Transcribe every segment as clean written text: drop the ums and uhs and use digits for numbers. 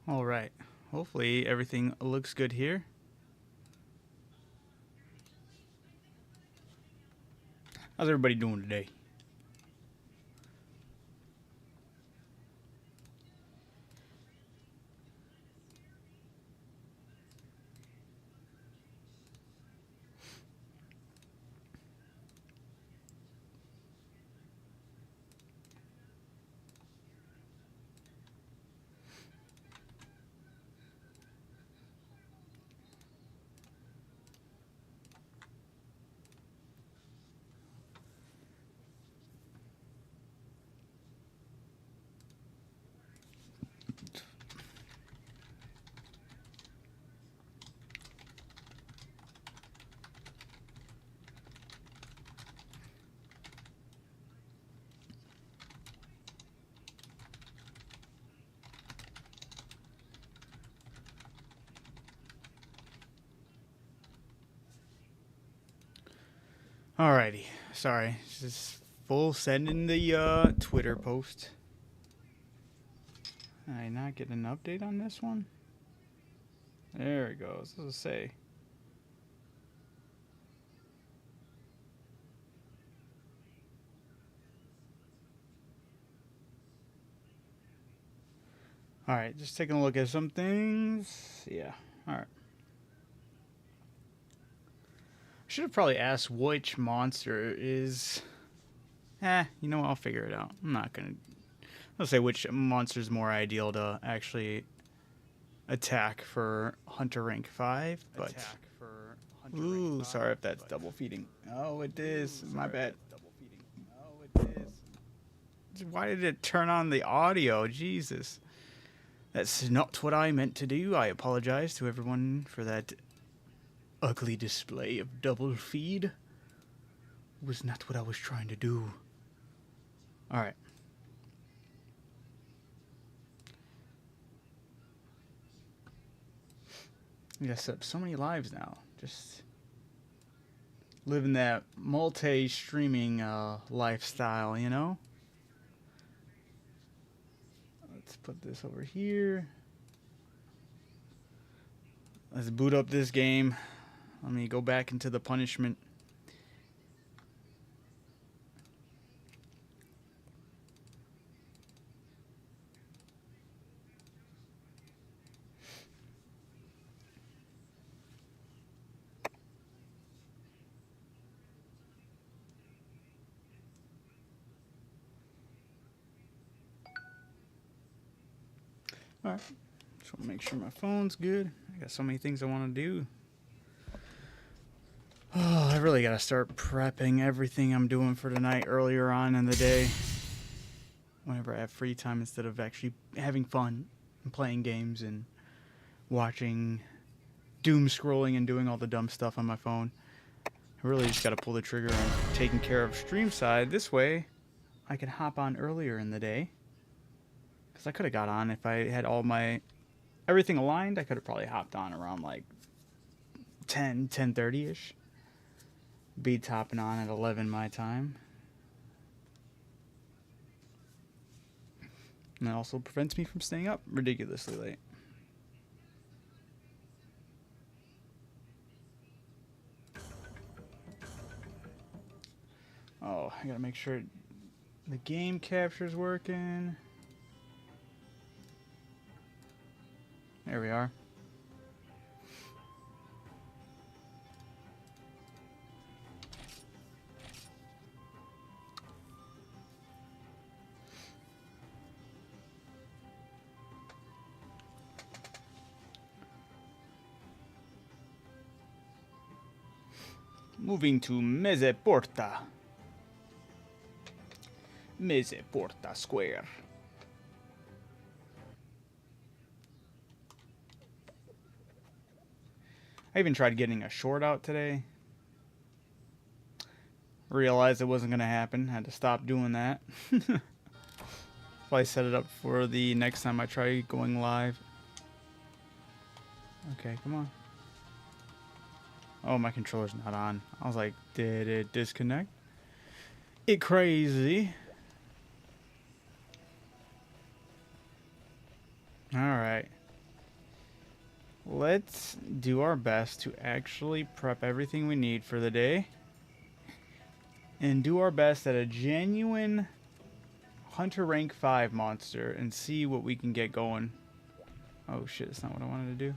All right. Hopefully everything looks good here. How's everybody doing today? Alrighty. Sorry. Just full sending the Twitter post. Did I not get an update on this one? There it goes. What does it say? Alright, just taking a look at some things. Yeah. Alright. I should have probably asked which monster is... you know what? I'll figure it out. I'm not gonna... I'll say which monster is more ideal to actually attack for Hunter rank 5, but... Ooh, sorry if that's double feeding. Oh, it is. My bad. Why did it turn on the audio? Jesus. That's not what I meant to do. I apologize to everyone for that ugly display of double feed. It was not what I was trying to do. Alright. You gotta set up so many lives now. Just living that multi-streaming lifestyle, you know? Let's put this over here. Let's boot up this game. Let me go back into the punishment. Alright, just want to make sure my phone's good. I got so many things I want to do. Oh, I really got to start prepping everything I'm doing for tonight earlier on in the day. Whenever I have free time instead of actually having fun and playing games and watching doom scrolling and doing all the dumb stuff on my phone. I really just got to pull the trigger on taking care of stream side. This way, I can hop on earlier in the day. Because I could have got on if I had all my... everything aligned, I could have probably hopped on around like 10:30ish. Be topping on at 11 my time. And that also prevents me from staying up ridiculously late. Oh, I gotta make sure the game capture's working. There we are. Moving to Meze Porta. Meze Porta Square. I even tried getting a short out today. Realized it wasn't going to happen. Had to stop doing that. Probably set it up for the next time I try going live. Okay, come on. Oh, my controller's not on. I was like, did it disconnect? It crazy. Alright. let's do our best to actually prep everything we need for the day. And do our best at a genuine Hunter rank 5 monster and see what we can get going. Oh shit, that's not what I wanted to do.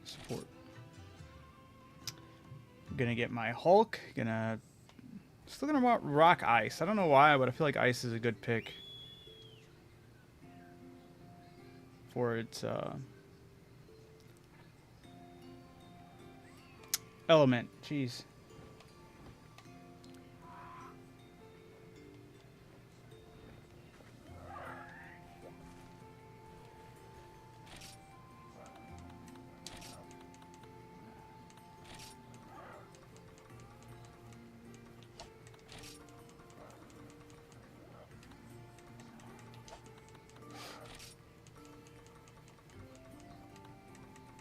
Support. Gonna get my Hulk. Still gonna rock Ice. I don't know why, but I feel like Ice is a good pick for its element. Jeez.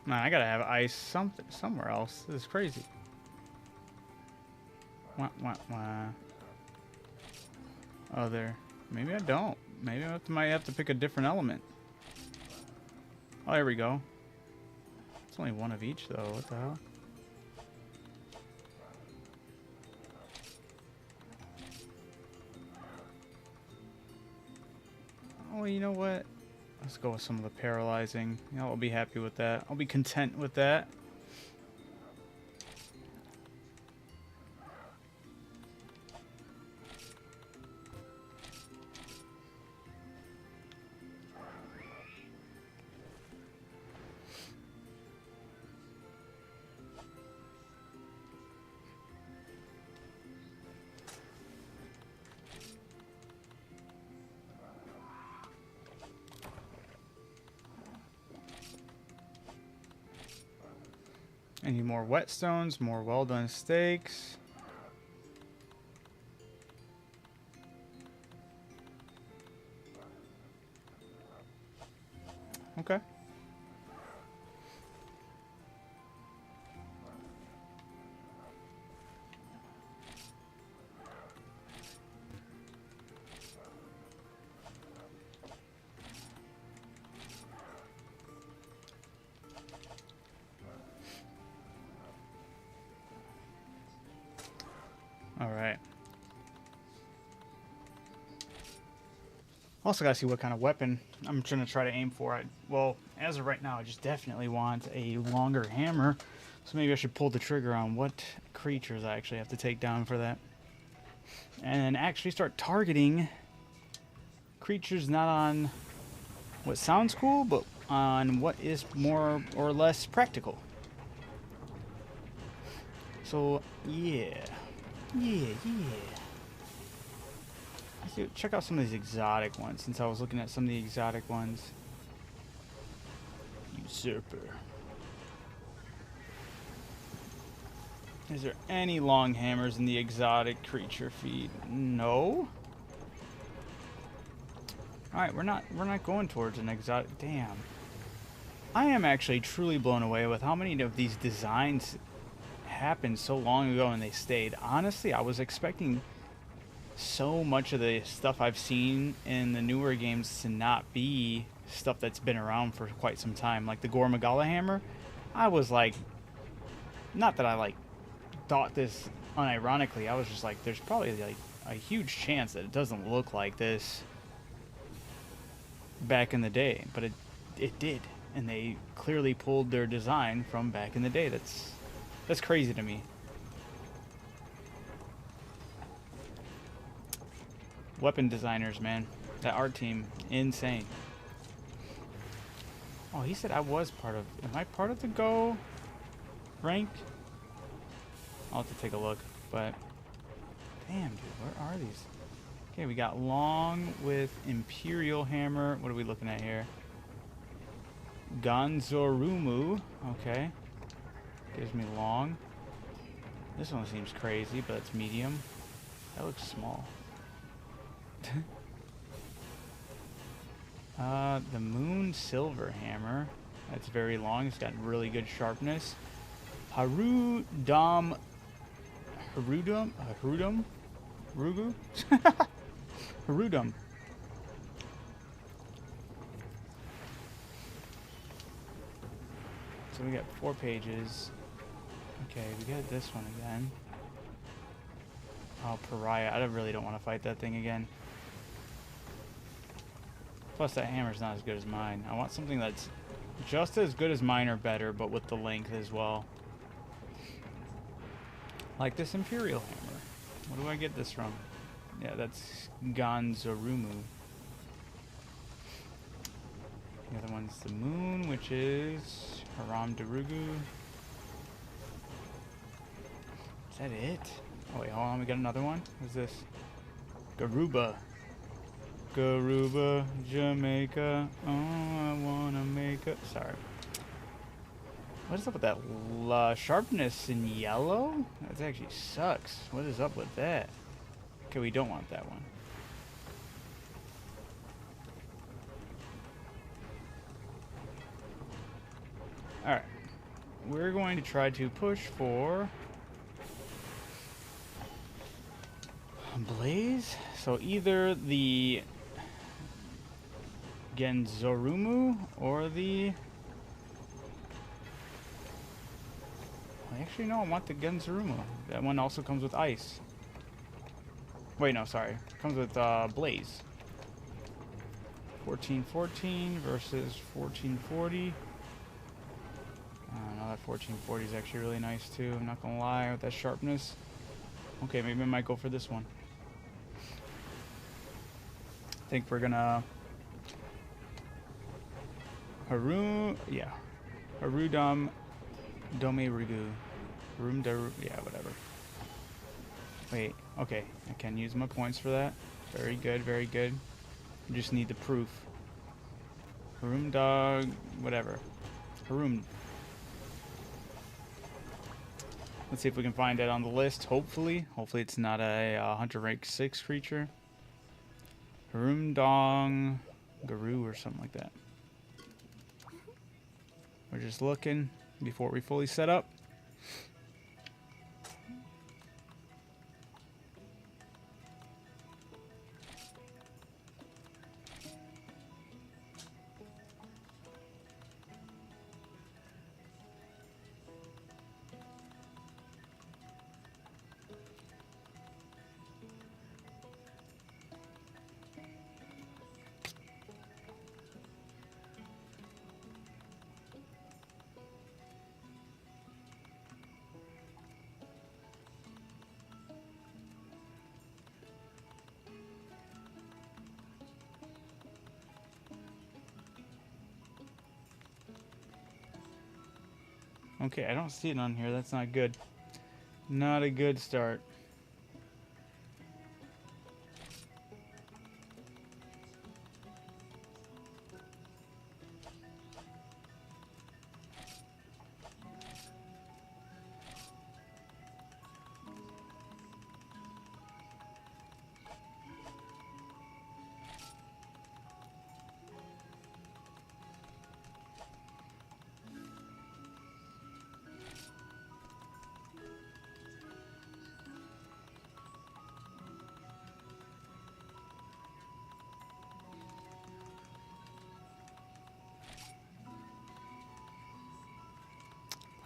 Man, I gotta have Ice somewhere else. This is crazy. Wah, wah, wah. Oh, there. Maybe I don't. Maybe I might have to pick a different element. Oh, there we go. It's only one of each, though. What the hell? Oh, you know what? Let's go with some of the paralyzing. You know, I'll be happy with that. I'll be content with that. I need more whetstones, more well done steaks. Okay. All right. Also gotta see what kind of weapon I'm trying to aim for. Well, as of right now, I just definitely want a longer hammer. So maybe I should pull the trigger on what creatures I actually have to take down for that. And actually start targeting creatures not on what sounds cool, but on what is more or less practical. So, yeah. Check out some of these exotic ones, since I was looking at some of the exotic ones. Usurper. Is there any long hammers in the exotic creature feed? No. Alright, we're not going towards an exotic. Damn. I am actually truly blown away with how many of these designs happened so long ago and they stayed. Honestly, I was expecting so much of the stuff I've seen in the newer games to not be stuff that's been around for quite some time. Like the Gore Magala hammer, I was like, not that I like thought this unironically, I was just like, there's probably like a huge chance that it doesn't look like this back in the day, but it did, and they clearly pulled their design from back in the day. That's crazy to me. Weapon designers, man. That art team, insane. Oh, he said I was part of... Am I part of the Go rank? I'll have to take a look, but... Damn, dude, where are these? Okay, we got long with Imperial Hammer. What are we looking at here? Ganzorumu. Okay. Gives me long. This one seems crazy, but it's medium. That looks small. The Moon Silver Hammer. That's very long. It's got really good sharpness. Harudum. Rugu? Harudum. So we got 4 pages. Okay, we got this one again. Oh, Pariah. I really don't want to fight that thing again. Plus, that hammer's not as good as mine. I want something that's just as good as mine or better, but with the length as well. Like this Imperial hammer. Where do I get this from? Yeah, that's Ganzorumu. The other one's the moon, which is Haram Darugu. Is that it? Oh wait, hold on, we got another one. What's this? Garuba. Garuba, Jamaica. Oh, I wanna make a... Sorry. What is up with that sharpness in yellow? That actually sucks. What is up with that? Okay, we don't want that one. Alright. We're going to try to push for Blaze. So either the Genzorumu or the... Actually, no, I want the Genzorumu. That one also comes with ice. Wait, no, sorry. It comes with Blaze. 1414 versus 1440. No, that 1440 is actually really nice too. I'm not gonna lie, with that sharpness. Okay, maybe I might go for this one. I think we're gonna Harudam Dome Rigu. Yeah, whatever. Wait, okay. I can use my points for that. Very good, very good. I just need the proof. Harum dog, whatever. Harum. Let's see if we can find it on the list, hopefully. Hopefully it's not a Hunter rank 6 creature. Harum dong Garu or something like that. We're just looking before we fully set up. Okay, I don't see it on here. That's not good. Not a good start.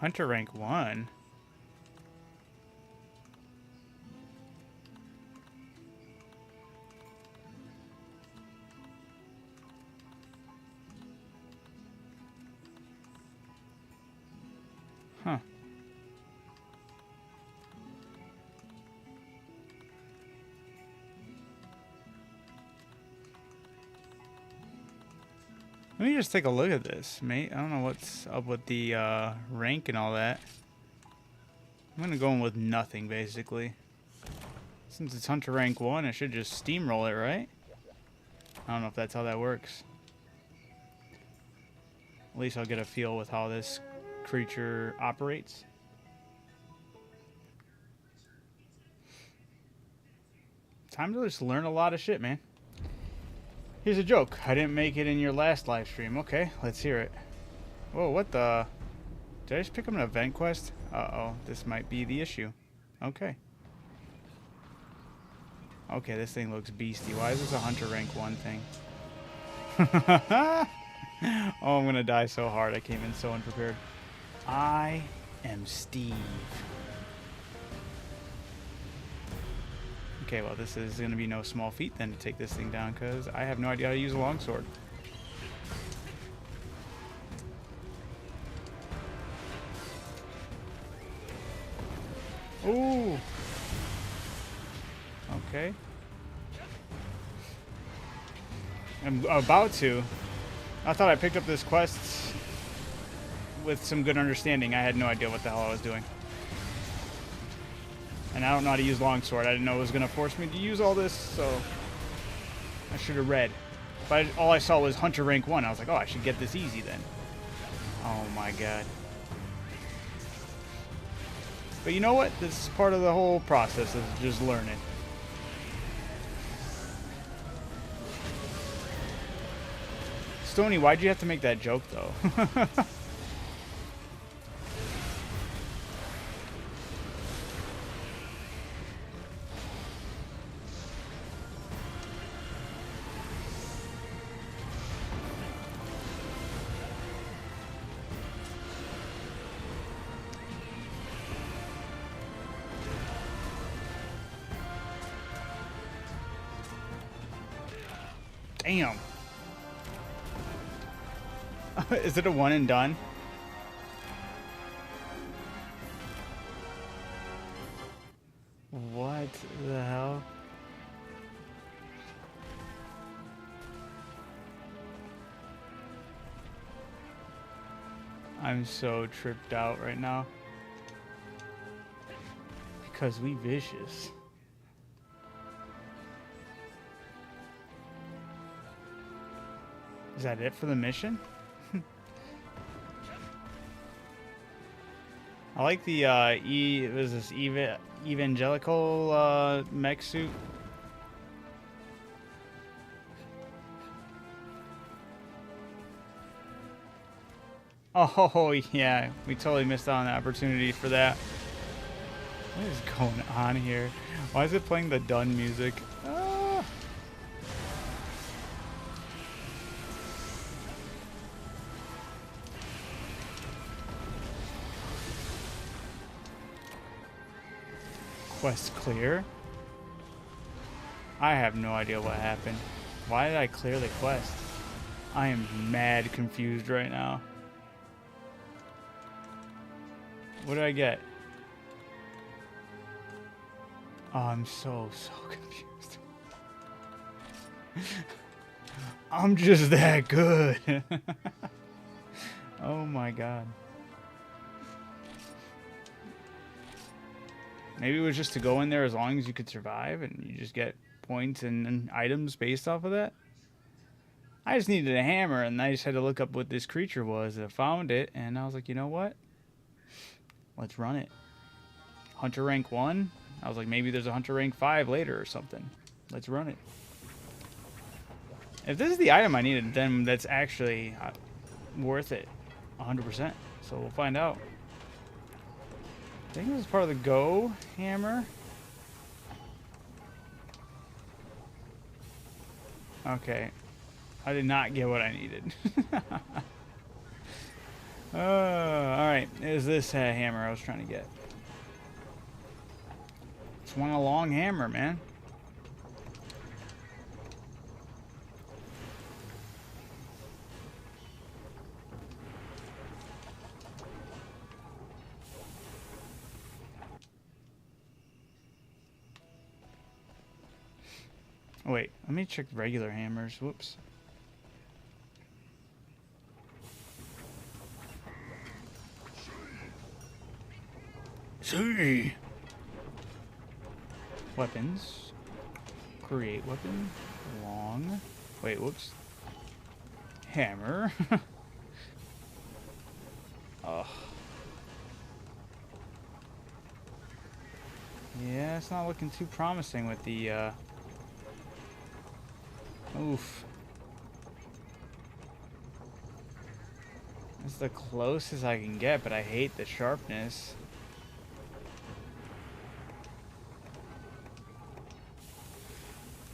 Hunter rank 1. Huh. Let me just take a look at this, mate. I don't know what's up with the rank and all that. I'm gonna go in with nothing, basically. Since it's Hunter rank 1, I should just steamroll it, right? I don't know if that's how that works. At least I'll get a feel with how this creature operates. Time to just learn a lot of shit, man. Here's a joke. I didn't make it in your last live stream. Okay, let's hear it. Whoa, what the... Did I just pick up an event quest? Uh-oh, this might be the issue. Okay. Okay, this thing looks beastie. Why is this a Hunter rank 1 thing? Oh, I'm gonna die so hard. I came in so unprepared. I am Steve. Okay, well, this is going to be no small feat then to take this thing down, because I have no idea how to use a longsword. Ooh! Okay. I'm about to. I thought I picked up this quest with some good understanding. I had no idea what the hell I was doing. And I don't know how to use longsword. I didn't know it was going to force me to use all this, so I should have read. But all I saw was Hunter rank 1. I was like, oh, I should get this easy then. Oh my god. But you know what? This is part of the whole process of just learning. Stony, why'd you have to make that joke, though? Damn. Is it a one and done? What the hell? I'm so tripped out right now. Because we vicious. Is that it for the mission? I like the was this evangelical mech suit. Oh yeah, we totally missed out on the opportunity for that. What is going on here? Why is it playing the done music? Ah. Quest clear? I have no idea what happened. Why did I clear the quest? I am mad confused right now. What did I get? Oh, I'm so confused. I'm just that good. Oh my god. Maybe it was just to go in there as long as you could survive and you just get points and items based off of that. I just needed a hammer and I just had to look up what this creature was. I found it and I was like, you know what? Let's run it. Hunter rank 1? I was like, maybe there's a Hunter rank 5 later or something. Let's run it. If this is the item I needed, then that's actually worth it. 100%. So we'll find out. I think this is part of the Go hammer. Okay. I did not get what I needed. Alright. Is this hammer I was trying to get? Just want a long hammer, man. Wait, let me check regular hammers. Whoops. See. Weapons. Create weapon. Long. Wait, whoops. Hammer. Ugh. Yeah, it's not looking too promising with the, oof. That's the closest I can get, but I hate the sharpness.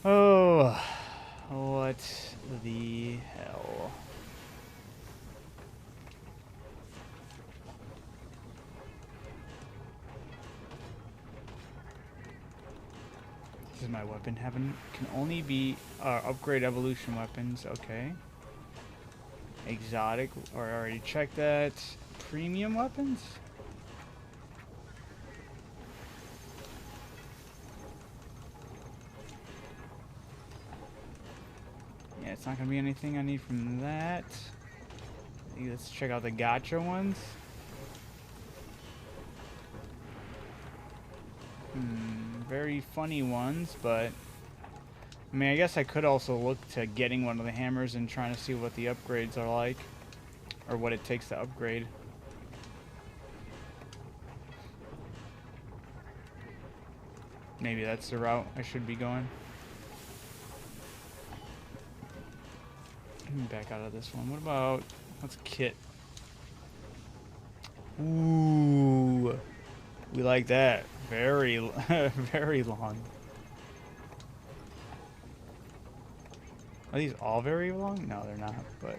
Oh, what the hell? does my weapon have? Can only be upgrade evolution weapons. Okay. Exotic, or I already checked that. Premium weapons? Yeah, it's not gonna be anything I need from that. Let's check out the gacha ones. Very funny ones, but I mean, I guess I could also look to getting one of the hammers and trying to see what the upgrades are like, or what it takes to upgrade. Maybe that's the route I should be going. Let me back out of this one. What about, what's kit? Ooh, we like that. Very, very long. Are these all very long? No, they're not, but...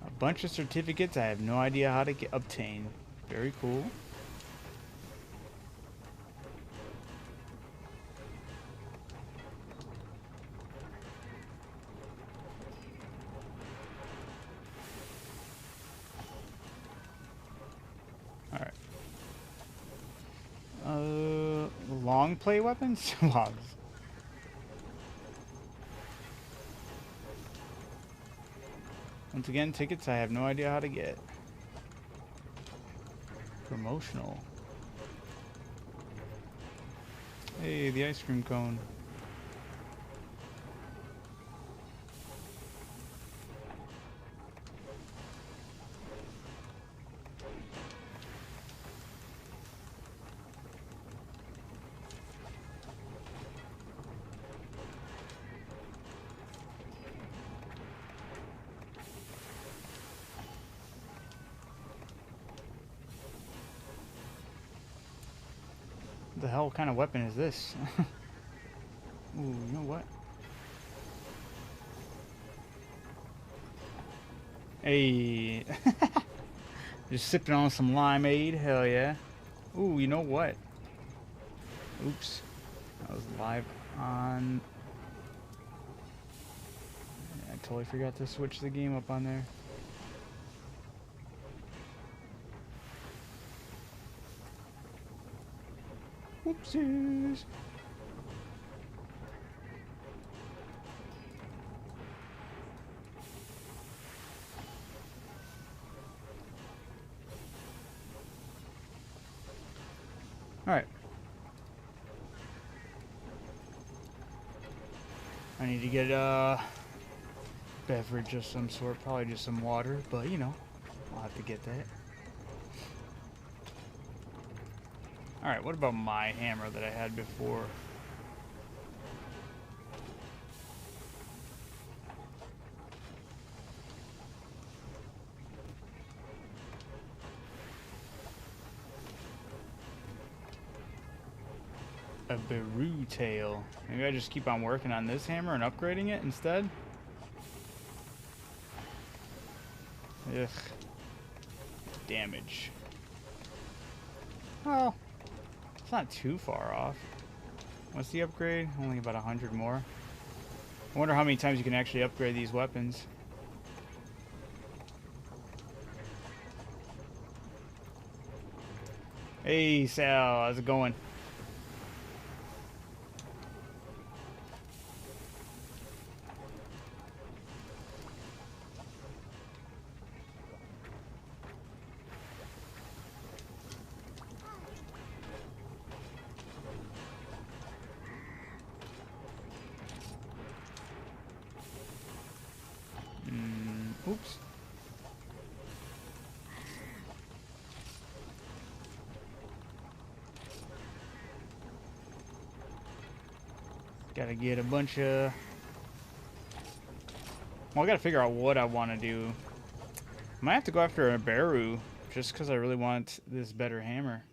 a bunch of certificates I have no idea how to obtain. Very cool. Alright. Long play weapons? Logs. Once again, tickets I have no idea how to get. Promotional. Hey, the ice cream cone. What the hell kind of weapon is this? Ooh, you know what? Hey. Just sipping on some limeade. Hell yeah. Ooh, you know what? Oops. I was live on... I totally forgot to switch the game up on there. Whoopsies. Alright. I need to get a beverage of some sort, probably just some water, but you know, I'll have to get that. Alright, what about my hammer that I had before? A Beru tail. Maybe I just keep on working on this hammer and upgrading it instead? Ugh. Damage. Oh, it's not too far off. What's the upgrade? Only about 100 more. I wonder how many times you can actually upgrade these weapons. Hey Sal, how's it going? Oops. Gotta get a bunch of... Well, I gotta figure out what I want to do. I might have to go after a Beru, just because I really want this better hammer.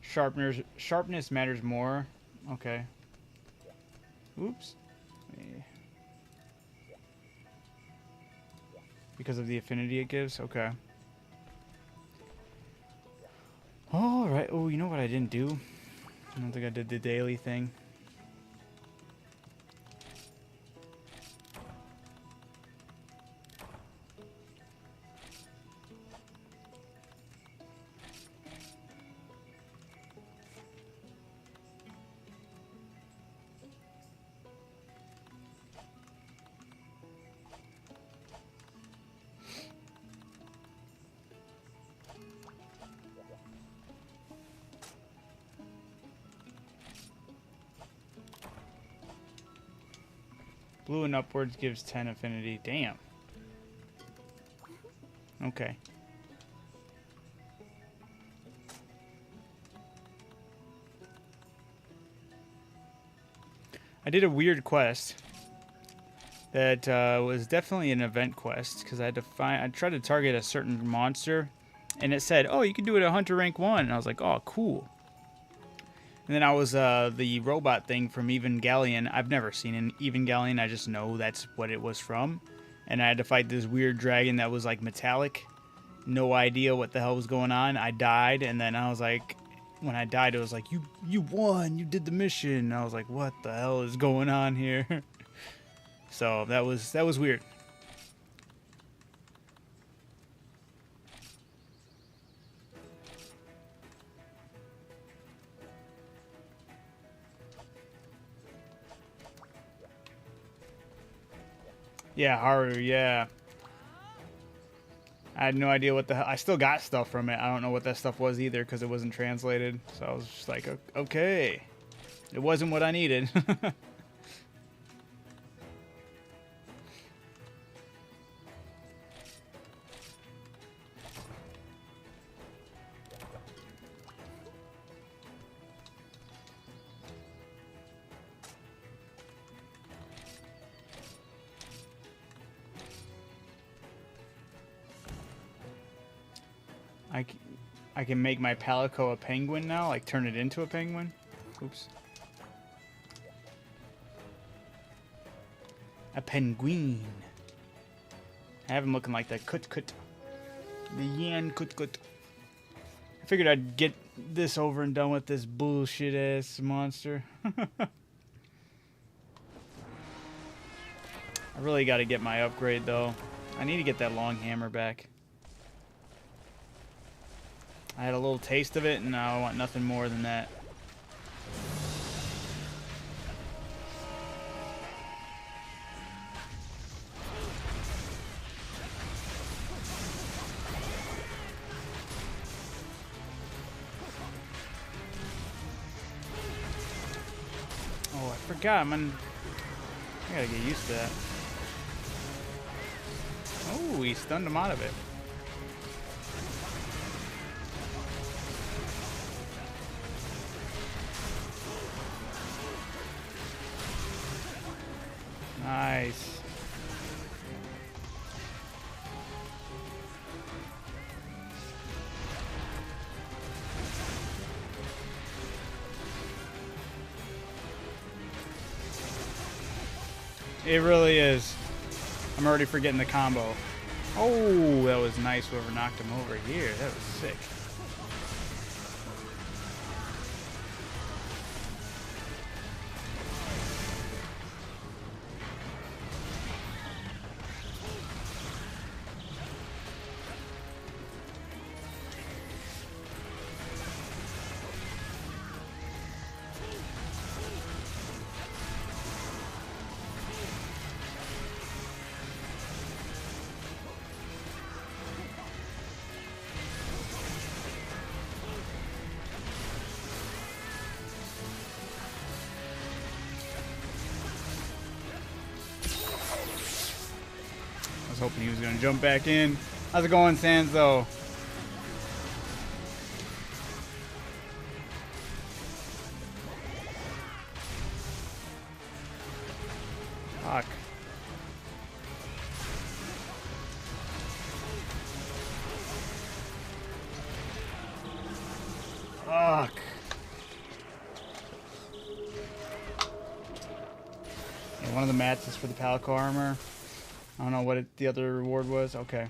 Sharpness matters more. Okay. Oops. Because of the affinity it gives? Okay. Alright. Oh, you know what I didn't do? I don't think I did the daily thing. Blue and upwards gives 10 affinity. Damn. Okay. I did a weird quest that was definitely an event quest because I had to find. I tried to target a certain monster, and it said, "Oh, you can do it at Hunter rank 1." And I was like, "Oh, cool." And then I was the robot thing from Evangelion. I've never seen an Evangelion. I just know that's what it was from. And I had to fight this weird dragon that was like metallic. No idea what the hell was going on. I died, and then I was like, when I died, it was like, you won. You did the mission. And I was like, what the hell is going on here? So that was weird. Yeah, Haru, yeah. I had no idea what the hell. I still got stuff from it. I don't know what that stuff was either because it wasn't translated. So I was just like, okay. It wasn't what I needed. I can make my Palico a penguin now, like turn it into a penguin. Oops. A penguin. I have him looking like the kut. The yan kut. I figured I'd get this over and done with this bullshit ass monster. I really got to get my upgrade though. I need to get that long hammer back. I had a little taste of it, and now I want nothing more than that. Oh, I forgot. I gotta get used to that. Oh, he stunned him out of it. Nice. It really is. I'm already forgetting the combo. Oh, that was nice whoever knocked him over here. That was sick. I was hoping he was going to jump back in. How's it going, Sanzo? Fuck. Fuck. Yeah, one of the mats is for the Palico armor. I don't know what the other reward was. Okay.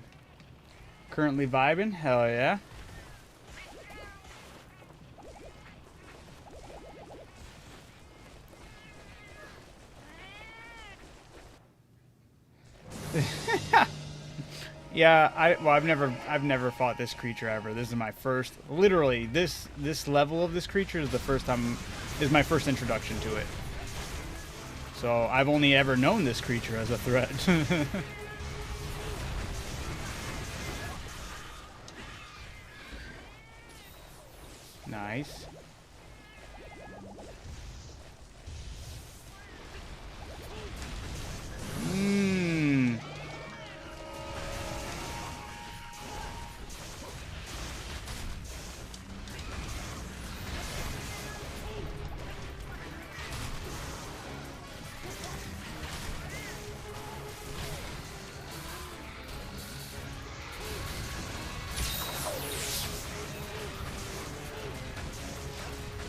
Currently vibing? Hell yeah. Yeah, I've never fought this creature ever. This is my first, literally, this level of this creature is is my first introduction to it. So I've only ever known this creature as a threat. Nice. Mmm.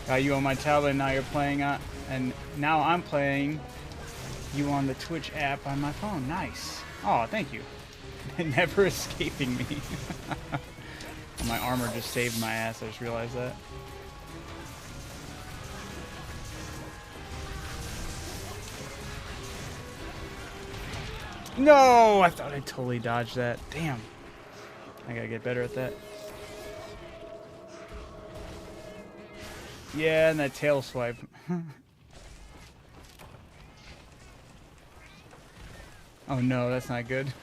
Got you on my tablet, now you're playing on, and now I'm playing you on the Twitch app on my phone. Nice. Oh, thank you. Never escaping me. My armor just saved my ass, I just realized that. No! I thought I totally dodged that. Damn. I gotta get better at that. Yeah, and that tail swipe. Oh no, that's not good.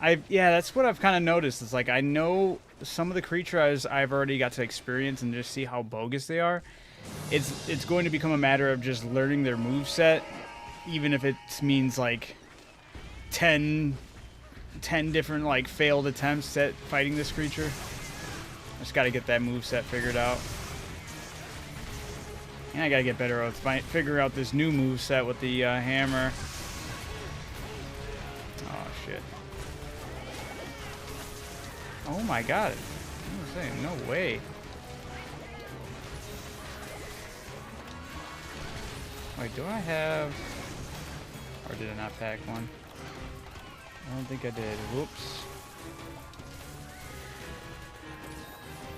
Yeah, that's what I've kind of noticed. It's like I know some of the creatures I've already got to experience and just see how bogus they are. It's going to become a matter of just learning their moveset, even if it means like 10 different like failed attempts at fighting this creature. Just got to get that moveset figured out. And I got to get better at figure out this new moveset with the hammer. Oh shit. Oh my god. I was saying, no way. Wait, do I have... Or did I not pack one? I don't think I did. Whoops.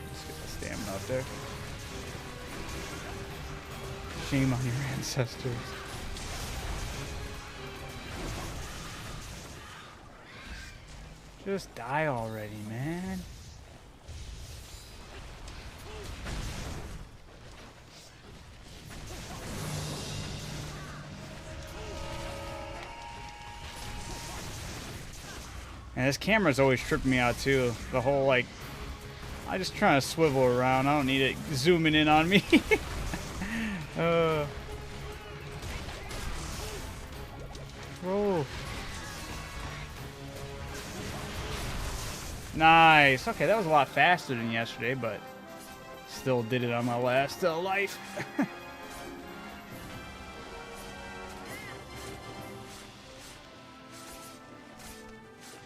Let's get the stamina up there. Shame on your ancestors. Just die already, man. And this camera's always tripping me out too. The whole like, I just trying to swivel around. I don't need it zooming in on me. Whoa. Nice. Okay, that was a lot faster than yesterday, but still did it on my last life.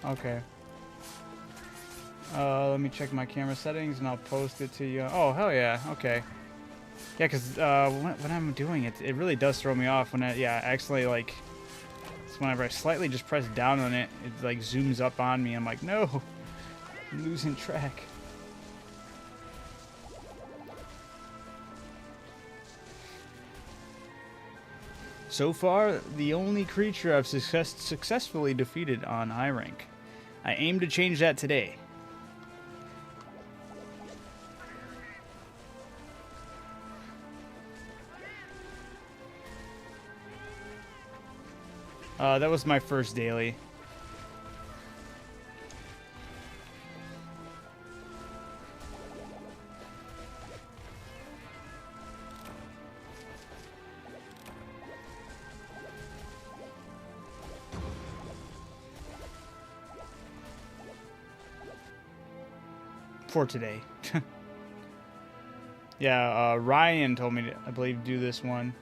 Okay. Let me check my camera settings and I'll post it to you. Oh, hell yeah. Okay. Yeah, because when I'm doing it, it really does throw me off when I accidentally, like, it's whenever I slightly just press down on it, it, like, zooms up on me. I'm like, no, I'm losing track. So far, the only creature I've successfully defeated on high rank. I aim to change that today. That was my first daily. For today. Yeah, Ryan told me to, I believe, do this one.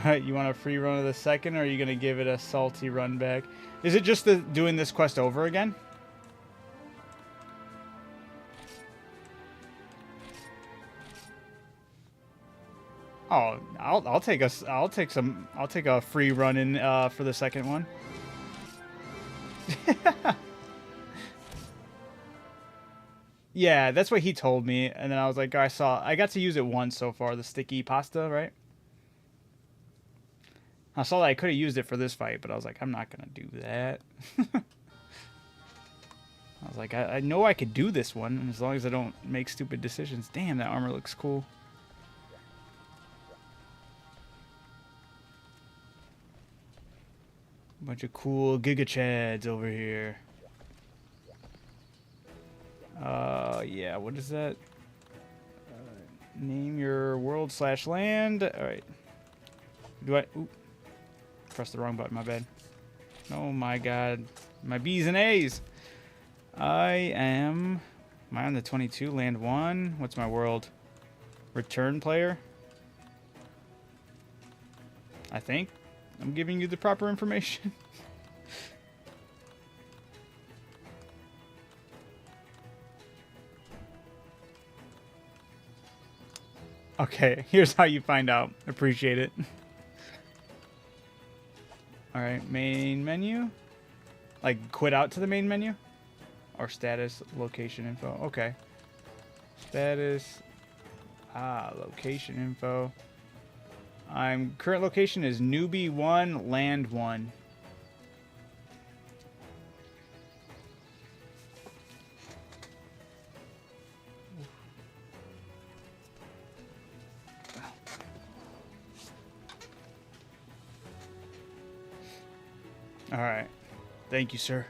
You want a free run of the second, or are you going to give it a salty run back? Is it just doing this quest over again? Oh, I'll take a free run in for the second one. Yeah, that's what he told me, and then I was like, I got to use it once so far, the sticky pasta, right? I saw that I could have used it for this fight, but I was like, I'm not gonna do that. I was like, I know I could do this one, as long as I don't make stupid decisions. Damn, that armor looks cool. Bunch of cool Giga Chads over here. Yeah, what is that? Name your world / land. Alright. Do I... Oop. Pressed the wrong button, my bad. Oh my god. My B's and A's. Am I on the 22? Land 1? What's my world? Return player? I think I'm giving you the proper information. Okay, here's how you find out. Appreciate it. Alright, main menu? Like, quit out to the main menu? Or status, location info. Okay. Status. Location info. Current location is newbie 1, land 1. All right. Thank you, sir.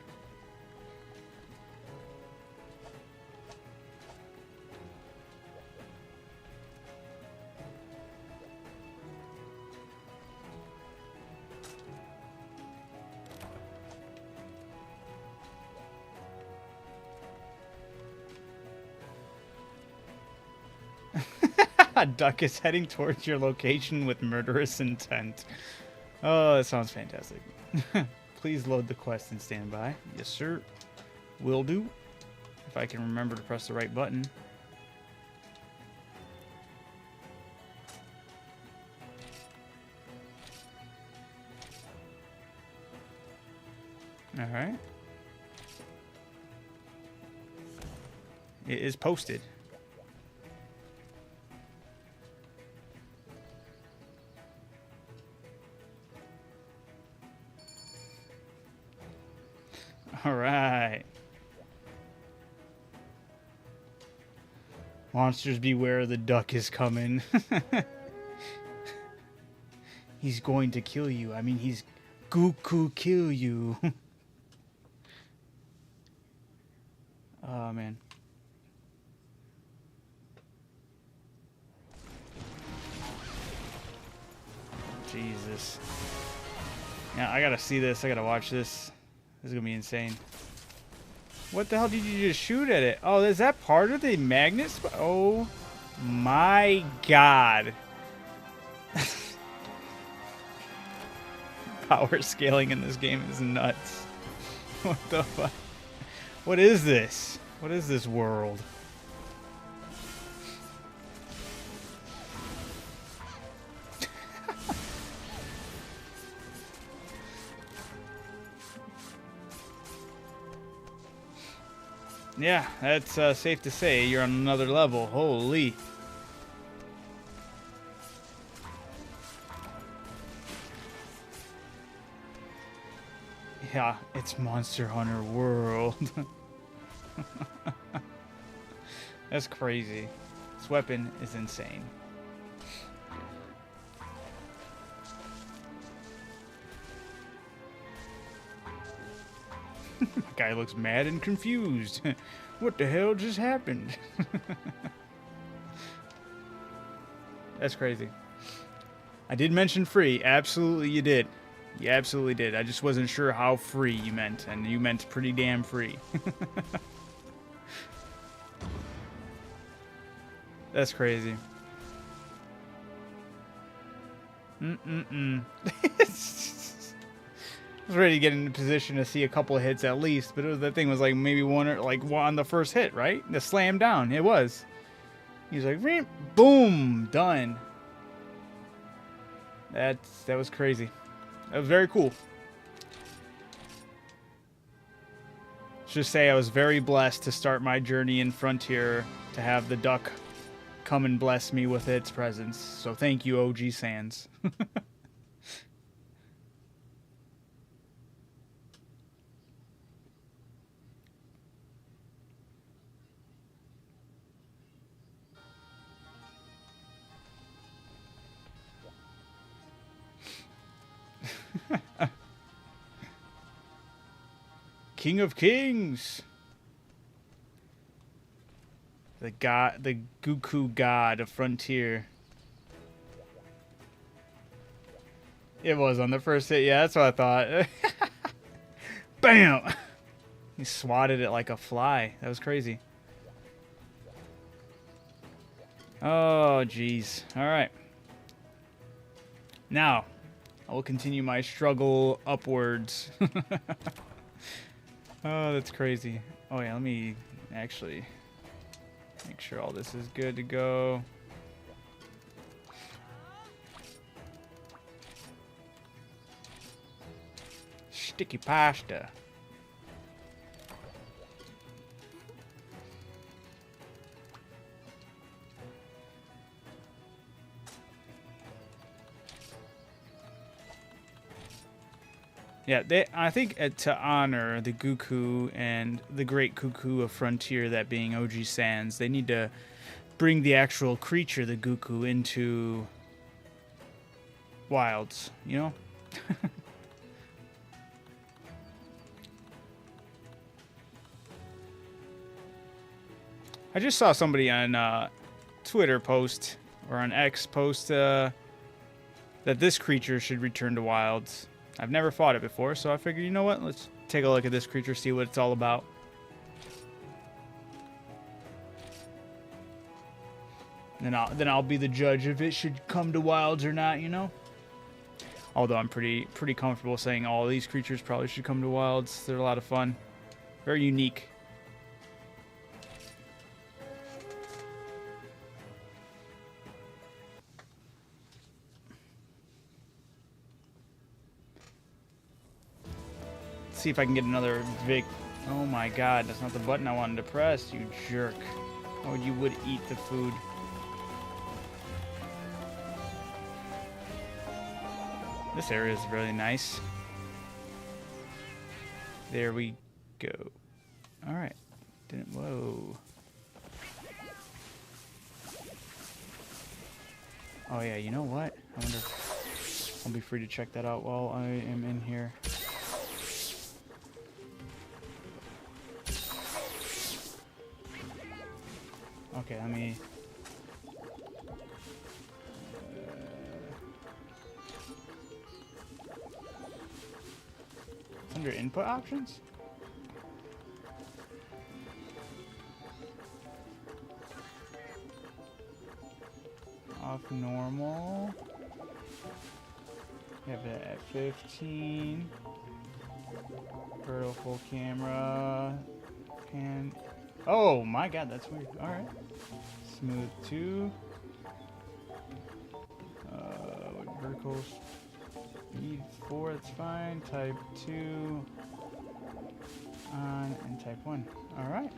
A duck is heading towards your location with murderous intent. Oh, that sounds fantastic. Please load the quest and stand by. Yes, sir. Will do. If I can remember to press the right button. Alright. It is posted. All right. Monsters beware, the duck is coming. He's going to kill you. I mean, he's Goku kill you. Oh, man. Jesus. Yeah, I gotta see this. I gotta watch this. This is gonna be insane. What the hell did you just shoot at it? Oh, is that part of the magnet? Oh my god. Power scaling in this game is nuts. What the fuck? What is this? What is this world? Yeah, that's safe to say. You're on another level. Holy. Yeah, it's Monster Hunter World. That's crazy. This weapon is insane. Guy looks mad and confused. What the hell just happened? That's crazy. I did mention free. Absolutely you did. You absolutely did. I just wasn't sure how free you meant, and you meant pretty damn free. That's crazy. I was ready to get in a position to see a couple of hits at least, but that thing was like maybe one or like one on the first hit, right? The slam down. It was. He was like, boom, done. That was crazy. That was very cool. Let's just say I was very blessed to start my journey in Frontier, to have the duck come and bless me with its presence. So thank you, OG Sans. King of Kings. The god, the Goku god of Frontier. It was on the first hit. Yeah, that's what I thought. Bam! He swatted it like a fly. That was crazy. Oh, jeez. All right. Now, I will continue my struggle upwards. Oh, that's crazy. Oh, yeah, let me actually make sure all this is good to go. Sticky pasta. Yeah, I think to honor the Goku and the great Cuckoo of Frontier, that being OG Sans, they need to bring the actual creature, the Goku, into Wilds, you know? I just saw somebody on Twitter post, or on X post, that this creature should return to Wilds. I've never fought it before, so I figured, you know what? Let's take a look at this creature, see what it's all about. Then I'll be the judge if it should come to Wilds or not, you know? Although I'm pretty comfortable saying all these creatures probably should come to Wilds. They're a lot of fun. Very unique. See if I can get another Vic. Oh my god, that's not the button I wanted to press, you jerk. Oh, you would eat the food. This area is really nice. There we go. Alright. Whoa. Oh yeah, you know what? I wonder if I'll be free to check that out while I am in here. Okay, let me... under input options? Off normal. We have it at 15. Vertical camera. Pan. Oh my god, that's weird. Alright. Smooth 2. Vertical speed 4, that's fine. Type 2. On and type 1. Alright.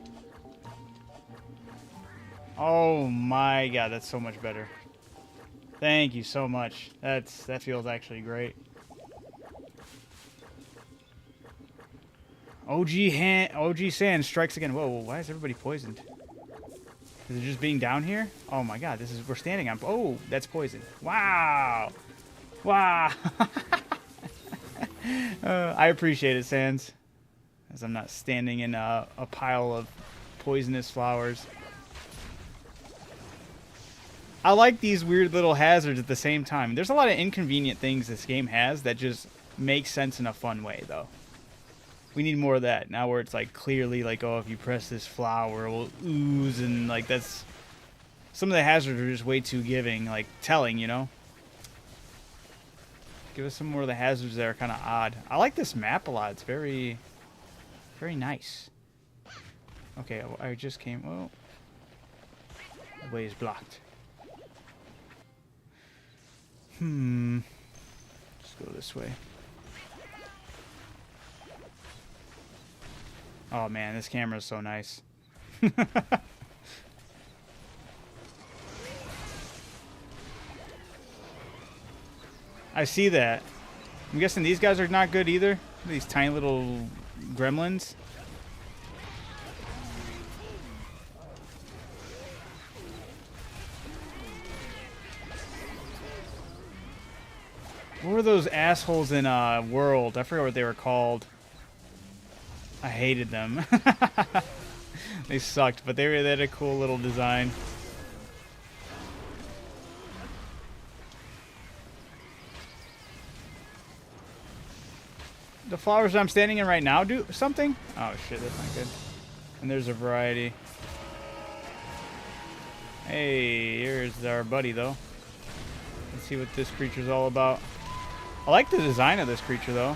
Oh my god, that's so much better. Thank you so much. That feels actually great. OG Sand strikes again. Whoa, why is everybody poisoned? Is it just being down here? Oh my god, we're standing on... Oh, that's poison. Wow. Wow. I appreciate it, Sans. As I'm not standing in a pile of poisonous flowers. I like these weird little hazards at the same time. There's a lot of inconvenient things this game has that just make sense in a fun way, though. We need more of that now, where it's like clearly like, oh, if you press this flower, it will ooze, and like that's... Some of the hazards are just way too telling, you know? Give us some more of the hazards that are kind of odd. I like this map a lot. It's very, very nice. Okay, I just came... Oh. The way is blocked. this way. Oh man, this camera is so nice. I see that. I'm guessing these guys are not good either. These tiny little gremlins. What were those assholes in World? I forgot what they were called. I hated them. They sucked, but they had a cool little design. The flowers I'm standing in right now do something? Oh shit, that's not good. And there's a variety. Hey, here's our buddy though. Let's see what this creature's all about. I like the design of this creature though.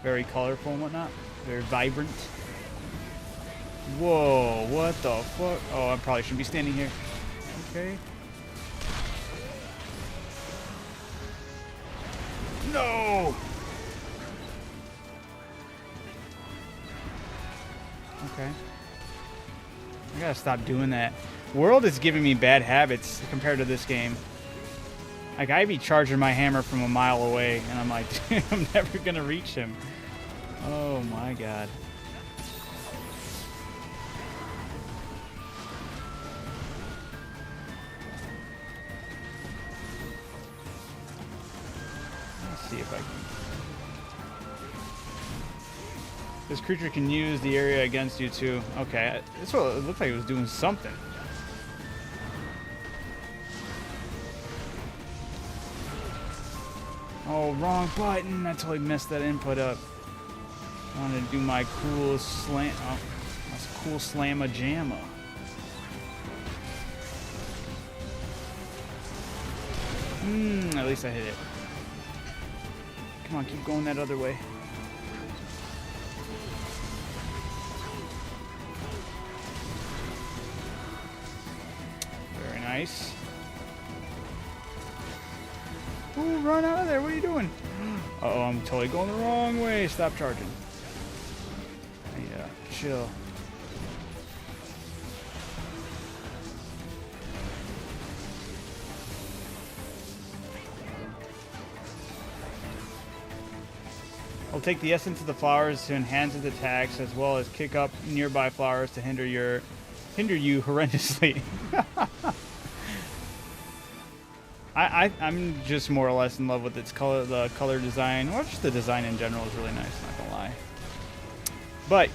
Very colorful and whatnot. Very vibrant. Whoa, what the fuck? Oh, I probably shouldn't be standing here. Okay. No! Okay. I gotta stop doing that. World is giving me bad habits compared to this game. Like, I be charging my hammer from a mile away, and I'm like, I'm never gonna reach him. Oh my god. Let's see if I can. This creature can use the area against you too. Okay, this one, it looked like it was doing something. Oh, wrong button. I totally messed that input up. I wanted to do my cool slam. Oh, that's cool slamma jamma. At least I hit it. Come on, keep going that other way. Very nice. Ooh, run out of there. What are you doing? Uh-oh, I'm totally going the wrong way. Stop charging. Yeah, chill. I'll take the essence of the flowers to enhance its attacks, as well as kick up nearby flowers to hinder you horrendously. I'm just more or less in love with its color, the color design, or just the design in general is really nice, not gonna lie. But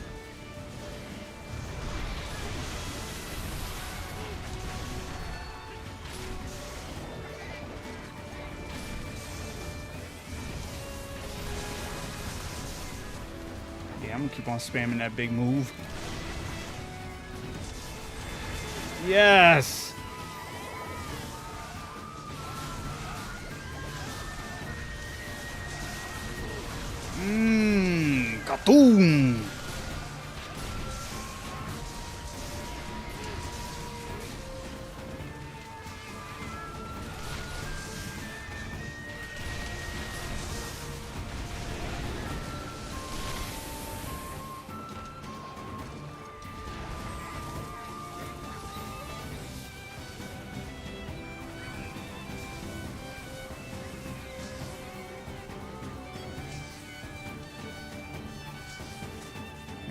yeah, I'm gonna keep on spamming that big move. Yes. Katoom!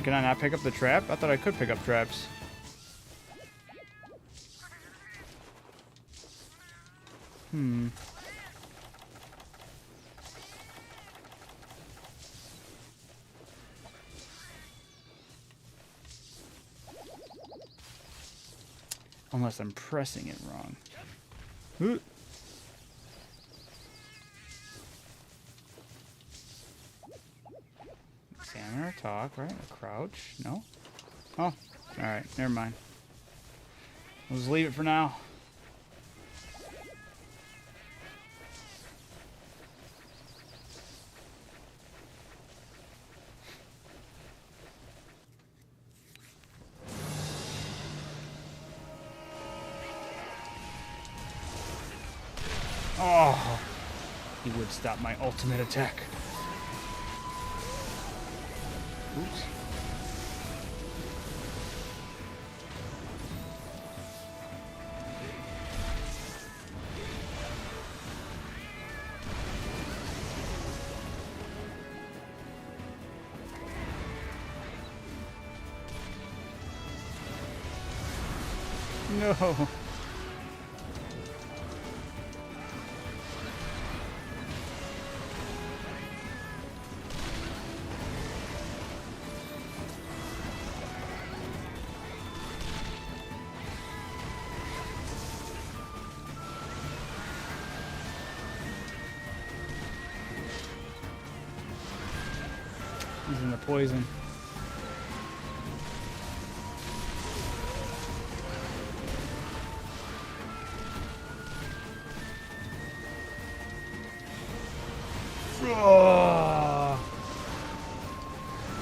Can I not pick up the trap? I thought I could pick up traps. Unless I'm pressing it wrong. Ooh. Examine or talk, right? A crouch? No? Oh, alright, never mind. We'll just leave it for now. Oh. He would stop my ultimate attack. Oops. No. He's in the poison. Oh.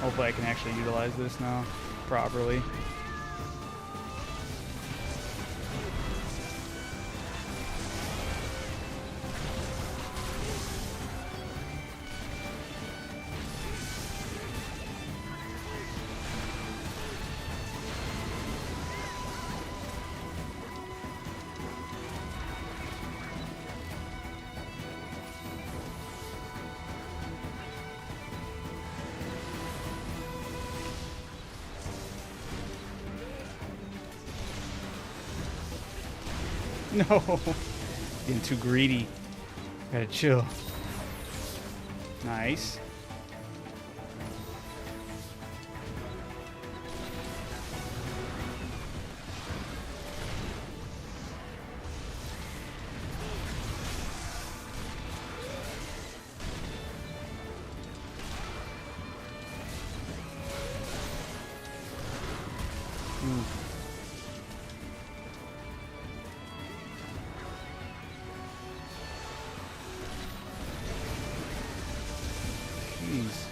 Hopefully I can actually utilize this now properly. No, getting too greedy. Gotta chill. Nice. Jeez.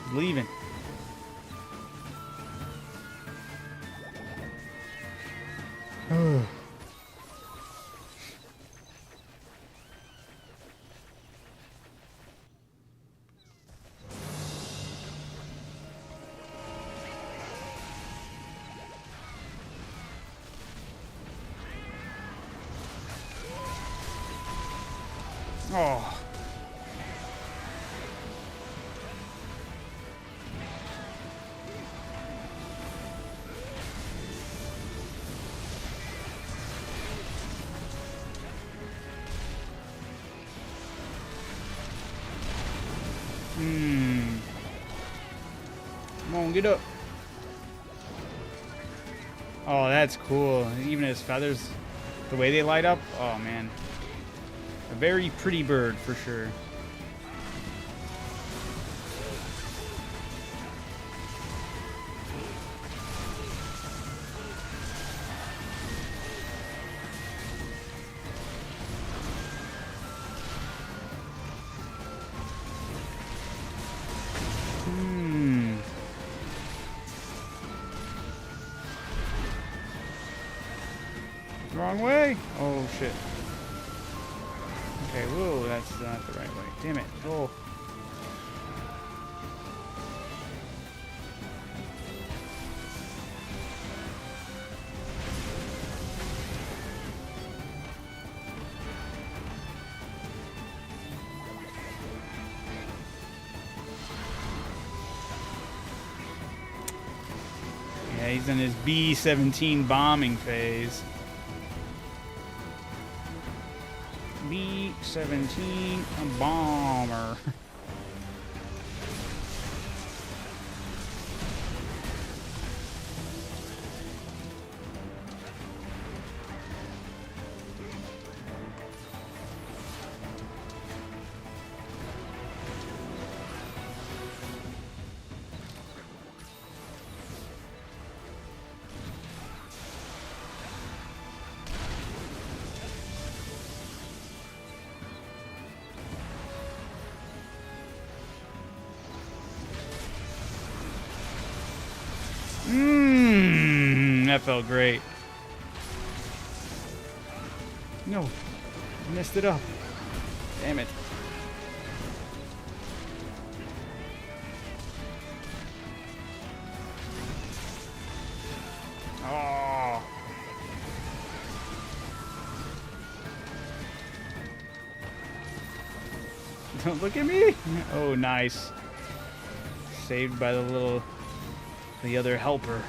He's leaving. Oh. Come on, get up. Oh, that's cool. Even his feathers, the way they light up. Oh, man. A very pretty bird, for sure. Wrong way. Oh, shit. Okay, whoa, that's not the right way. Damn it. Oh. Yeah, he's in his B-17 bombing phase. B-17 bomber. that felt great. No. I messed it up. Damn it. Oh. Don't look at me. Oh, nice. Saved by the other helper.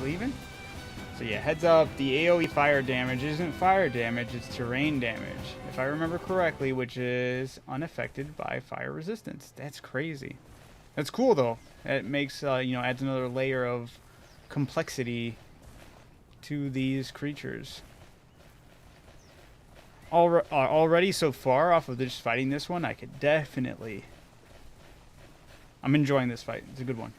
Leaving? So yeah, heads up, the AoE fire damage isn't fire damage, it's terrain damage. If I remember correctly, which is unaffected by fire resistance. That's crazy. That's cool though. It makes, you know, adds another layer of complexity to these creatures. Already so far off of just fighting this one, I could definitely... I'm enjoying this fight. It's a good one.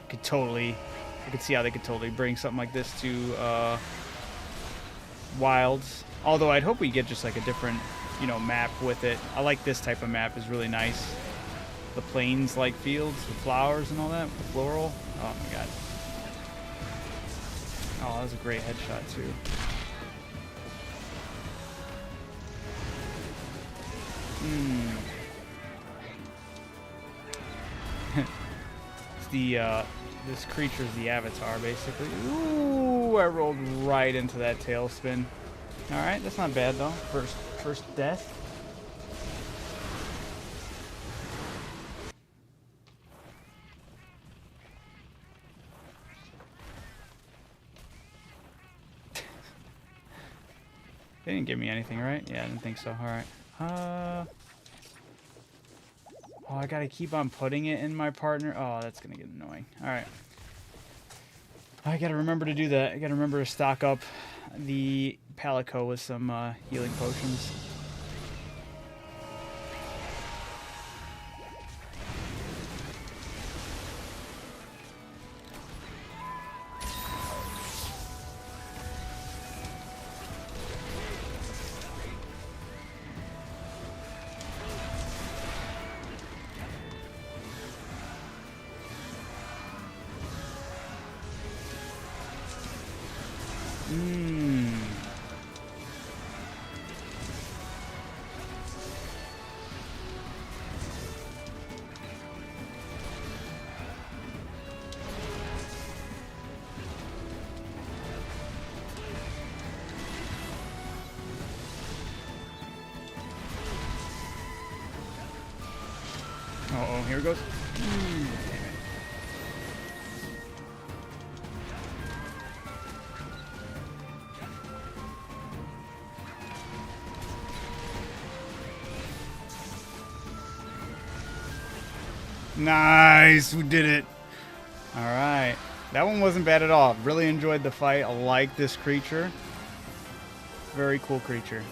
I could see how they could totally bring something like this to Wilds. Although I'd hope we get just like a different, you know, map with it. I like this type of map. It's really nice. The plains-like fields with flowers and all that, with floral. Oh my god. Oh, that was a great headshot too. It's the this creature's the avatar basically. Ooh, I rolled right into that tailspin. All right, that's not bad though. First death. They didn't give me anything, right? Yeah, I didn't think so. All right. Oh, I gotta keep on putting it in my partner. Oh, that's gonna get annoying. All right. I gotta remember to do that. I gotta remember to stock up the Palico with some healing potions. Uh-oh, here it goes. Damn it. Nice, we did it. All right, that one wasn't bad at all. Really enjoyed the fight. I like this creature. Very cool creature.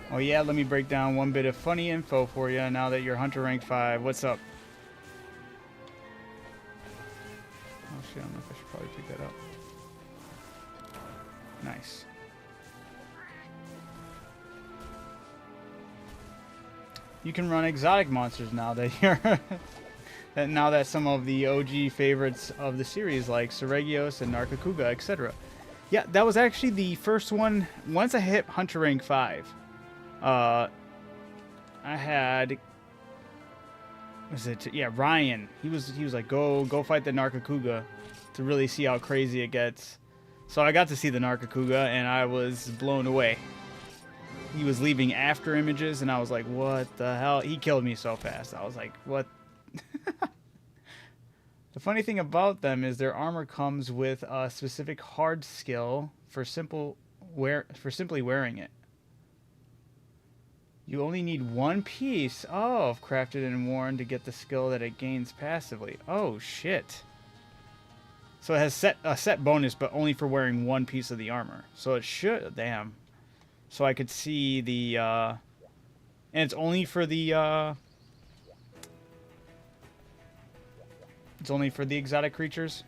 Oh yeah, let me break down one bit of funny info for you now that you're Hunter rank 5. What's up? Oh shit, I don't know if I should probably pick that up. Nice. You can run exotic monsters now that you're now that some of the OG favorites of the series like Seregios and Narcocuga, etc. Yeah, that was actually the first one. Once I hit Hunter rank 5, I had, was it? Yeah, Ryan. He was like, go fight the Narcocuga to really see how crazy it gets. So I got to see the Nargacuga, and I was blown away. He was leaving after images, and I was like, what the hell? He killed me so fast. I was like, what? The funny thing about them is their armor comes with a specific hard skill for simply wearing it. You only need one piece of crafted and worn to get the skill that it gains passively. Oh shit. So it has a set bonus, but only for wearing one piece of the armor. So it should, damn. So I could see the, and it's only for the, it's only for the exotic creatures.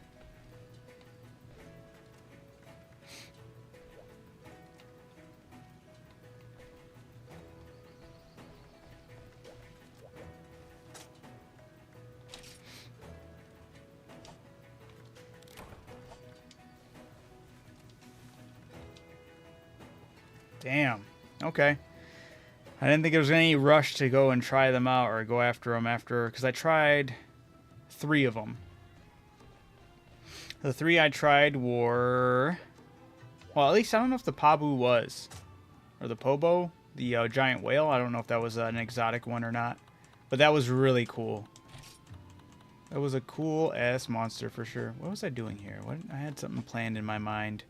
Damn. Okay. I didn't think there was any rush to go and try them out or go after them after, because I tried 3 of them. The 3 I tried were, well, at least I don't know if the Pabu was, or the Pobo, the giant whale. I don't know if that was an exotic one or not, but that was really cool. That was a cool ass monster for sure. What was I doing here? What? I had something planned in my mind.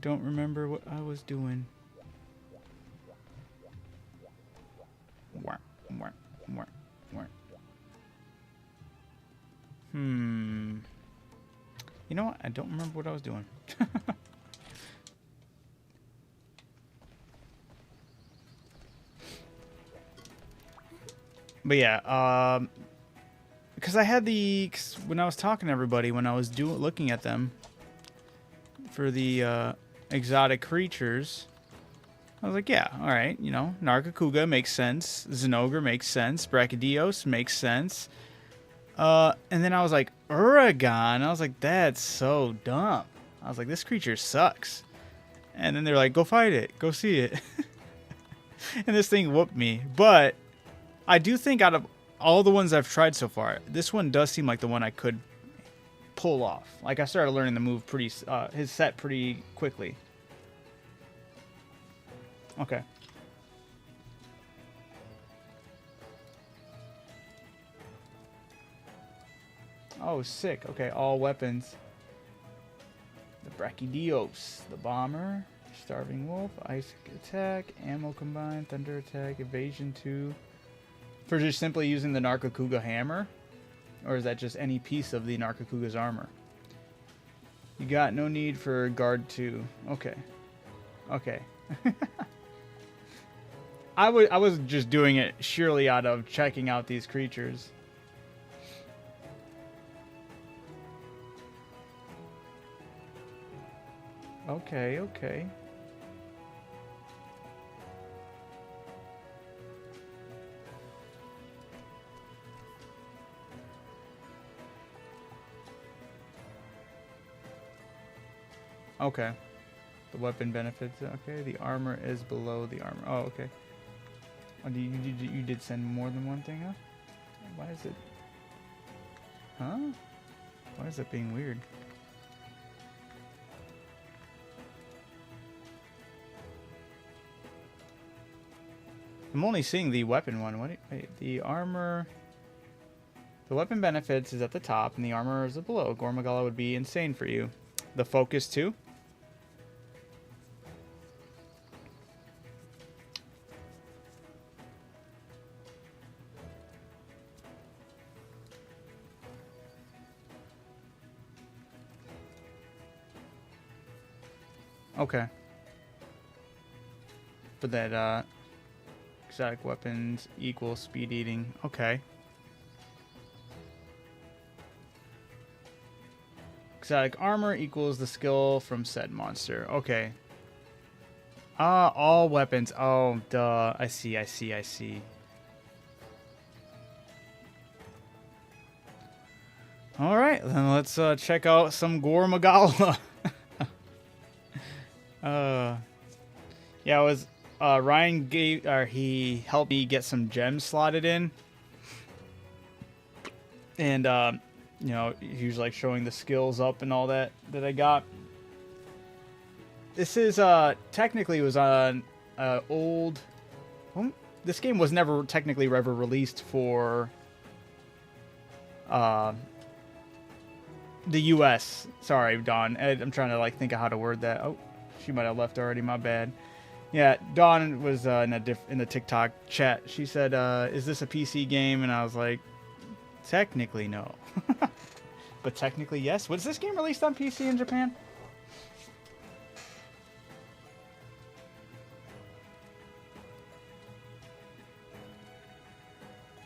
Don't remember what I was doing. You know what? I don't remember what I was doing. But yeah, because I had when I was talking to everybody, when I was looking at them for the exotic creatures, I was like, yeah, all right, you know, Nargacuga makes sense, Zinogre makes sense, Brachydios makes sense. And then I was like, Uragon. I was like, that's so dumb. I was like, this creature sucks. And then they're like, go fight it. Go see it. And this thing whooped me. But I do think out of all the ones I've tried so far, this one does seem like the one I could pull off. Like, I started learning the move his set pretty quickly. Okay. Oh, sick. Okay, all weapons. The Brachydios, the Bomber, Starving Wolf, Ice Attack, Ammo Combined, Thunder Attack, Evasion 2. For just simply using the Nargacuga hammer? Or is that just any piece of the Nargacuga's armor? You got no need for Guard 2. Okay. Okay. I was just doing it sheerly out of checking out these creatures. Okay, okay. Okay. The weapon benefits. Okay, the armor is below the armor. Oh, okay. Oh, you did send more than one thing up? Why is it? Huh? Why is that being weird? I'm only seeing the weapon one. Wait, the armor... The weapon benefits is at the top, and the armor is below. Gormagala would be insane for you. The focus, too? Okay. But that, exotic weapons equal speed eating. Okay. Exotic armor equals the skill from said monster. Okay. All weapons. Oh, duh. I see. Alright, then let's check out some Gormagala. Yeah, it was Ryan he helped me get some gems slotted in, and you know, he was like showing the skills up and all that I got. This is technically was on old. Well, this game was never technically ever released for uh, the U.S. Sorry, Dawn. I'm trying to like think of how to word that. Oh, she might have left already. My bad. Yeah, Dawn was in the TikTok chat. She said, "Is this a PC game?" And I was like, "Technically, no." But technically, yes. Was this game released on PC in Japan?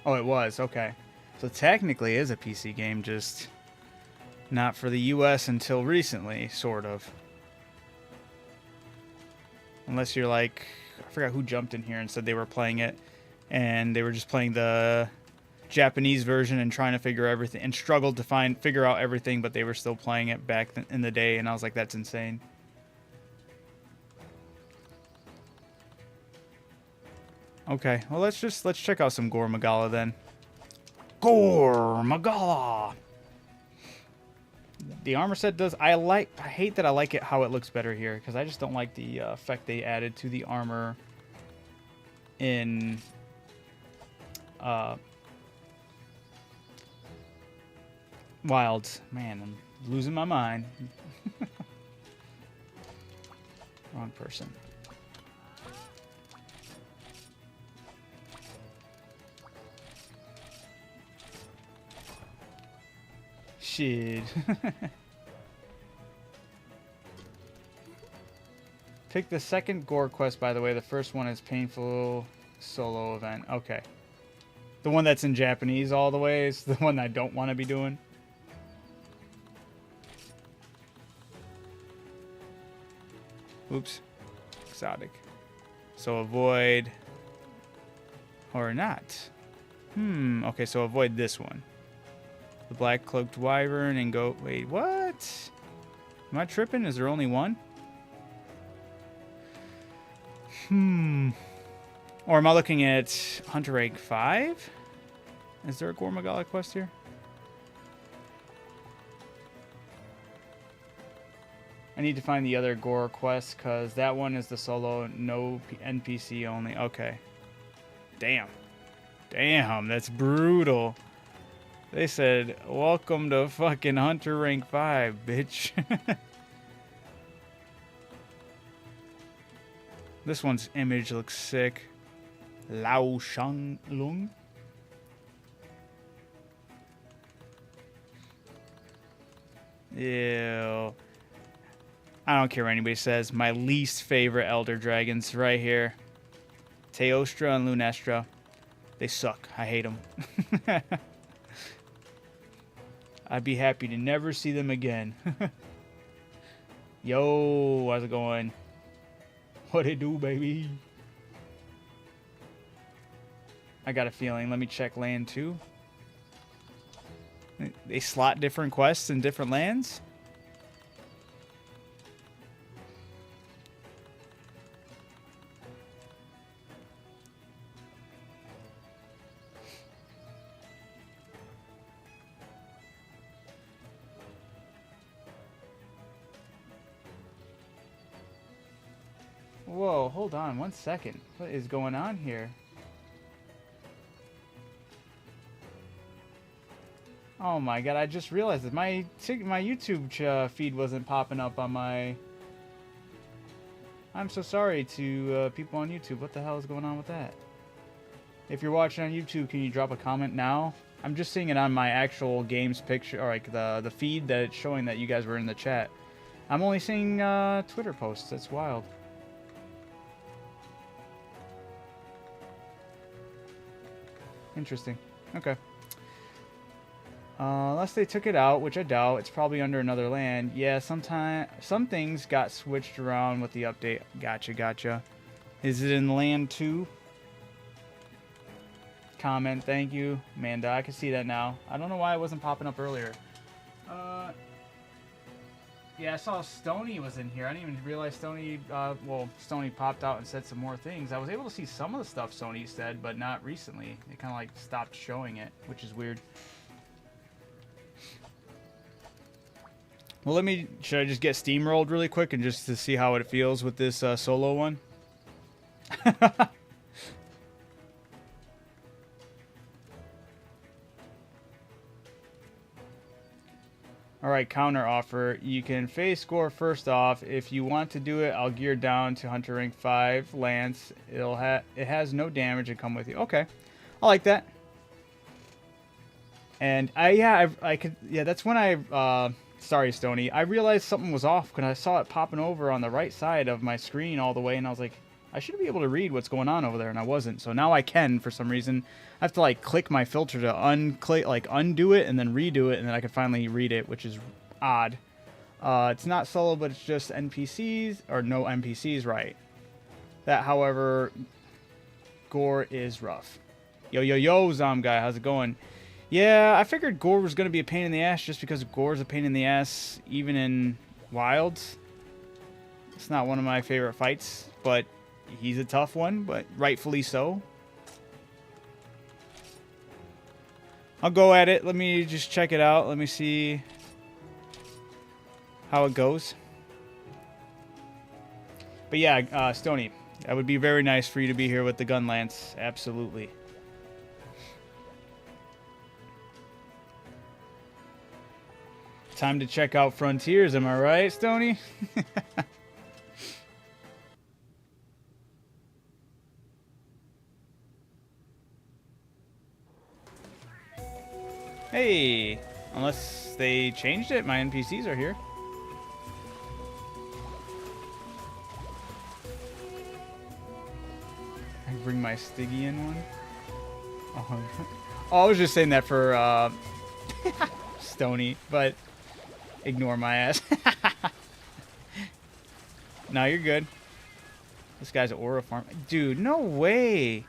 Oh, it was. Okay. So technically it is a PC game, just not for the US until recently, sort of. Unless you're like, I forgot who jumped in here and said they were playing it, and they were just playing the Japanese version and trying to figure everything, and struggled to figure out everything, but they were still playing it back in the day, and I was like, that's insane. Okay, well let's check out some Gore Magala then. Gore Magala. The armor set does. I hate that I like it how it looks better here, because I just don't like the effect they added to the armor in Wilds. Man, I'm losing my mind. Wrong person. Shit. Pick the second Gore quest, by the way. The first one is Painful Solo Event. Okay. The one that's in Japanese all the way is the one I don't want to be doing. Oops. Exotic. So avoid or not. Okay, so avoid this one. The Black Cloaked Wyvern and go... Wait, what? Am I tripping? Is there only one? Or am I looking at Hunter Rank 5? Is there a Gore Magala quest here? I need to find the other Gore quest, because that one is the solo, no NPC only. Okay. Damn. Damn, that's brutal. They said, welcome to fucking Hunter Rank 5, bitch. This one's image looks sick. Lao Shang Lung. Ew. I don't care what anybody says. My least favorite Elder Dragons right here. Teostra and Lunestra. They suck. I hate them. I'd be happy to never see them again. Yo, how's it going? What it do, baby? I got a feeling. Let me check land 2. They slot different quests in different lands? Whoa, hold on 1 second. What is going on here? Oh my god, I just realized that my YouTube feed wasn't popping up on my... I'm so sorry to people on YouTube. What the hell is going on with that? If you're watching on YouTube, can you drop a comment now? I'm just seeing it on my actual games picture, or like the feed that it's showing that you guys were in the chat. I'm only seeing Twitter posts. That's wild. Interesting. Okay. Unless they took it out, which I doubt. It's probably under another land. Yeah, some things got switched around with the update. Gotcha. Is it in land 2? Comment, thank you. Amanda, I can see that now. I don't know why it wasn't popping up earlier. Yeah, I saw Stony was in here. I didn't even realize Stony, Stony popped out and said some more things. I was able to see some of the stuff Stony said, but not recently. It kind of like stopped showing it, which is weird. Well, should I just get steamrolled really quick and just to see how it feels with this solo one? Alright, counter offer. You can face score first off. If you want to do it, I'll gear down to Hunter Rank 5 Lance. It has no damage and come with you. Okay. I like that. And that's when sorry, Stony. I realized something was off because I saw it popping over on the right side of my screen all the way, and I was like, I should be able to read what's going on over there, and I wasn't. So now I can for some reason. I have to like click my filter to undo it and then redo it, and then I can finally read it, which is odd. It's not solo, but it's just NPCs or no NPCs, right? That, however, Gore is rough. Yo, Zom guy, how's it going? Yeah, I figured Gore was going to be a pain in the ass just because Gore's a pain in the ass even in Wilds. It's not one of my favorite fights, but he's a tough one, but rightfully so. I'll go at it. Let me just check it out. Let me see how it goes. But yeah, Stony, that would be very nice for you to be here with the gun lance. Absolutely. Time to check out Frontiers, am I right, Stony? Hey, unless they changed it, my NPCs are here. I can bring my Stygian one. Oh, I was just saying that for Stony, but ignore my ass. No, you're good. This guy's an aura farm. Dude, no way.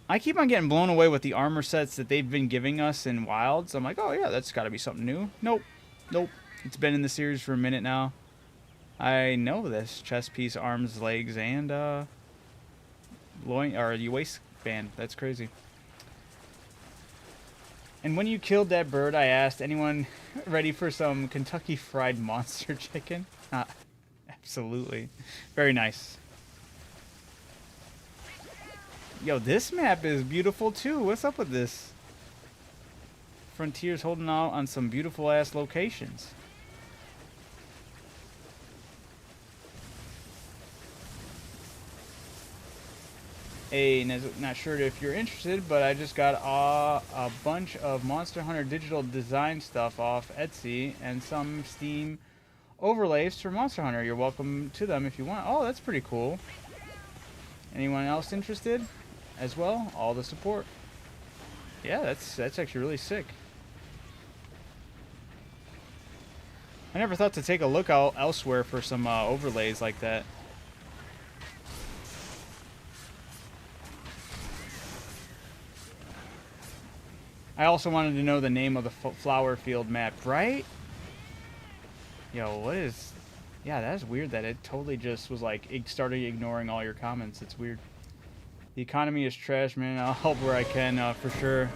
I keep on getting blown away with the armor sets that they've been giving us in Wilds. I'm like, oh yeah, that's got to be something new. Nope. It's been in the series for a minute now. I know this chest piece, arms, legs, and loin or the waistband. That's crazy. And when you killed that bird, I asked, anyone ready for some Kentucky Fried Monster Chicken? Absolutely. Very nice. Yo, this map is beautiful too. What's up with this? Frontiers holding out on some beautiful ass locations. Hey, not sure if you're interested, but I just got a bunch of Monster Hunter digital design stuff off Etsy and some Steam overlays for Monster Hunter. You're welcome to them if you want. Oh, that's pretty cool. Anyone else interested as well? All the support. Yeah, that's actually really sick. I never thought to take a look out elsewhere for some overlays like that. I also wanted to know the name of the flower field map, right? Yo, what is... Yeah, that's weird that it totally just was like, it started ignoring all your comments. It's weird. The economy is trash, man. I'll help where I can, for sure.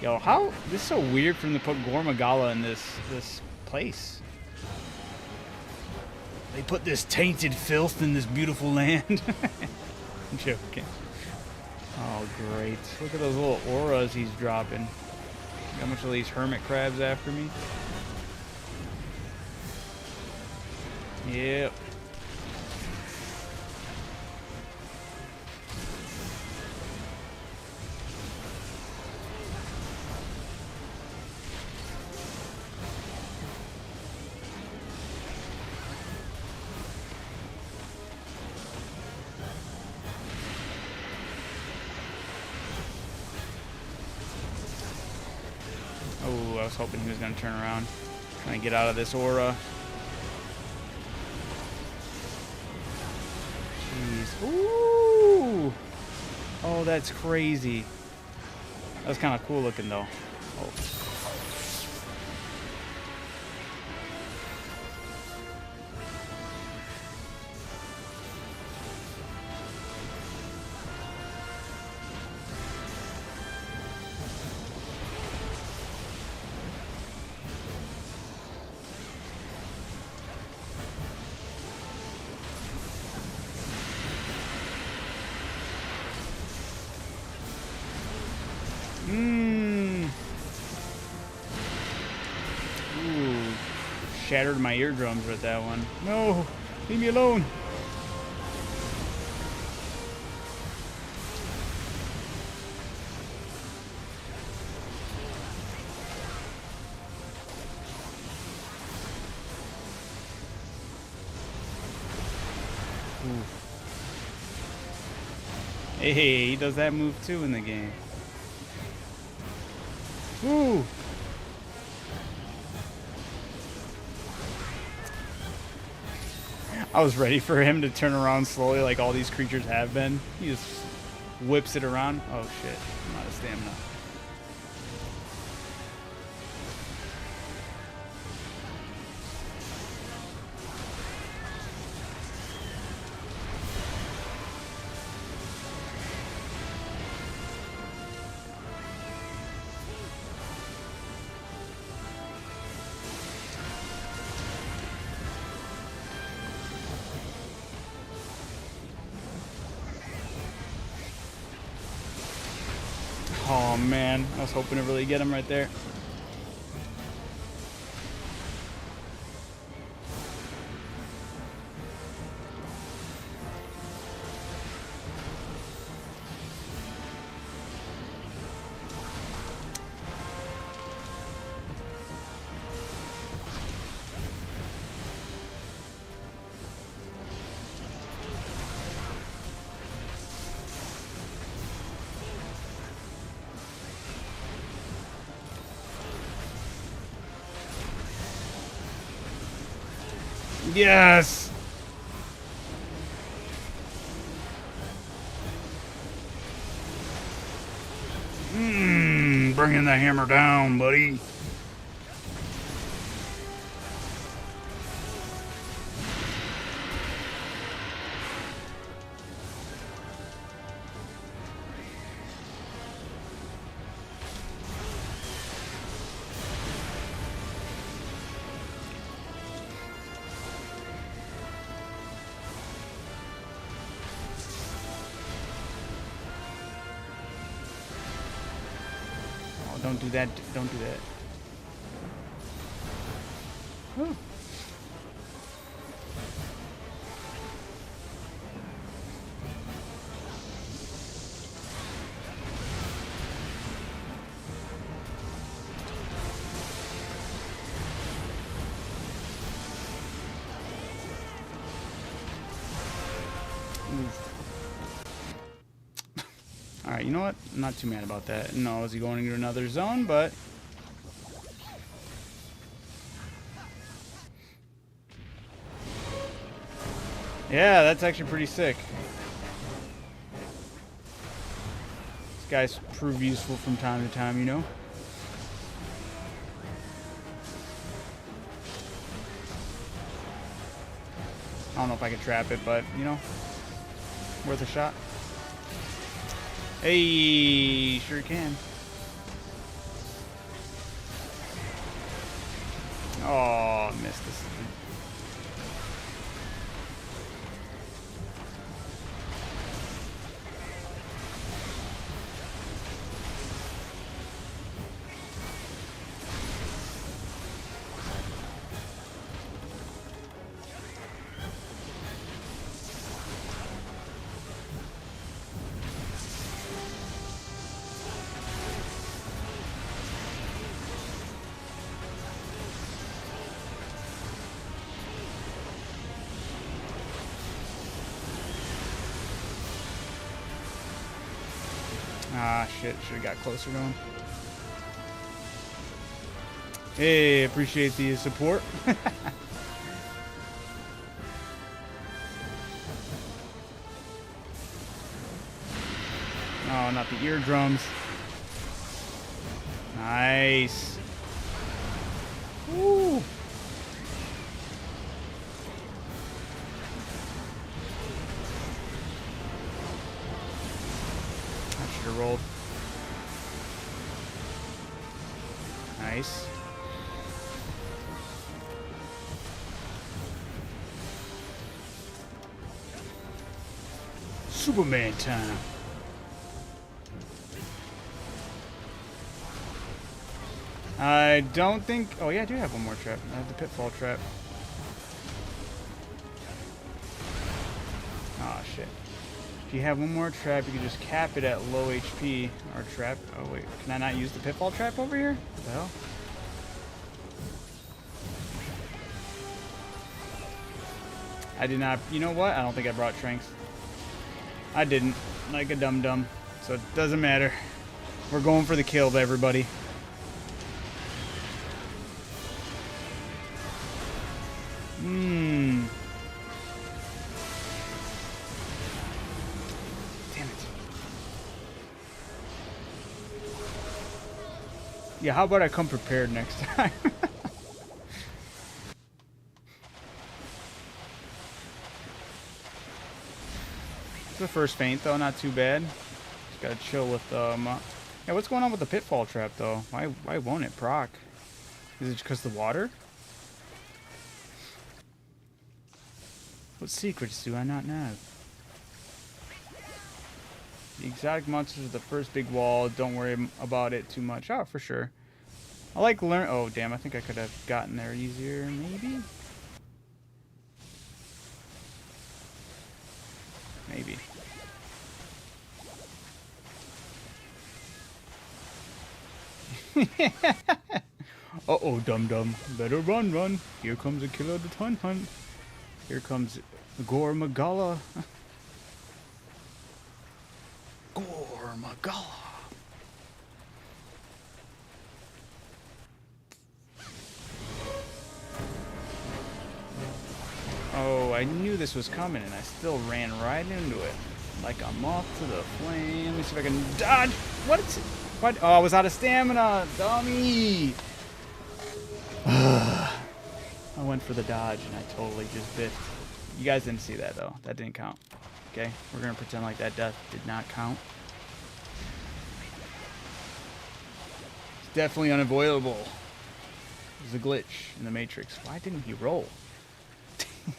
Yo, how... This is so weird for them to put Gormagala in this place. They put this tainted filth in this beautiful land. I'm joking. Oh, great. Look at those little auras he's dropping. Got a bunch of these hermit crabs after me. Yep. Oh, I was hoping he was going to turn around. Trying to get out of this aura. Jeez. Ooh! Oh, that's crazy. That was kind of cool looking, though. Oh. shattered my eardrums with that one. No, leave me alone. Ooh. Hey, he does that move too in the game. Ooh. I was ready for him to turn around slowly like all these creatures have been. He just whips it around. Oh shit, I'm out of stamina. Oh man, I was hoping to really get him right there. Yes! Bringing the hammer down, buddy. Don't do that. Don't do that. Whew. Alright, you know what? I'm not too mad about that. No, is he going into another zone? But yeah, that's actually pretty sick. These guys prove useful from time to time, you know? I don't know if I can trap it, but, you know, worth a shot. Hey, sure can. Oh, missed this. Ah, shit. Should have got closer to him. Hey, appreciate the support. Oh, not the eardrums. Nice. Woo. I should have rolled. Nice. Superman time. Nice. I don't think... Oh, yeah, I do have one more trap. I have the pitfall trap. Oh, shit. If you have one more trap, you can just cap it at low HP. Or trap... Oh, wait. Can I not use the pitfall trap over here? What the hell? I did not... You know what? I don't think I brought Tranks. I didn't. Like a dum-dum. So it doesn't matter. We're going for the kill, everybody. Damn it. Yeah, how about I come prepared next time? The first feint though, not too bad. Just gotta chill with yeah, what's going on with the pitfall trap though? Why won't it proc? Is it because the water? What secrets do I not know? The exotic monsters are the first big wall. Don't worry about it too much. Oh, for sure. I like learn. Oh damn! I think I could have gotten there easier, maybe. Maybe. Uh-oh, dum-dum. Better run, run. Here comes a killer of the ton hunt. Here comes Gore Magala. Gore Magala. Oh, I knew this was coming, and I still ran right into it. Like a moth to the flame. Let me see if I can dodge. What? What? Oh, I was out of stamina. Dummy. I went for the dodge, and I totally just biffed. You guys didn't see that, though. That didn't count. Okay? We're going to pretend like that death did not count. It's definitely unavoidable. There's a glitch in the Matrix. Why didn't he roll? What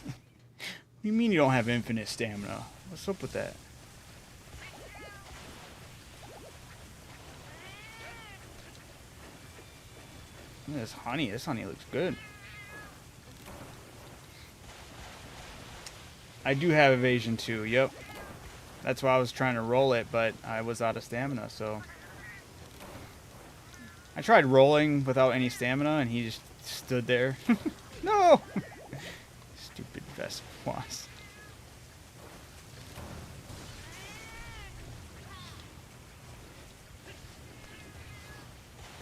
do you mean you don't have infinite stamina? What's up with that? Look at this honey. This honey looks good. I do have evasion too. Yep. That's why I was trying to roll it, but I was out of stamina, so... I tried rolling without any stamina, and he just stood there. No! Stupid Vespas.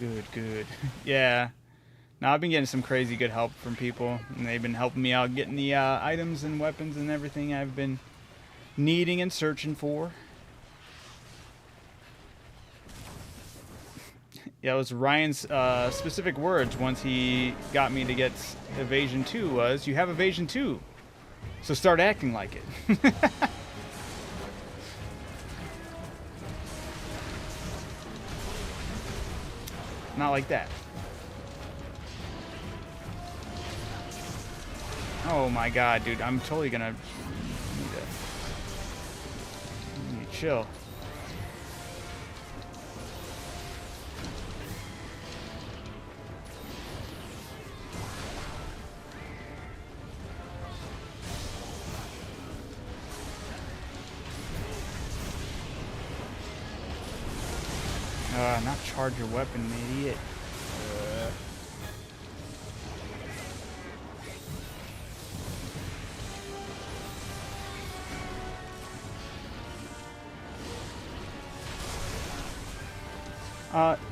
Good, good. Yeah. Now I've been getting some crazy good help from people, and they've been helping me out getting the items and weapons and everything I've been needing and searching for. Yeah, it was Ryan's specific words once he got me to get evasion 2 was, you have evasion 2, so start acting like it. Not like that. Oh my god, dude, I'm totally gonna need to chill. Not charge your weapon, idiot.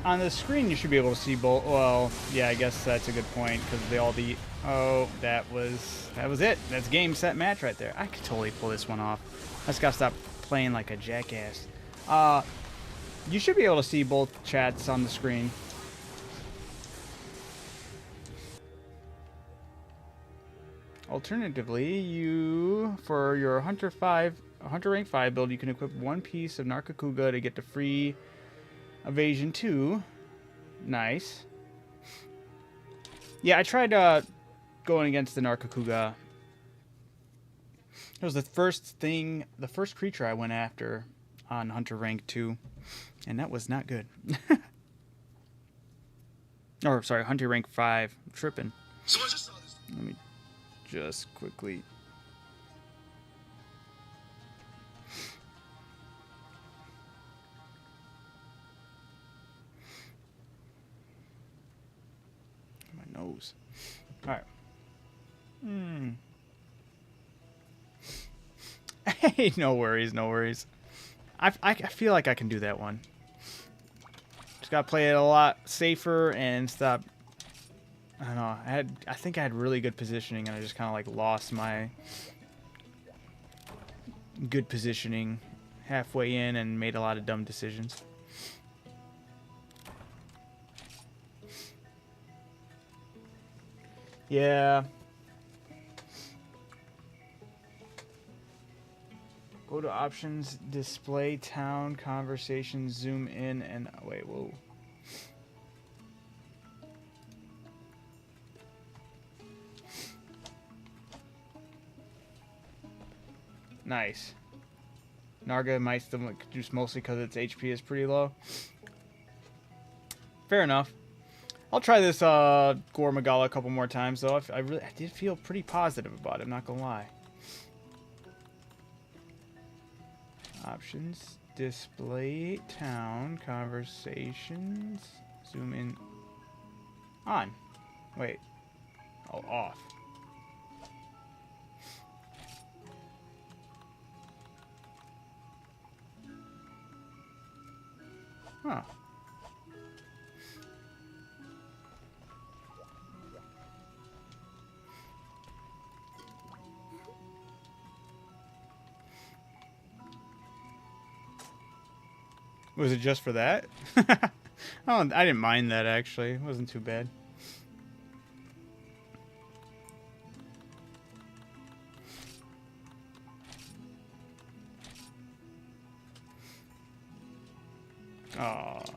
On the screen, you should be able to see both. Well, yeah, I guess that's a good point because they all the. Oh, that was it. That's game, set, match right there. I could totally pull this one off. I just gotta stop playing like a jackass. You should be able to see both chats on the screen. Alternatively, for your Hunter rank 5 build, you can equip one piece of Narcocuga to get the free evasion 2. Nice. Yeah, I tried going against the Narcocuga. It was the first creature I went after on Hunter rank 2, and that was not good. Or, sorry, Hunter rank 5. I'm tripping. So I just saw this. Let me just quickly... My nose. Alright. Hey, no worries, no worries. I feel like I can do that one. Just gotta play it a lot safer and stop. I don't know. I think I had really good positioning, and I just kind of like lost my good positioning halfway in and made a lot of dumb decisions. Yeah. Go to options, display town, conversation, zoom in, and wait, whoa. Nice. Narga might still just mostly because its HP is pretty low. Fair enough. I'll try this Gore Magala a couple more times though. I did feel pretty positive about it, I'm not gonna lie. Options, display town, conversations, zoom in, on. Wait. Oh, off. Huh. Was it just for that? Oh, I didn't mind that actually. It wasn't too bad. Aww.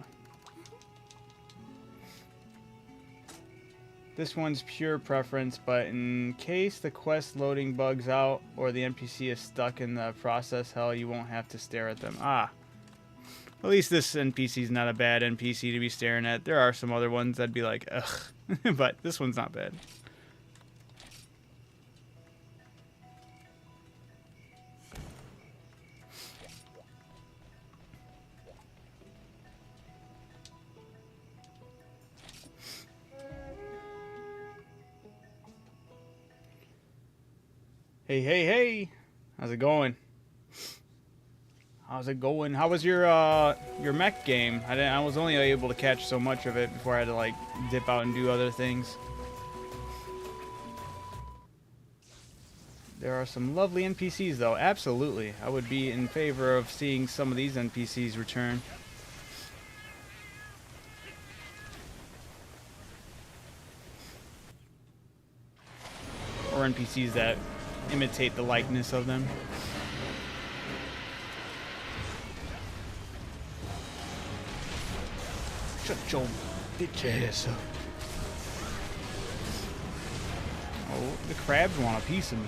This one's pure preference, but in case the quest loading bugs out or the NPC is stuck in the process hell, you won't have to stare at them. Ah. At least this NPC is not a bad NPC to be staring at. There are some other ones that'd be like, ugh. But this one's not bad. Hey, hey, hey. How's it going? How's it going? How was your mech game? I was only able to catch so much of it before I had to like dip out and do other things. There are some lovely NPCs though. Absolutely. I would be in favor of seeing some of these NPCs return. Or NPCs that imitate the likeness of them. Shut your bitch ass up. Oh, the crabs want a piece of me.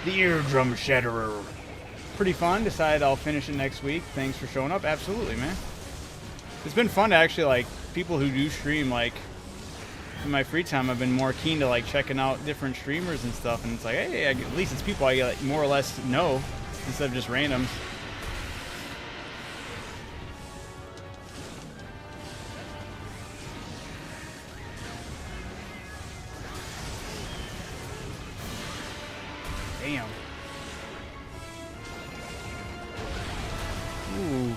The Eardrum Shatterer. Pretty fun. Decided I'll finish it next week. Thanks for showing up. Absolutely, man. It's been fun to actually, like, people who do stream, like, in my free time, I've been more keen to, like, checking out different streamers and stuff. And it's like, hey, at least it's people I, like, more or less know instead of just randoms. Damn. Ooh.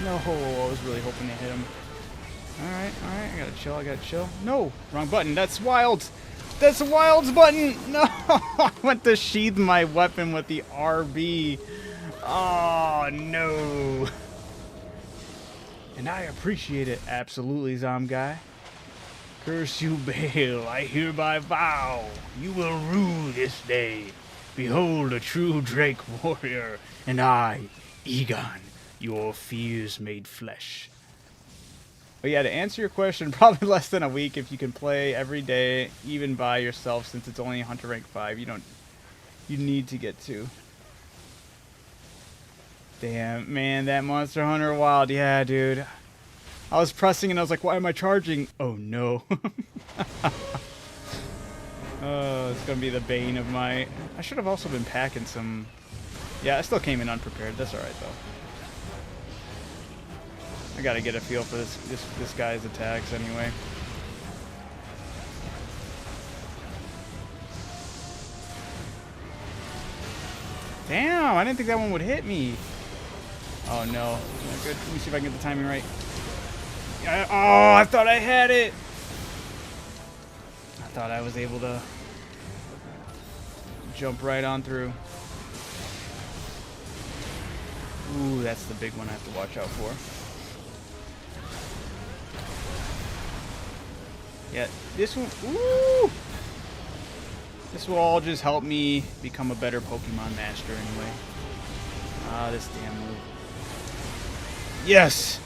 No, I was really hoping to hit him. Alright, I gotta chill. No! Wrong button, that's Wilds! That's Wilds button! No! I went to sheath my weapon with the RB. Oh, no! And I appreciate it. Absolutely, Zom guy. Curse you, Bale. I hereby vow you will rue this day. Behold a true Drake warrior, and I, Egon, your fears made flesh. But yeah, to answer your question, probably less than a week if you can play every day, even by yourself, since it's only Hunter rank 5. You need to get to. Damn, man, that Monster Hunter Wild, yeah, dude. I was pressing and I was like, why am I charging? Oh no. Oh, it's gonna be the bane of my... I should have also been packing some... Yeah, I still came in unprepared. That's alright, though. I gotta get a feel for this guy's attacks anyway. Damn, I didn't think that one would hit me. Oh no. Good. Let me see if I can get the timing right. Oh, I thought I had it. I thought I was able to jump right on through. Ooh, that's the big one I have to watch out for. Yeah, this one, ooh! This will all just help me become a better Pokemon master anyway. Ah, this damn move. Yes!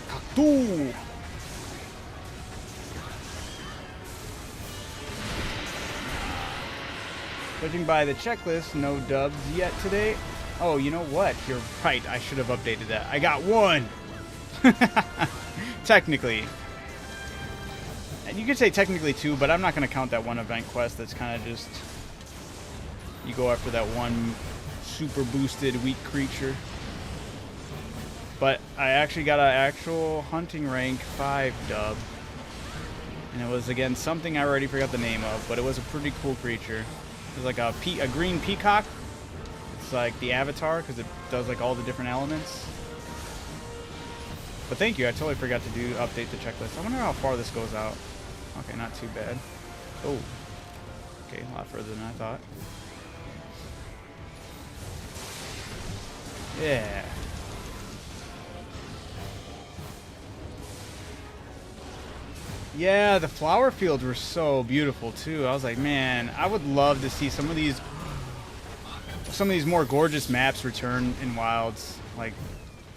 Cactus! Judging by the checklist, no dubs yet today. Oh, you know what? You're right. I should have updated that. I got one! Technically. And you could say technically two, but I'm not going to count that one event quest. That's kind of just... You go after that one super boosted weak creature. But I actually got an actual hunting rank 5 dub. And it was, again, something I already forgot the name of, but it was a pretty cool creature. It was like a green peacock. It's like the avatar, because it does like all the different elements. But thank you, I totally forgot to update the checklist. I wonder how far this goes out. Okay, not too bad. Oh. Okay, a lot further than I thought. Yeah. Yeah, the flower fields were so beautiful too. I was like, man, I would love to see some of these more gorgeous maps return in Wilds. Like,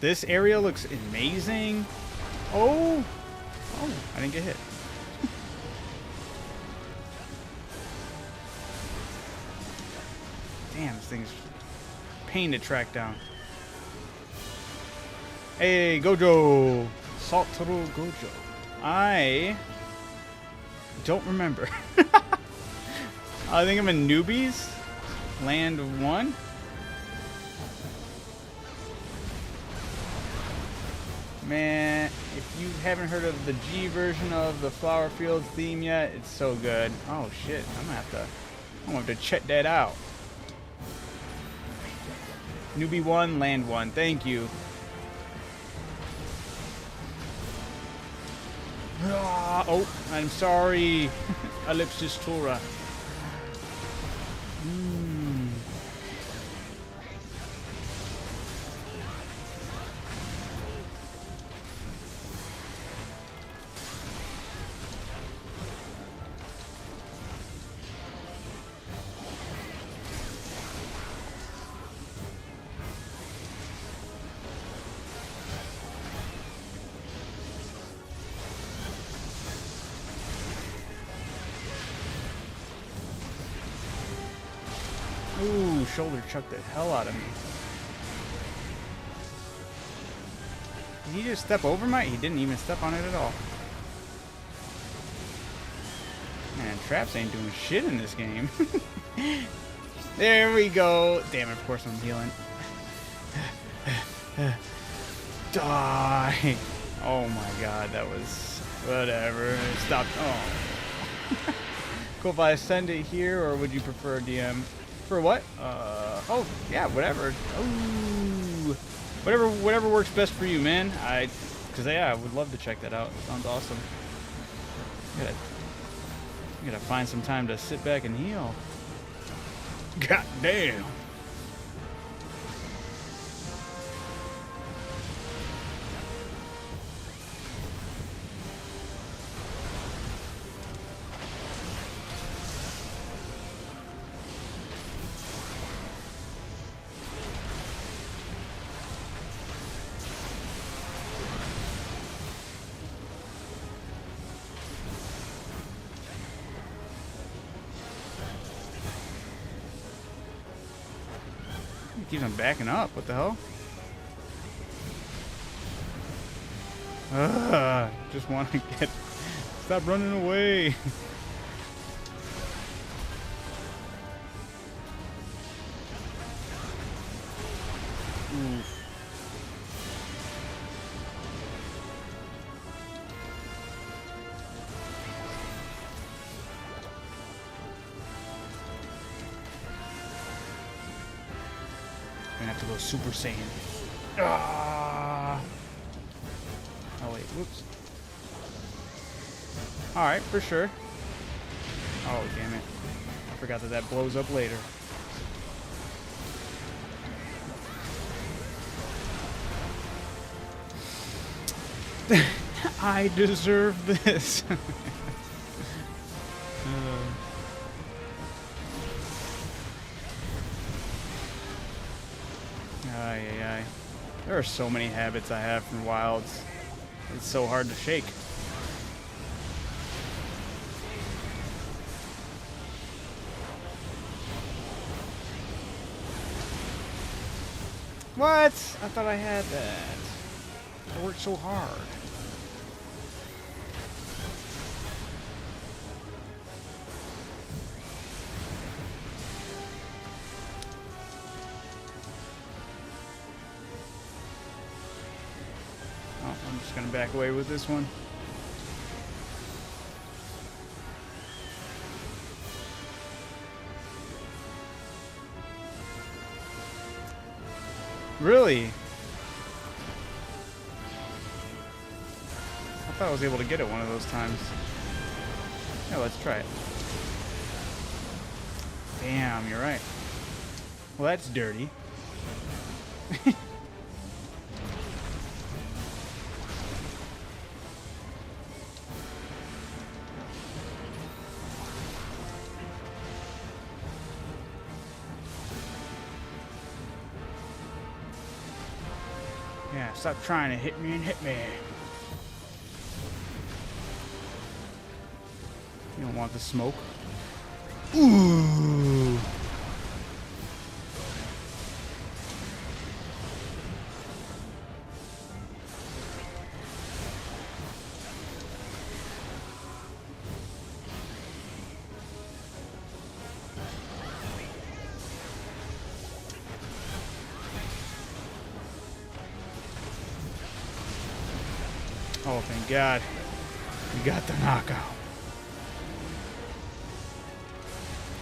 this area looks amazing. Oh, I didn't get hit. Damn, this thing's a pain to track down. Hey, Gojo! Satoru Gojo. I don't remember. I think I'm in Newbies, Land 1. Man, if you haven't heard of the G version of the Flower Fields theme yet, it's so good. Oh shit, I'm gonna have to check that out. Newbie 1, Land 1. Thank you. Oh, I'm sorry. Ellipsis Tora. Ooh, shoulder chucked the hell out of me. Did he just step over my... He didn't even step on it at all. Man, traps ain't doing shit in this game. There we go. Damn it, of course I'm healing. Die. Oh my god, that was... Whatever. Stop. Oh. Cool if I send it here, or would you prefer DM? For what? Oh, yeah, whatever. Oh, whatever works best for you, man. Cause yeah, I would love to check that out. Sounds awesome. Gotta find some time to sit back and heal. God damn. He keeps on backing up. What the hell? Just want to get... Stop running away. Oof. Gonna have to go Super Saiyan. Ah. Oh wait, whoops. Alright, for sure. Oh, damn it. I forgot that that blows up later. I deserve this. Ay, ay, ay. There are so many habits I have from Wilds. It's so hard to shake. What? I thought I had that. I worked so hard. Oh, I'm just gonna back away with this one. Really? I thought I was able to get it one of those times. Yeah, let's try it. Damn, you're right. Well, that's dirty. Yeah, stop trying to hit me and hit me. You don't want the smoke. Ooh. Oh, thank God. We got the knockout.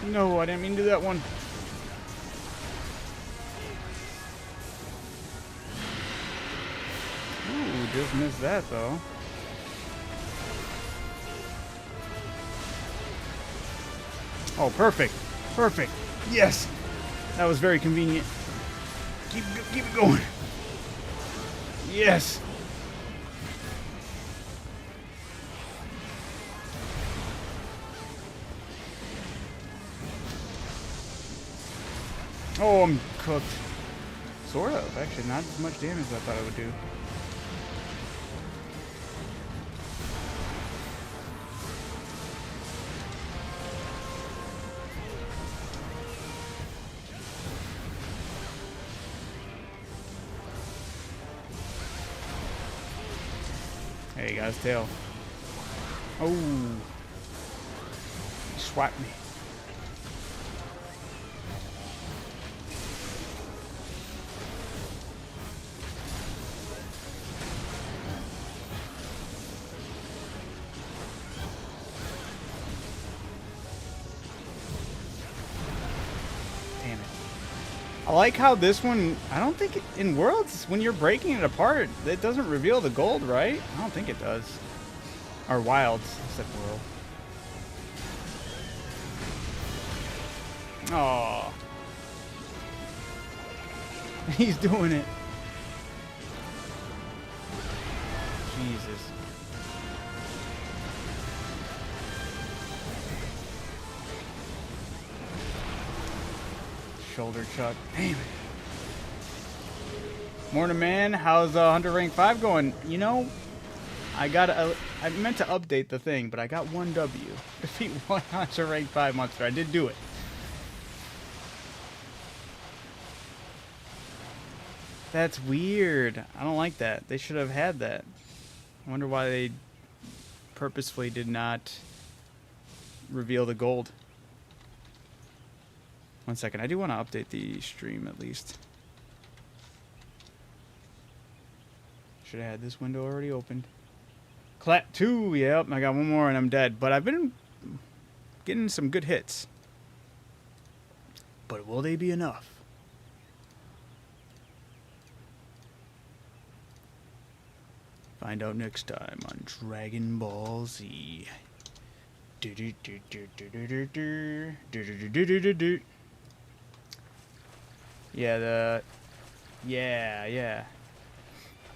No, I didn't mean to do that one. Ooh, just missed that, though. Oh, perfect. Perfect. Yes. That was very convenient. Keep it going. Yes. Oh, I'm cooked. Sort of. Actually, not as much damage as I thought it would do. Hey, he got his tail. Oh. He swiped me. I like how this one, I don't think in Worlds, when you're breaking it apart, it doesn't reveal the gold, right? I don't think it does. Or Wilds, I said World. Oh, he's doing it. Jesus. Shoulder chuck. Damn it. Morning, man. How's Hunter Rank 5 going? You know, I meant to update the thing, but I got 1 W. Defeat 1 Hunter Rank 5 monster. I did do it. That's weird. I don't like that. They should have had that. I wonder why they purposefully did not reveal the gold. 1 second. I do want to update the stream at least. Should have had this window already opened. Clap 2. Yep, I got one more and I'm dead. But I've been getting some good hits. But will they be enough? Find out next time on Dragon Ball Z. Yeah, yeah.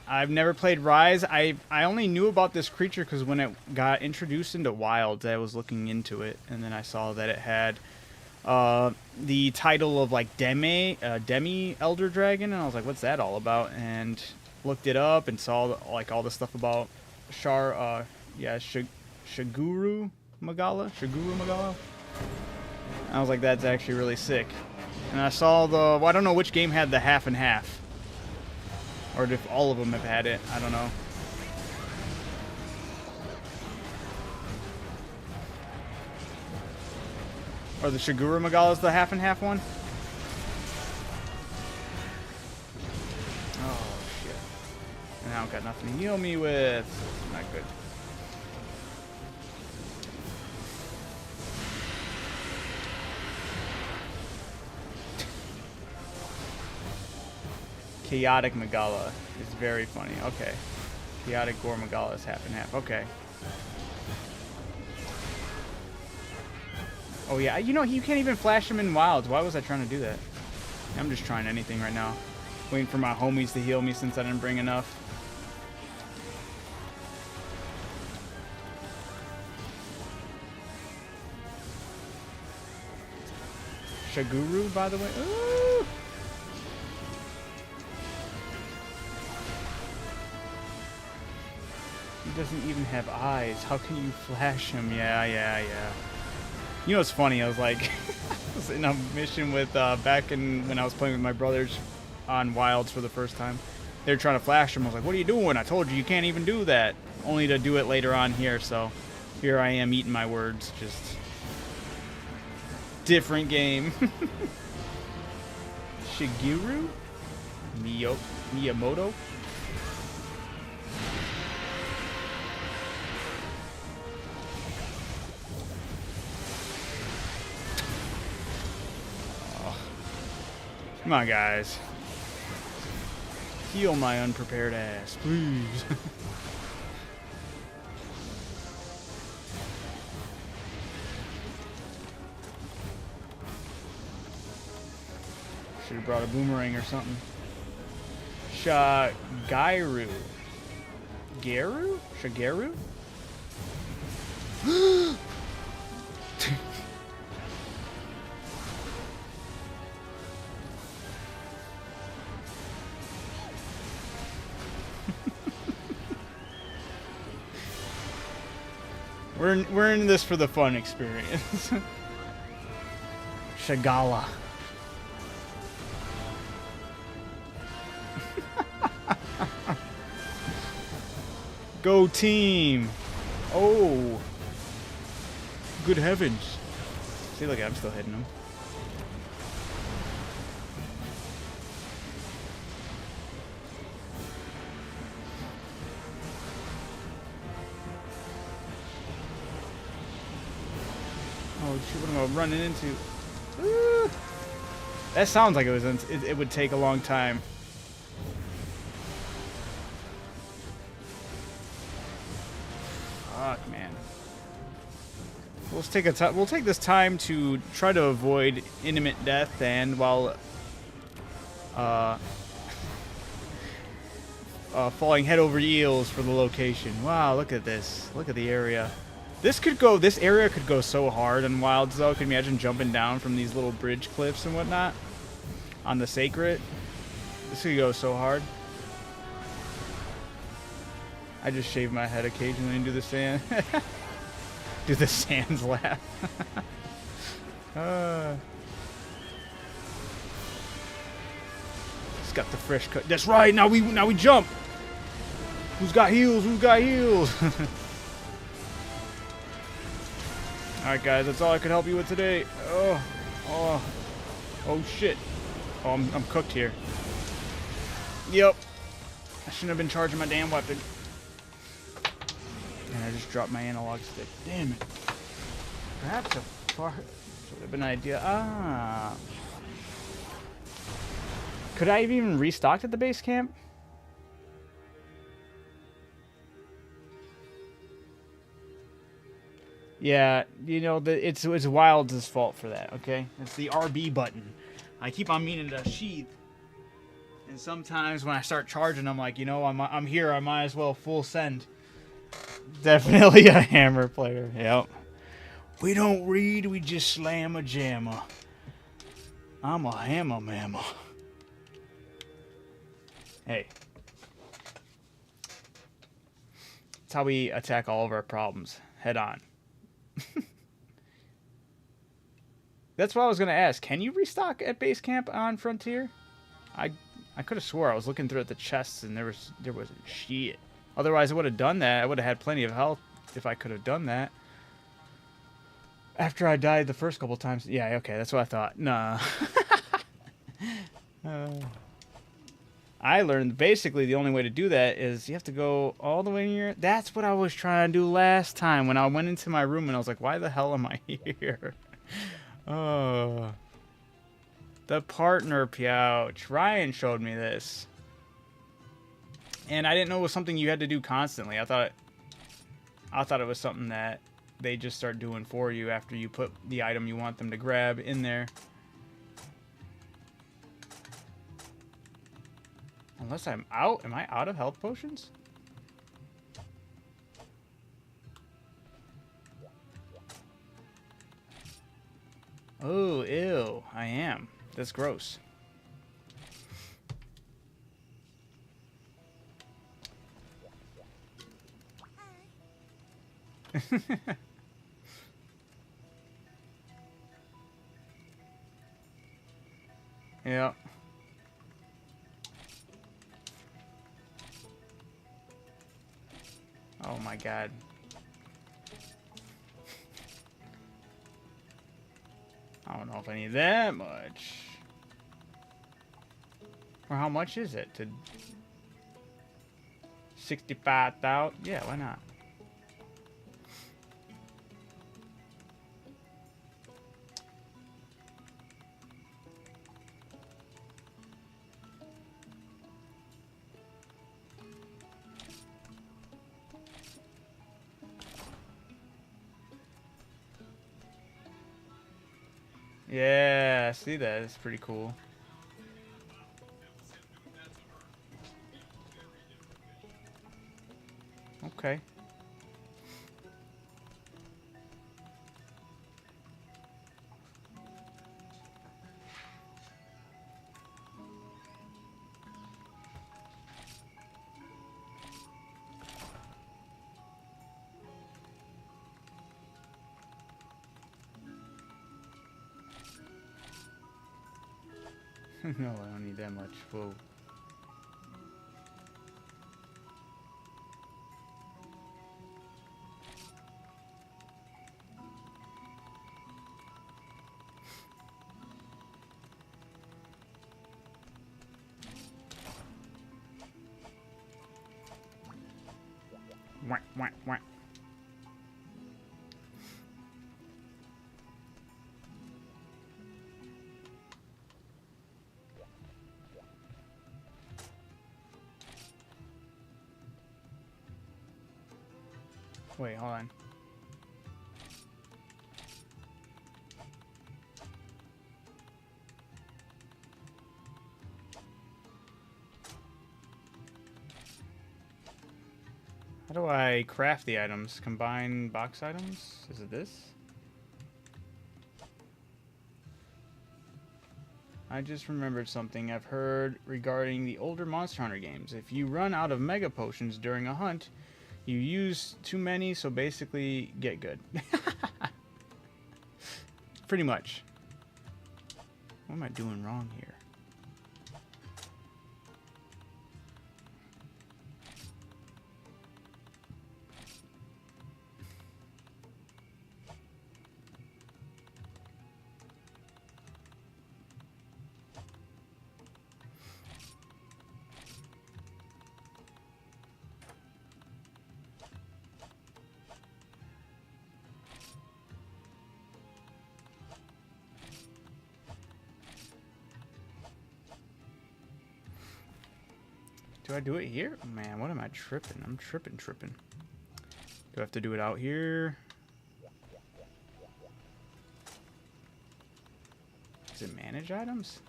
I've never played Rise. I only knew about this creature because when it got introduced into Wilds, I was looking into it, and then I saw that it had the title of like Demi Elder Dragon, and I was like, what's that all about? And looked it up and saw like all the stuff about Shiguru Magala. I was like, that's actually really sick. And I saw the, well, I don't know which game had the half and half, or if all of them have had it. I don't know. Or the Shiguru Magala is the half and half one. Oh shit! And I don't got nothing to heal me with. Not good. Chaotic Magala is very funny. Okay. Chaotic Gore Magala is half and half. Okay. Oh yeah, you know, you can't even flash him in Wilds. Why was I trying to do that? I'm just trying anything right now. Waiting for my homies to heal me since I didn't bring enough. Shiguru, by the way. Ooh! He doesn't even have eyes. How can you flash him? Yeah. You know what's funny? I was like, I was in a mission with, back when I was playing with my brothers on Wilds for the first time. They were trying to flash him. I was like, what are you doing? I told you can't even do that. Only to do it later on here, so here I am eating my words. Just different game. Shigeru? Miyamoto? Come on, guys. Heal my unprepared ass, please. Should have brought a boomerang or something. Shigeru. Shigeru? We're in this for the fun experience. Shigala. Go team. Oh. Good heavens. See, look, I'm still hitting him. Oh shoot, what am I running into? Ooh. That sounds like it would take a long time. Fuck, man. We'll take this time to try to avoid imminent death, and while falling head over heels for the location. Wow, look at this. Look at the area. This area could go so hard in Wilds, though. Can you imagine jumping down from these little bridge cliffs and whatnot on the Sacred? This could go so hard. I just shave my head occasionally and do the sand. Do the sands laugh. It's got the fresh cut. That's right. Now we jump. Who's got heals? Who's got heals? All right, guys. That's all I could help you with today. Oh shit. Oh, I'm cooked here. Yep. I shouldn't have been charging my damn weapon. And I just dropped my analog stick. Damn it. Perhaps a far would have been an idea. Ah. Could I have even restocked at the base camp? Yeah, you know, it's Wild's fault for that, okay? It's the RB button. I keep on meaning to sheath. And sometimes when I start charging, I'm like, you know, I'm here. I might as well full send. Definitely a hammer player. Yep. We don't read, we just slam a jammer. I'm a hammer mamma. Hey. That's how we attack all of our problems. Head on. That's what I was going to ask. Can you restock at base camp on Frontier? I could have swore I was looking through at the chests and there wasn't shit. Otherwise, I would have done that. I would have had plenty of health if I could have done that. After I died the first couple times. Yeah, okay, that's what I thought. Nah. I learned basically the only way to do that is you have to go all the way in here. That's what I was trying to do last time when I went into my room and I was like, why the hell am I here? Oh. The partner pouch. Ryan showed me this. And I didn't know it was something you had to do constantly. I thought it was something that they just start doing for you after you put the item you want them to grab in there. Unless I'm out. Am I out of health potions? Oh, ew. I am. That's gross. Yeah. Oh my god. I don't know if I need that much. Or how much is it? To 65,000? Yeah, why not? Yeah, see that? It's pretty cool. Okay. No, I don't need that much. Whoa. Whack, whack, whack. Wait, hold on. How do I craft the items? Combine box items? Is it this? I just remembered something I've heard regarding the older Monster Hunter games. If you run out of Mega Potions during a hunt, you use too many, so basically get good. Pretty much. What am I doing wrong here? Do I do it here? Man, what am I tripping? I'm tripping. Do I have to do it out here? Is it manage items?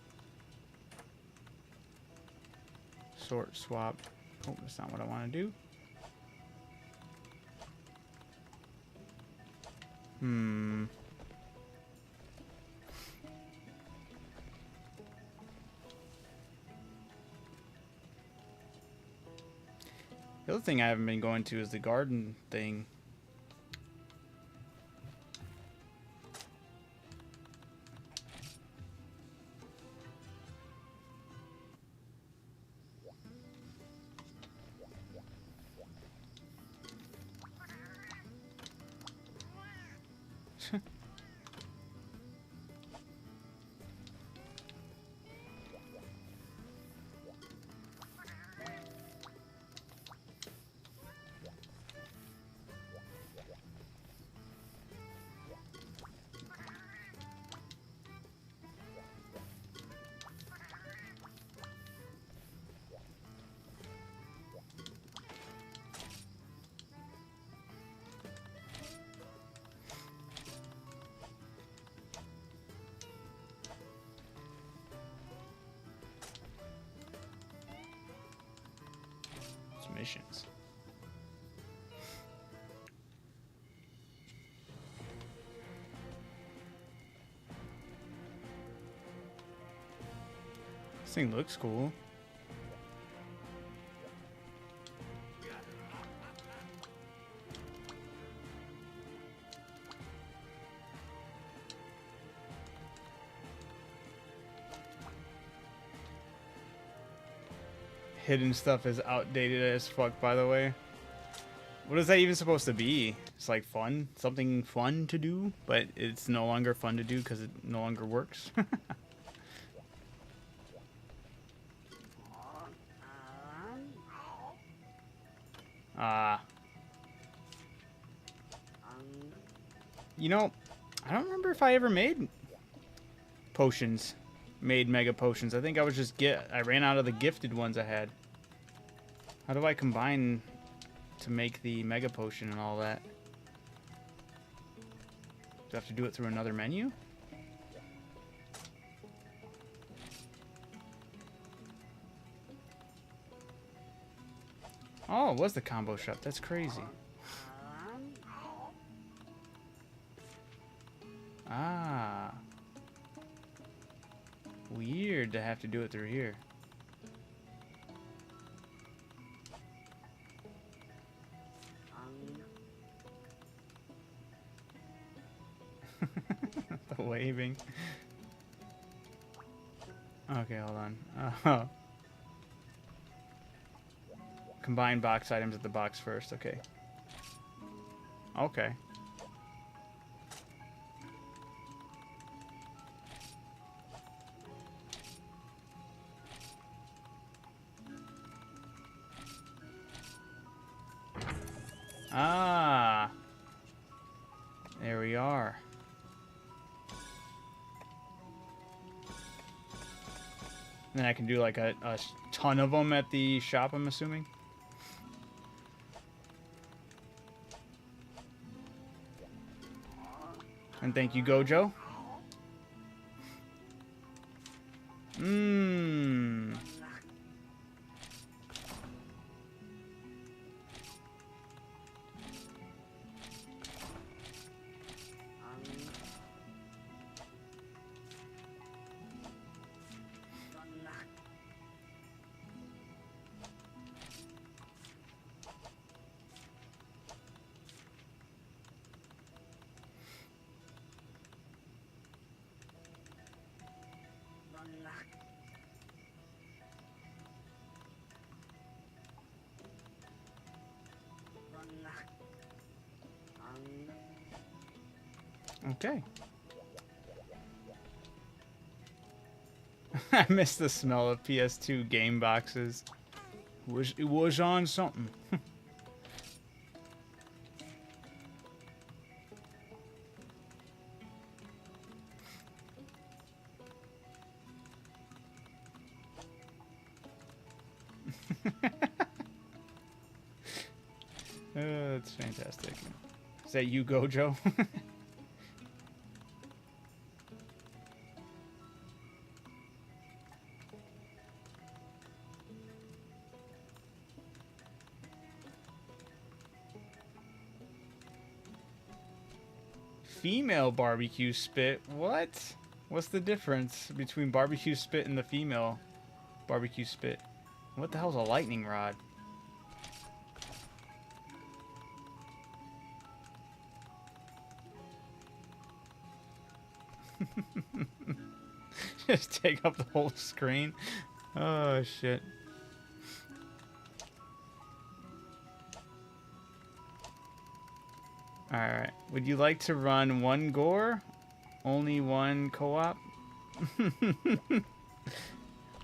Sort, swap. Oh, that's not what I want to do. The other thing I haven't been going to is the garden thing. Missions. This thing looks cool. Hidden stuff is outdated as fuck, by the way. What is that even supposed to be? It's like fun? Something fun to do, but it's no longer fun to do because it no longer works. You know, I don't remember if I ever made potions. Made mega potions. I think I was just I ran out of the gifted ones I had. How do I combine to make the mega potion and all that? Do I have to do it through another menu? Oh, it was the combo shop. That's crazy. Ah. Weird to have to do it through here. The waving. Okay, hold on. Combine box items at the box first. Okay. Okay. Ah. There we are. Then I can do like a ton of them at the shop, I'm assuming. And thank you, Gojo. Mmm. Okay. I miss the smell of PS2 game boxes. It was on something. That's fantastic. Is that you, Gojo? Female barbecue spit? What? What's the difference between barbecue spit and the female barbecue spit? What the hell's a lightning rod? Just take up the whole screen. Oh, shit. Alright. Would you like to run one gore? Only one co-op?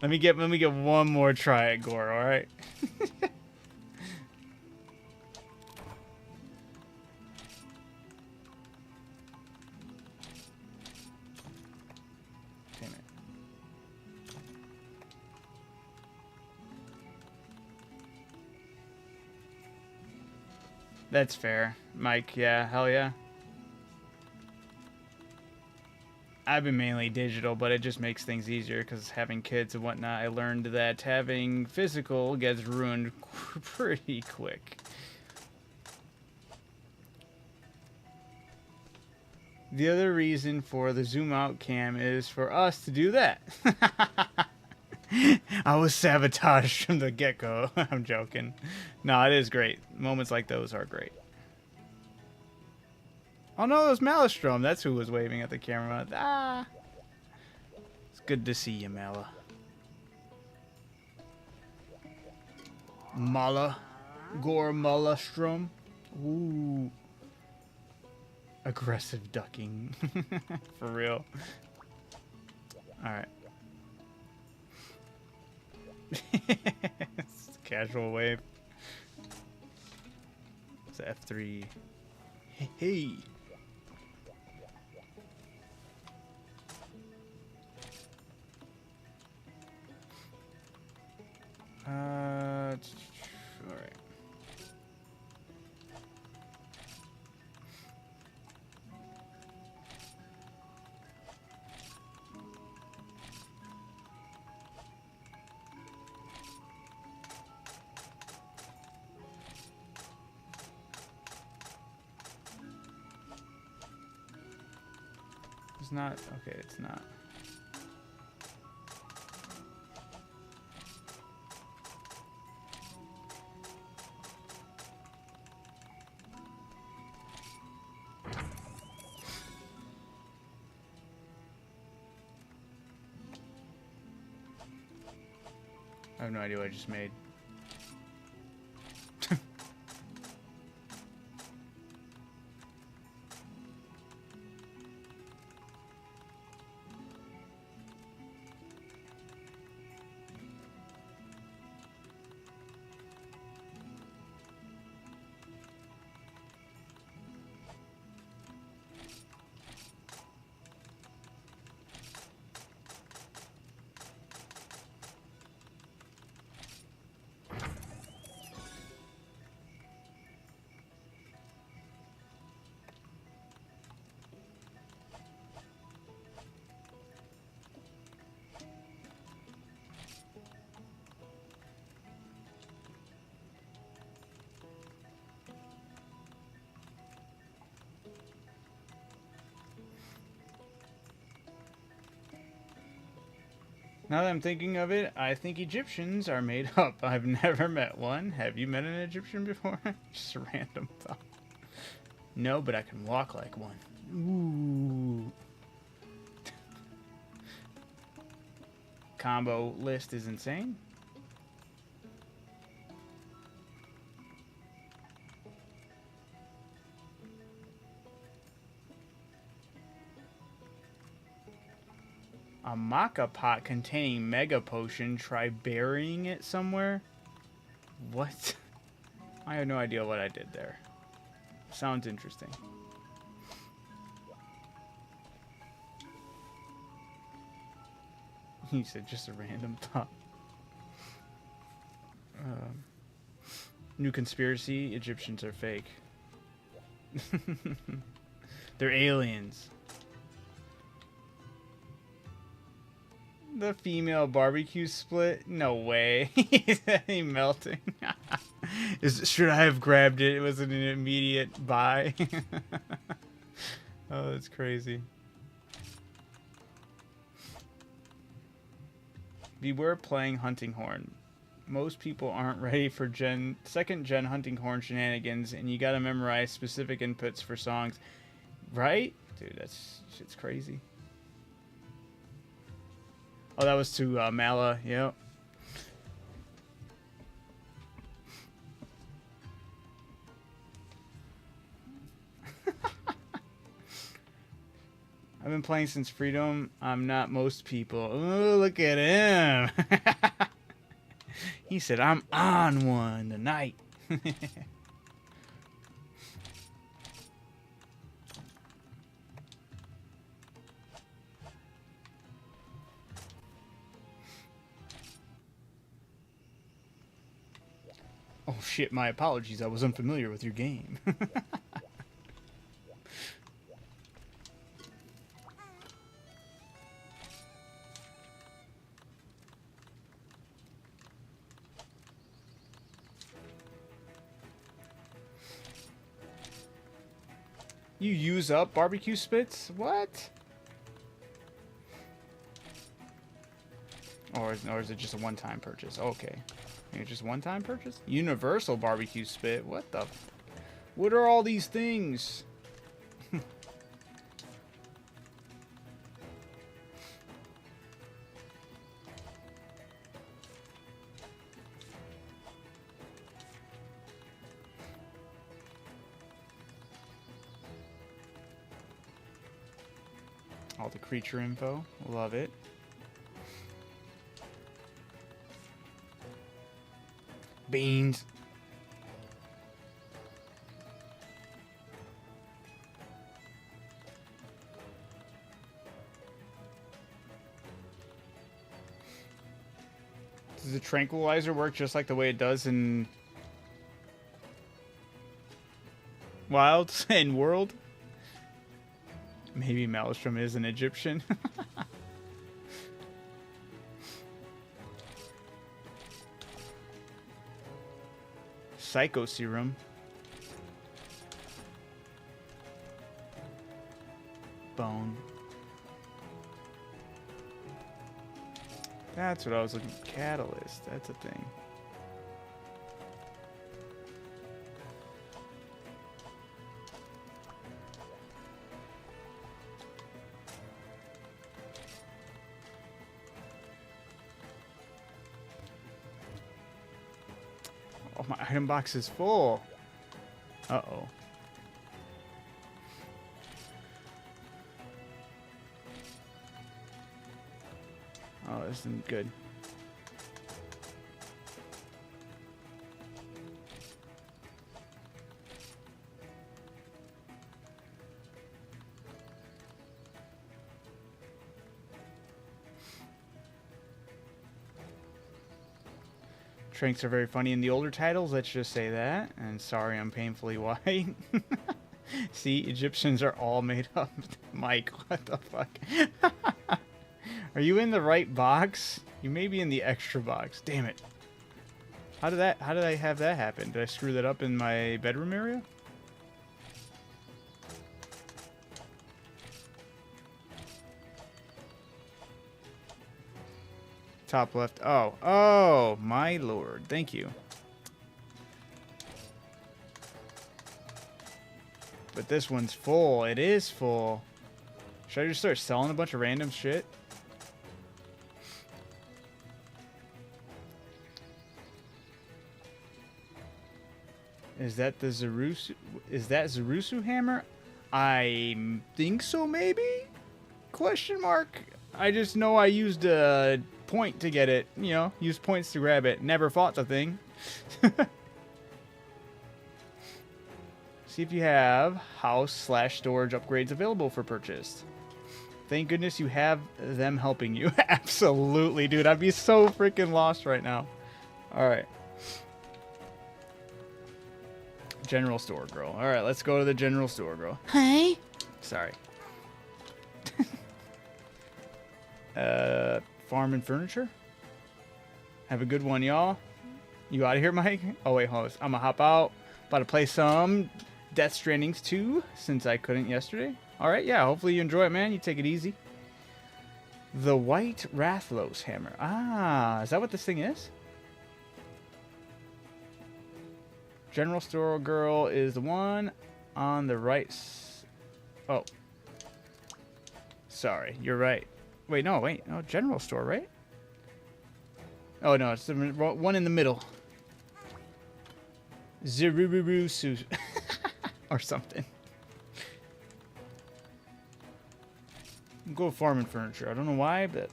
Let me get one more try at gore, alright? Damn it. That's fair. Mike, yeah, hell yeah. I've been mainly digital, but it just makes things easier because having kids and whatnot, I learned that having physical gets ruined pretty quick. The other reason for the zoom out cam is for us to do that. I was sabotaged from the get-go. I'm joking. No, it is great. Moments like those are great. Oh no, it was Malastrom. That's who was waving at the camera. Ah! It's good to see you, Mala. Mala. Gore Malastrom. Ooh. Aggressive ducking. For real. Alright. It's a casual wave. It's F3. Hey, hey. All right. It's not okay. It's not. I have no idea what I just made. Now that I'm thinking of it, I think Egyptians are made up. I've never met one. Have you met an Egyptian before? Just a random thought. No, but I can walk like one. Ooh. Combo list is insane. A maca pot containing mega potion. Try burying it somewhere. What? I have no idea what I did there. Sounds interesting. He said just a random thought. New conspiracy: Egyptians are fake. They're aliens. The female barbecue split? No way. Is he melting? Should I have grabbed it? It was an immediate buy. Oh, that's crazy. Beware playing hunting horn. Most people aren't ready for second gen hunting horn shenanigans, and you gotta memorize specific inputs for songs. Right? Dude, shit's crazy. Oh, that was to Mala, yep. I've been playing since Freedom. I'm not most people. Oh, look at him. He said, I'm on one tonight. Oh shit, my apologies. I was unfamiliar with your game. You use up barbecue spits? What? Or is it just a one-time purchase? Okay. Maybe just one-time purchase? Universal barbecue spit? What the... What are all these things? All the creature info. Love it. Beans. Does the tranquilizer work just like the way it does in Wilds and World? Maybe Maelstrom is an Egyptian. Psycho Serum. Bone. That's what I was looking for. Catalyst. That's a thing. Oh, my item box is full. Uh-oh. Oh, this isn't good. Tranks are very funny in the older titles, let's just say that. And sorry, I'm painfully white. See, Egyptians are all made up. Mike, what the fuck? Are you in the right box? You may be in the extra box. Damn it. How did I have that happen? Did I screw that up in my bedroom area? Top left. Oh. Oh, my lord. Thank you. But this one's full. It is full. Should I just start selling a bunch of random shit? Is that the Zarusu? Is that Zarusu hammer? I think so, maybe? Question mark. I just know I used a point to get it. You know, used points to grab it. Never fought the thing. See if you have house/storage upgrades available for purchase. Thank goodness you have them helping you. Absolutely, dude. I'd be so freaking lost right now. All right. General store girl. All right, let's go to the general store girl. Hey? Sorry. Farm and furniture. Have a good one, y'all. You out of here, Mike? Oh, wait, hold on. I'm gonna hop out. About to play some Death Strandings 2 since I couldn't yesterday. All right, yeah, hopefully you enjoy it, man. You take it easy. The White Rathlos Hammer. Ah, is that what this thing is? General Store Girl is the one on the right. Oh. Sorry, you're right. Wait, no, wait. No, General Store, right? Oh, no, it's the one in the middle. Ziruru or something. Go farming furniture. I don't know why, but...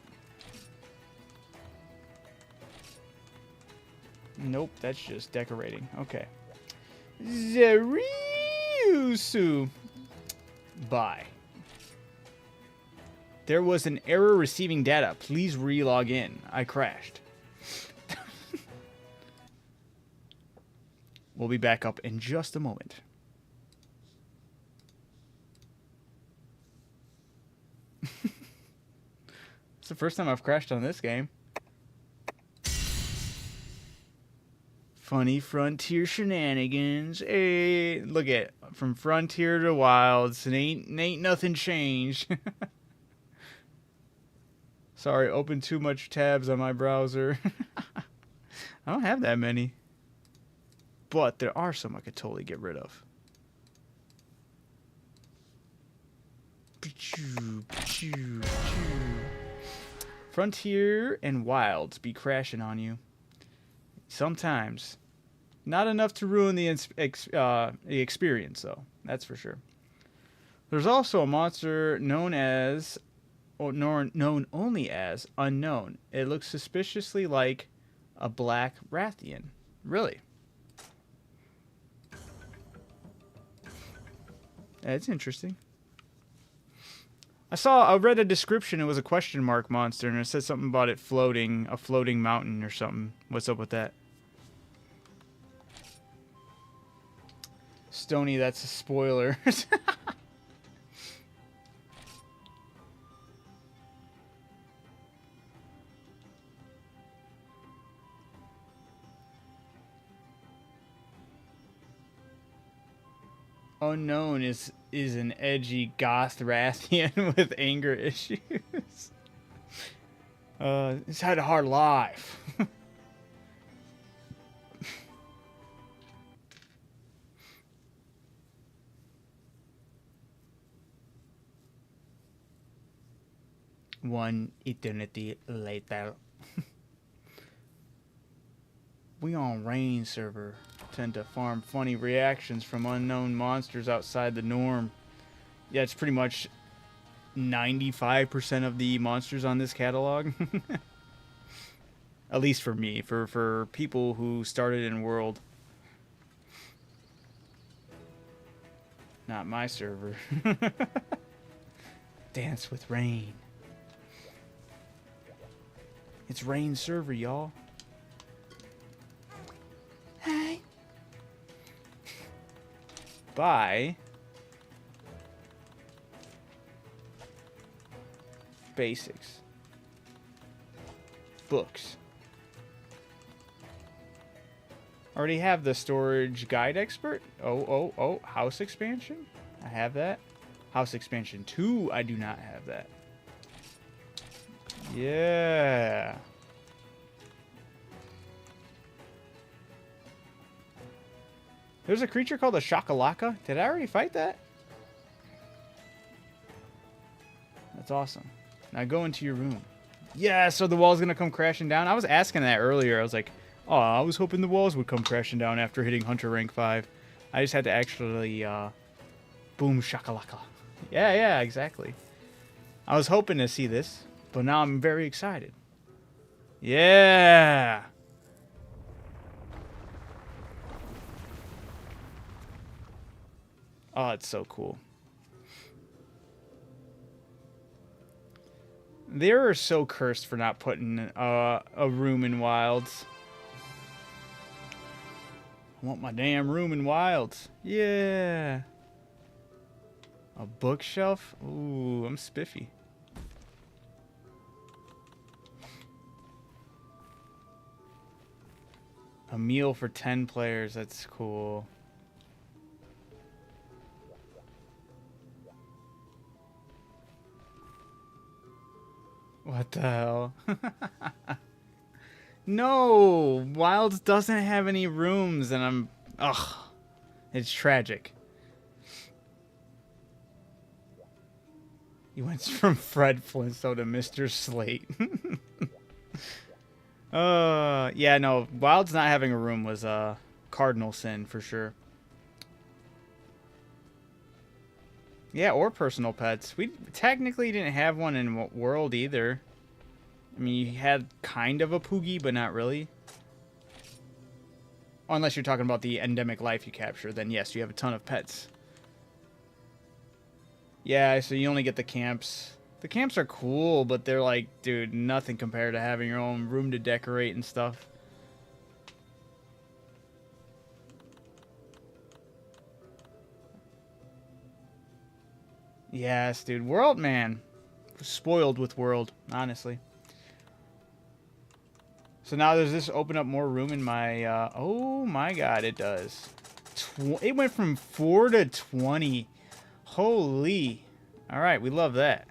Nope, that's just decorating. Okay. Zeriusu. Bye. There was an error receiving data. Please re-log in. I crashed. We'll be back up in just a moment. It's the first time I've crashed on this game. Funny Frontier shenanigans. Hey, look at from Frontier to Wilds, and ain't nothing changed. Sorry, opened too much tabs on my browser. I don't have that many. But there are some I could totally get rid of. Frontier and Wilds be crashing on you. Sometimes. Not enough to ruin the experience, though. That's for sure. There's also a monster known as, or known only as, Unknown. It looks suspiciously like a black Rathian. Really? That's interesting. I read a description. It was a question mark monster, and it said something about it floating, a floating mountain or something. What's up with that? Stony, that's a spoiler. Unknown is an edgy goth Rathian with anger issues. He's had a hard life. One eternity later. We on Rain server tend to farm funny reactions from unknown monsters outside the norm. Yeah, it's pretty much 95% of the monsters on this catalog. At least for me, for people who started in World. Not my server. Dance with Rain. It's Rain server, y'all. Hey. Buy basics. Books. Already have the storage guide expert. Oh, house expansion. I have that. House expansion 2, I do not have that. Yeah. There's a creature called a Shakalaka. Did I already fight that? That's awesome. Now go into your room. Yeah, so the wall's gonna come crashing down. I was asking that earlier. I was like, oh, I was hoping the walls would come crashing down after hitting Hunter rank 5. I just had to actually, boom shakalaka. Yeah, exactly. I was hoping to see this, but now I'm very excited. Yeah! Oh, it's so cool. They are so cursed for not putting a room in Wilds. I want my damn room in Wilds. Yeah. A bookshelf? Ooh, I'm spiffy. A meal for 10 players. That's cool. What the hell? No! Wilds doesn't have any rooms, and I'm... Ugh. It's tragic. He went from Fred Flintstone to Mr. Slate. Yeah, no. Wilds not having a room was a cardinal sin for sure. Yeah, or personal pets. We technically didn't have one in World either. I mean, you had kind of a Poogie, but not really. Unless you're talking about the endemic life you capture, then yes, you have a ton of pets. Yeah, so you only get the camps. The camps are cool, but they're like, dude, nothing compared to having your own room to decorate and stuff. Yes, dude. World, man. Spoiled with World, honestly. So now does this open up more room in my... oh my god, it does. It went from 4 to 20. Holy. Alright, we love that.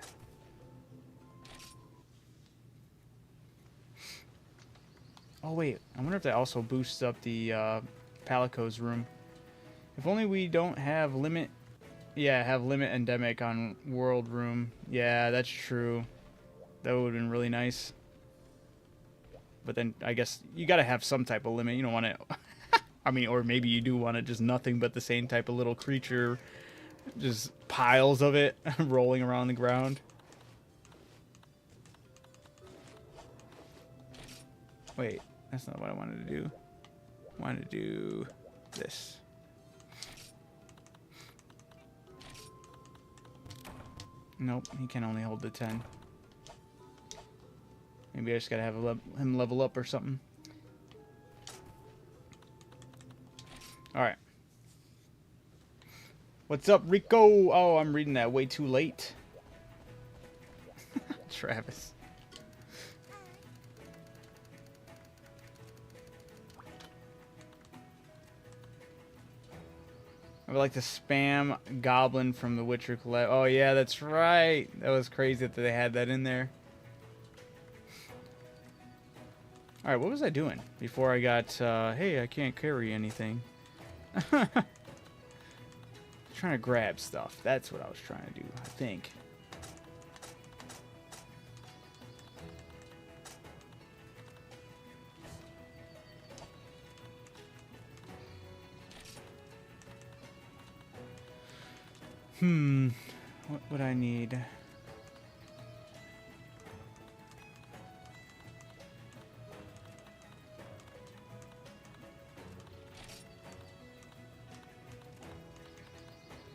Oh wait, I wonder if that also boosts up the Palico's room. If only we don't have limit... Yeah, have limit endemic on World Room. Yeah, that's true. That would have been really nice. But then, I guess, you gotta have some type of limit. You don't want to... I mean, or maybe you do want it just nothing but the same type of little creature. Just piles of it rolling around the ground. Wait, that's not what I wanted to do. I wanted to do this. Nope, he can only hold the 10. Maybe I just gotta have him level up or something. Alright. What's up, Rico? Oh, I'm reading that way too late. Travis. I would like to spam Goblin from The Witcher Collect. Oh, yeah, that's right. That was crazy that they had that in there. Alright, what was I doing before I got, hey, I can't carry anything. Trying to grab stuff. That's what I was trying to do, I think. What would I need?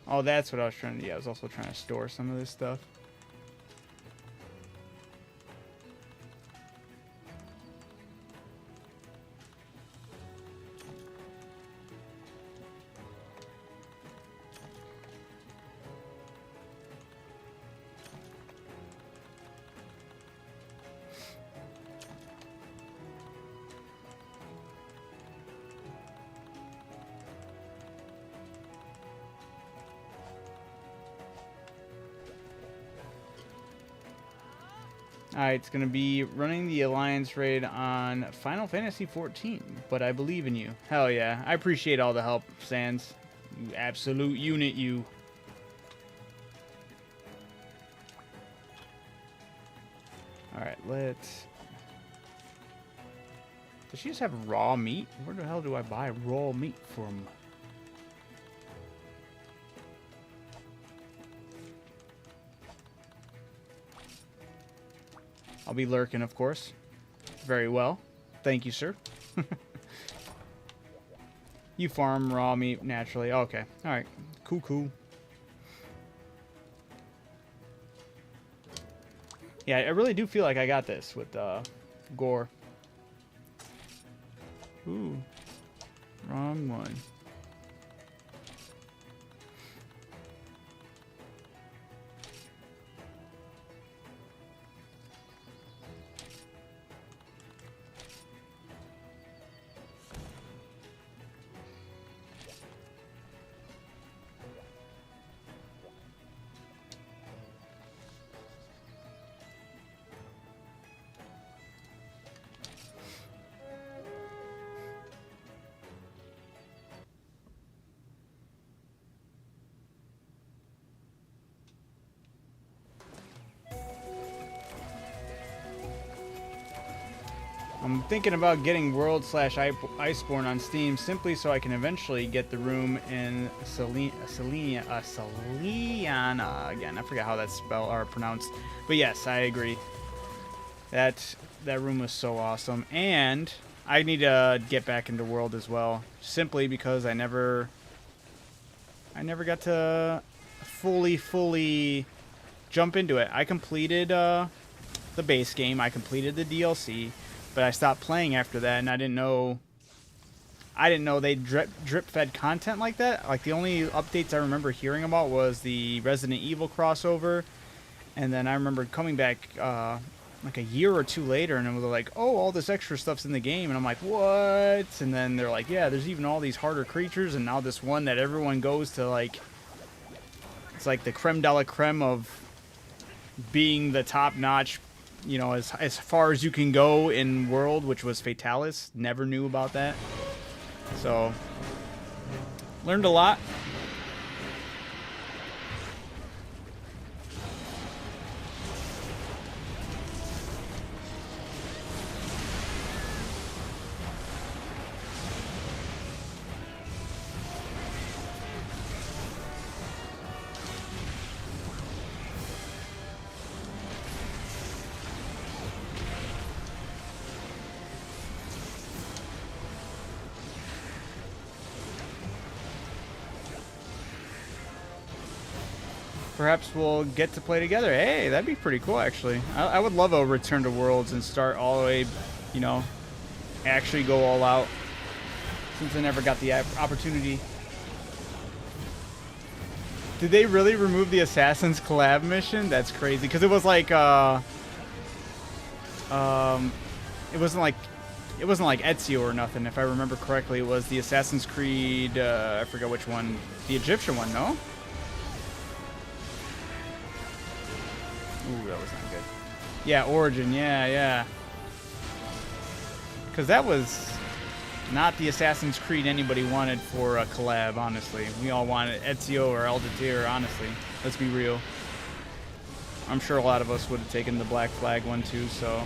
Oh, that's what I was trying to do. Yeah, I was also trying to store some of this stuff. Alright, it's going to be running the Alliance raid on Final Fantasy XIV, but I believe in you. Hell yeah. I appreciate all the help, Sans. You absolute unit, you. Alright, let's... Does she just have raw meat? Where the hell do I buy raw meat from? I'll be lurking, of course. Very well. Thank you, sir. You farm raw meat naturally. Okay. Alright. Cool, cool. Yeah, I really do feel like I got this with gore. Ooh. Wrong one. I'm thinking about getting World / Iceborne on Steam simply so I can eventually get the room in Selenia again. I forgot how that's spelled or pronounced, but yes, I agree. That room was so awesome, and I need to get back into World as well, simply because I never got to fully jump into it. I completed the base game. I completed the DLC. But I stopped playing after that, and I didn't know they drip fed content like that. Like, the only updates I remember hearing about was the Resident Evil crossover, and then I remember coming back like a year or two later, and it was like, oh, all this extra stuff's in the game, and I'm like, what? And then they're like, yeah, there's even all these harder creatures, and now this one that everyone goes to, like, it's like the creme de la creme of being the top notch. You know, as far as you can go in World, which was Fatalis. Never knew about that. So, learned a lot. Perhaps we'll get to play together. Hey, that'd be pretty cool, actually. I would love a return to Worlds and start all the way, you know, actually go all out, since I never got the opportunity. Did they really remove the Assassin's collab mission? That's crazy, because it was like, it wasn't like Ezio or nothing. If I remember correctly, it was the Assassin's Creed, I forget which one, the Egyptian one, no? Ooh, that was not good. Yeah, Origin, yeah. Because that was not the Assassin's Creed anybody wanted for a collab, honestly. We all wanted Ezio or Aldair, honestly. Let's be real. I'm sure a lot of us would have taken the Black Flag one too, so...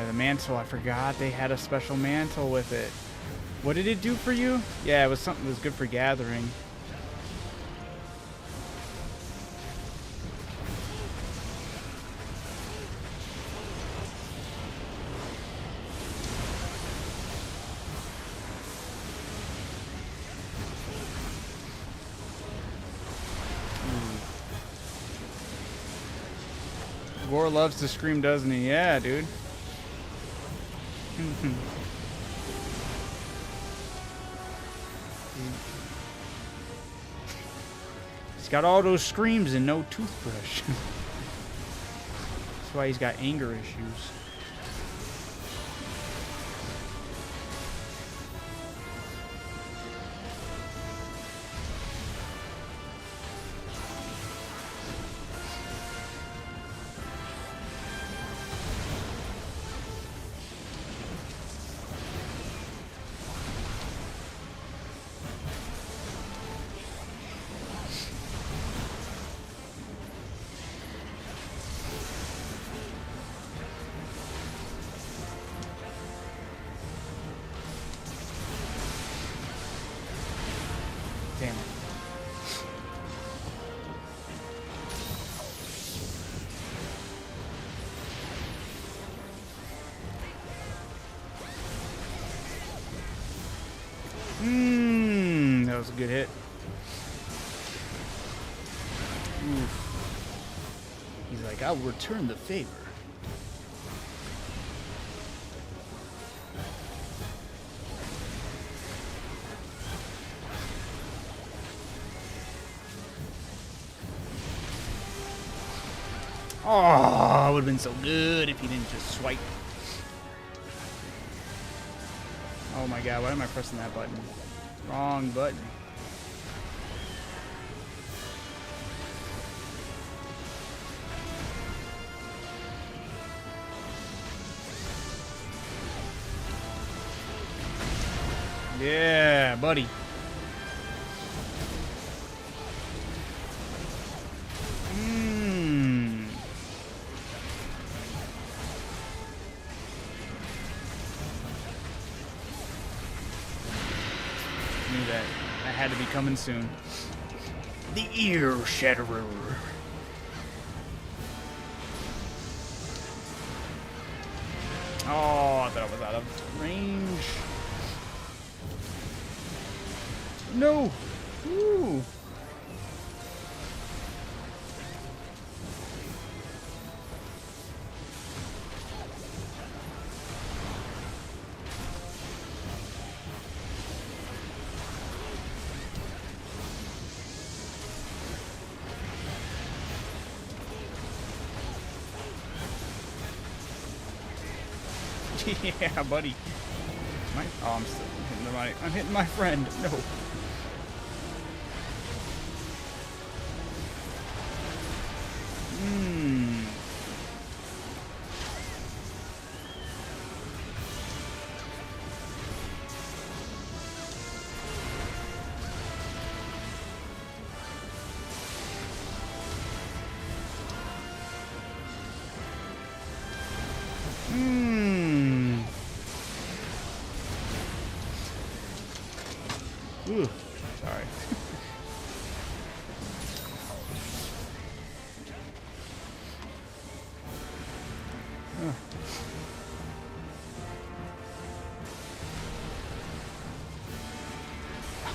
the mantle, I forgot they had a special mantle with it. What did it do for you? Yeah, it was something that was good for gathering. Gore loves to scream, doesn't he? Yeah, dude. He's got all those screams and no toothbrush. That's why he's got anger issues. Damn it. good hit. Oof. He's like, I'll return the favor. Oh, it would have been so good if he didn't just swipe. Oh my god, why am I pressing that button? Wrong button. Yeah, buddy. Knew that had to be coming soon. The ear shatterer. Oh, I thought I was out of range. No. Ooh. Yeah, buddy. Oh, I'm still hitting I'm hitting my friend. No. Ooh, sorry.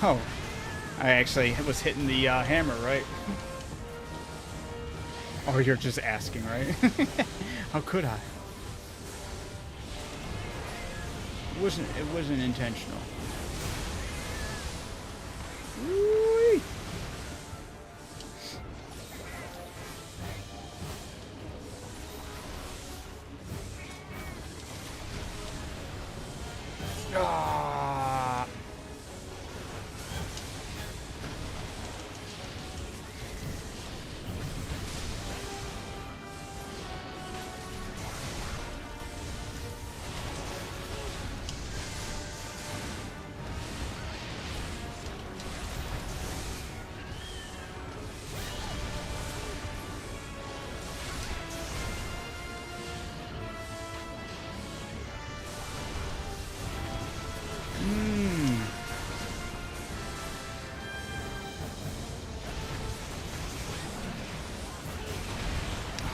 Oh, I actually was hitting the hammer, right? Oh, you're just asking, right? How could I? It wasn't intentional. Whee! Ah!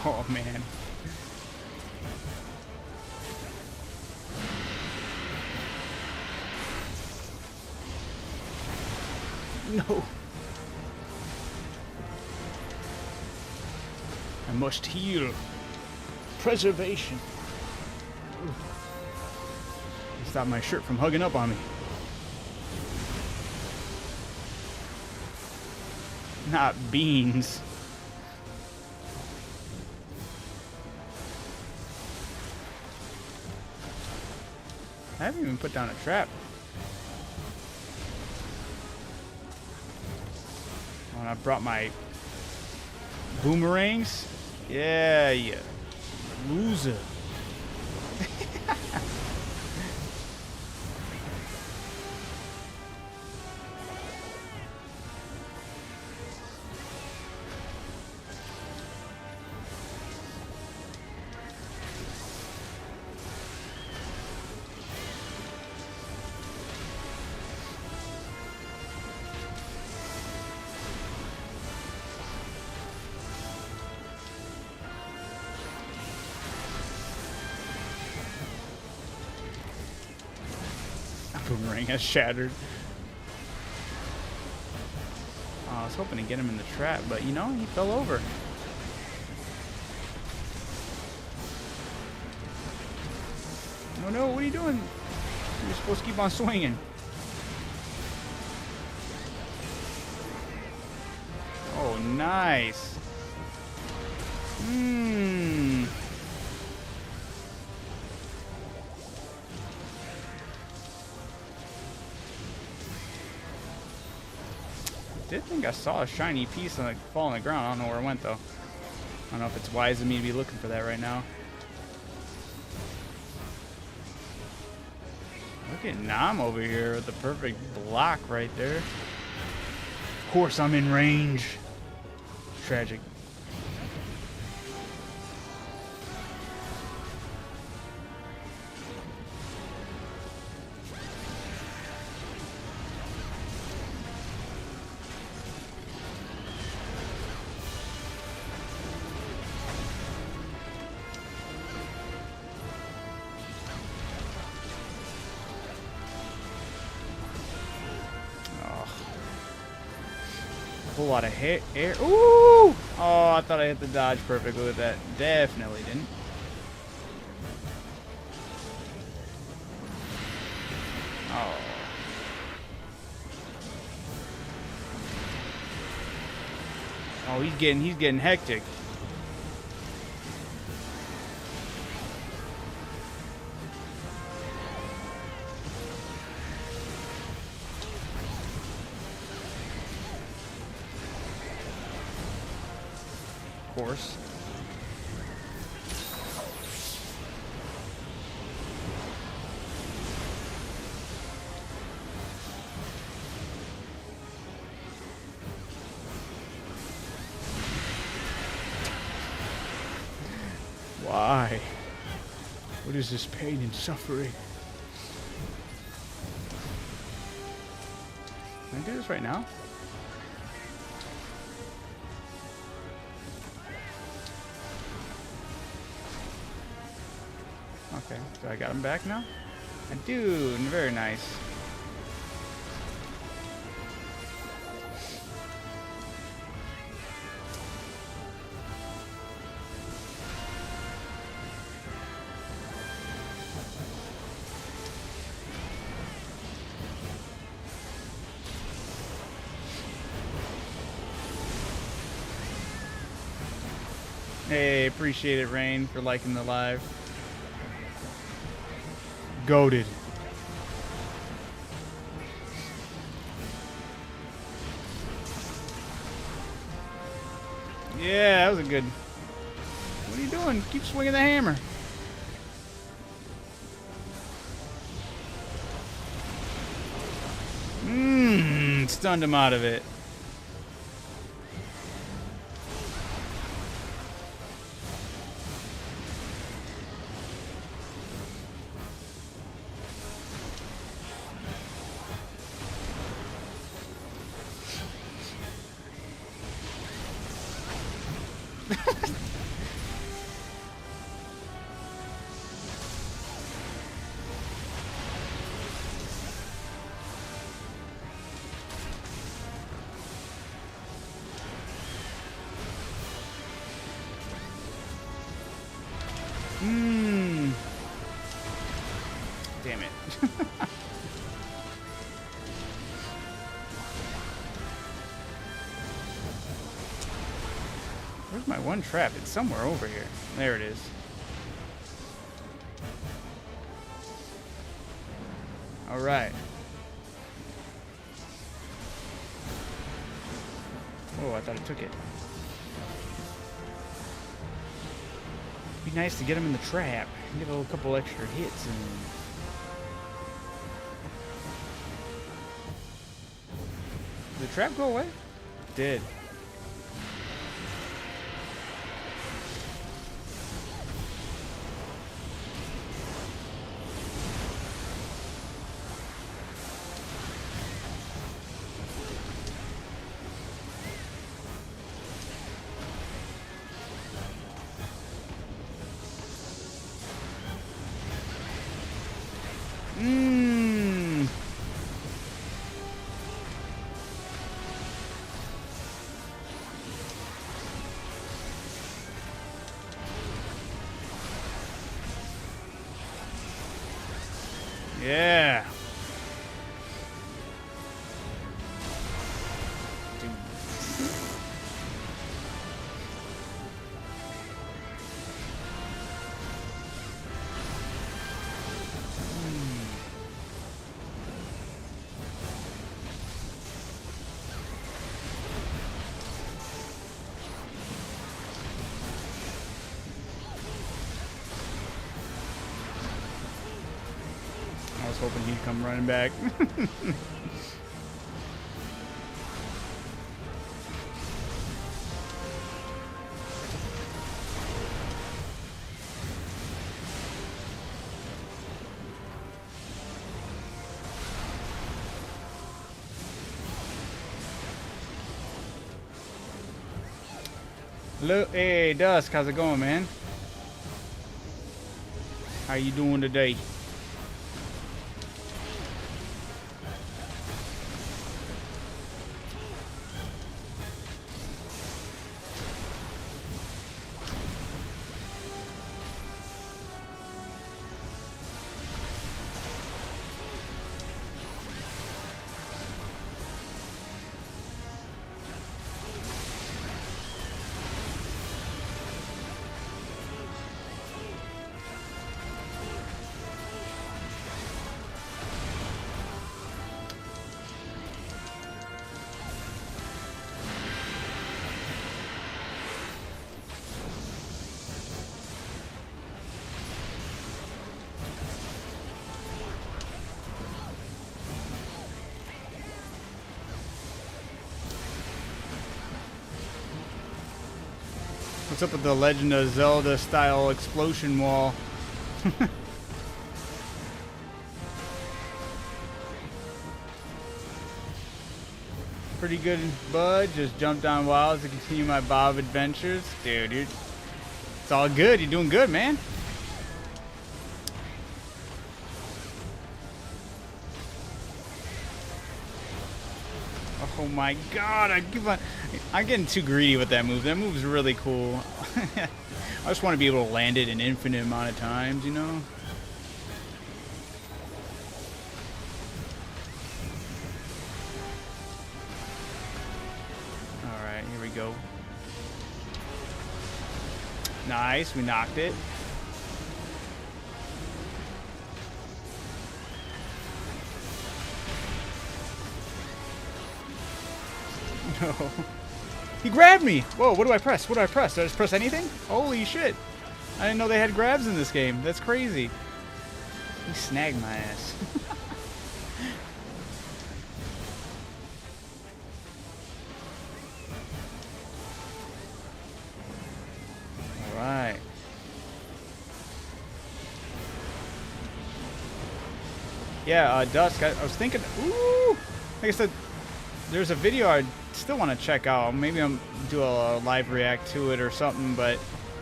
Oh man. No. I must heal. Preservation. Stop my shirt from hugging up on me. Not beans. I haven't even put down a trap. When I brought my boomerangs. Yeah, yeah. Loser. Boomerang has shattered. I was hoping to get him in the trap, but you know, he fell over. Oh no, what are you doing? You're supposed to keep on swinging. Oh, nice. Did think I saw a shiny piece on fall on the ground. I don't know where it went though. I don't know if it's wise of me to be looking for that right now. Look at Nam over here with the perfect block right there. Of course I'm in range. Tragic. Whole lot of air. Ooh! Oh, I thought I hit the dodge perfectly with that. Definitely didn't. Oh. Oh, he's getting hectic. Course. Why? What is this pain and suffering? Can I do this right now? Okay, so I got him back now? I do, very nice. Hey, appreciate it, Rain, for liking the live. Goated. Yeah, that was a good. What are you doing? Keep swinging the hammer. Stunned him out of it. Damn it. Where's my one trap? It's somewhere over here. There it is. All right. Oh, I thought it took it. Be nice to get him in the trap. Get a couple extra hits and. Did the trap go away? It did. hoping he'd come running back. Hello, hey Dusk, how's it going, man? How you doing today? What's up with the Legend of Zelda style explosion wall? Pretty good, bud. Just jumped on wilds to continue my Bob adventures. Dude, it's all good. You're doing good, man. Oh my god, I'm getting too greedy with that move. That move's really cool. I just want to be able to land it an infinite amount of times, you know? Alright, here we go. Nice, we knocked it. No. He grabbed me! Whoa, what do I press? What do I press? Did I just press anything? Holy shit. I didn't know they had grabs in this game. That's crazy. He snagged my ass. Alright. Yeah, Dusk, I was thinking... Ooh! Like I said, there's a video I still want to check out. Maybe I'm do a live react to it or something, but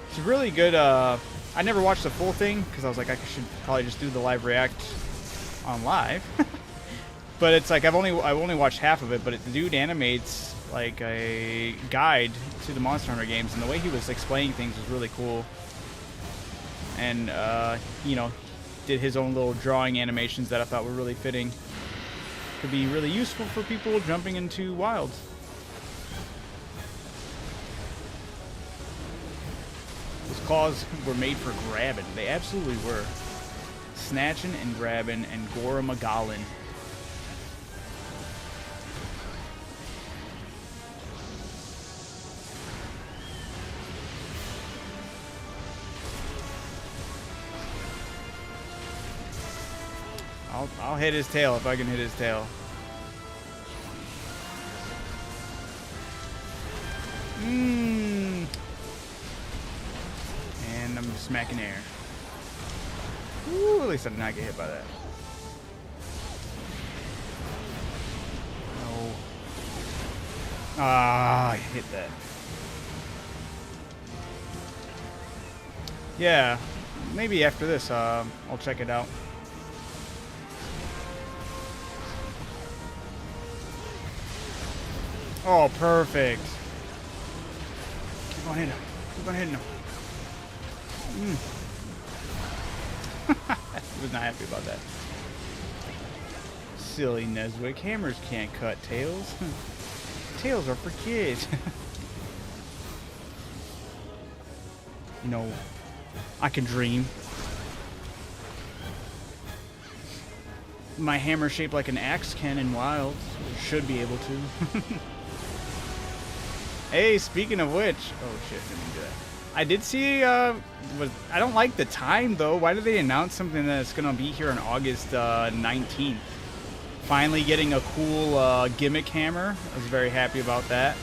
it's really good. I never watched the full thing because I was like, I should probably just do the live react on live. But it's like I've only watched half of it, but the dude animates like a guide to the Monster Hunter games, and the way he was explaining things was really cool. And you know, did his own little drawing animations that I thought were really fitting. Could be really useful for people jumping into wilds. Those claws were made for grabbing. They absolutely were. Snatching and grabbing and Goramagalin. I'll hit his tail if I can hit his tail. And I'm smacking air. Ooh, at least I did not get hit by that. No. Ah, I hit that. Yeah, maybe after this, I'll check it out. Oh, perfect. Keep on hitting him. Keep on hitting him. I was not happy about that. Silly Nezwic. Hammers can't cut tails. Tails are for kids. You know, I can dream. My hammer shaped like an axe can in Wild. Should be able to. Hey, speaking of which... Oh shit, didn't do that. I did see, I don't like the time, though. Why did they announce something that's going to be here on August 19th? Finally getting a cool gimmick hammer. I was very happy about that.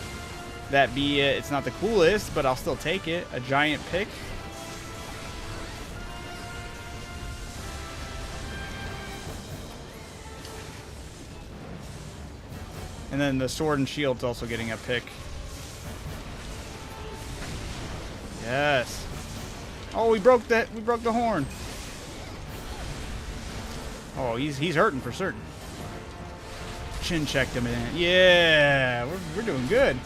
That be it. It's not the coolest, but I'll still take it. A giant pick. And then the sword and shield's also getting a pick. Yes. Oh, we broke that. We broke the horn. Oh, he's hurting for certain. Chin checked him in. Yeah, we're doing good.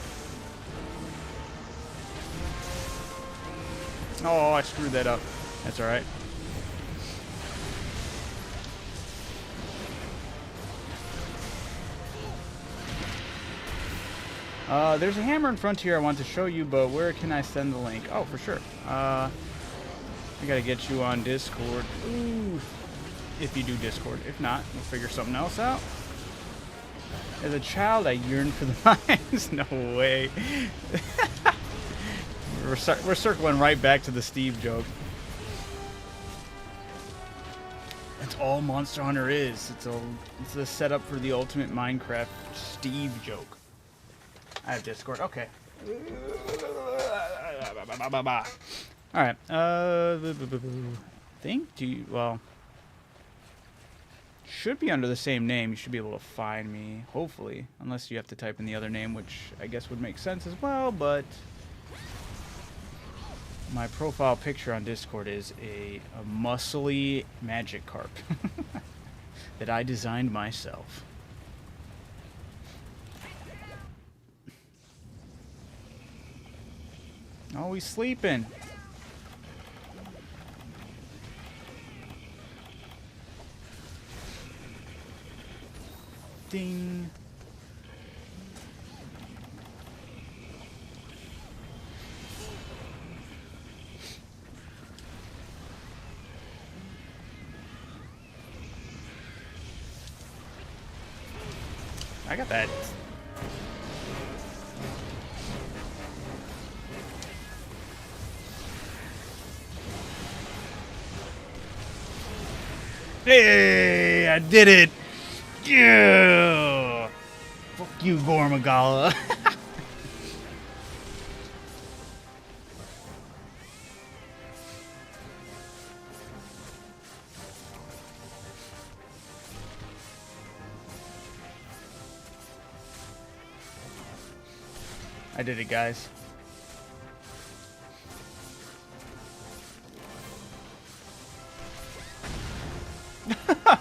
Oh, I screwed that up. That's all right. There's a hammer in front here I want to show you, but where can I send the link? Oh, for sure. I gotta get you on Discord. Ooh. If you do Discord. If not, we'll figure something else out. As a child, I yearned for the mines. No way. We're circling right back to the Steve joke. That's all Monster Hunter is. It's a setup for the ultimate Minecraft Steve joke. I have Discord. Okay. All right. Well, should be under the same name. You should be able to find me, hopefully, unless you have to type in the other name, which I guess would make sense as well. But my profile picture on Discord is a muscly magic carp that I designed myself. Oh, he's sleeping. Ding. I got that. Hey, I did it. Yeah. Fuck you, Gormagala. I did it, guys.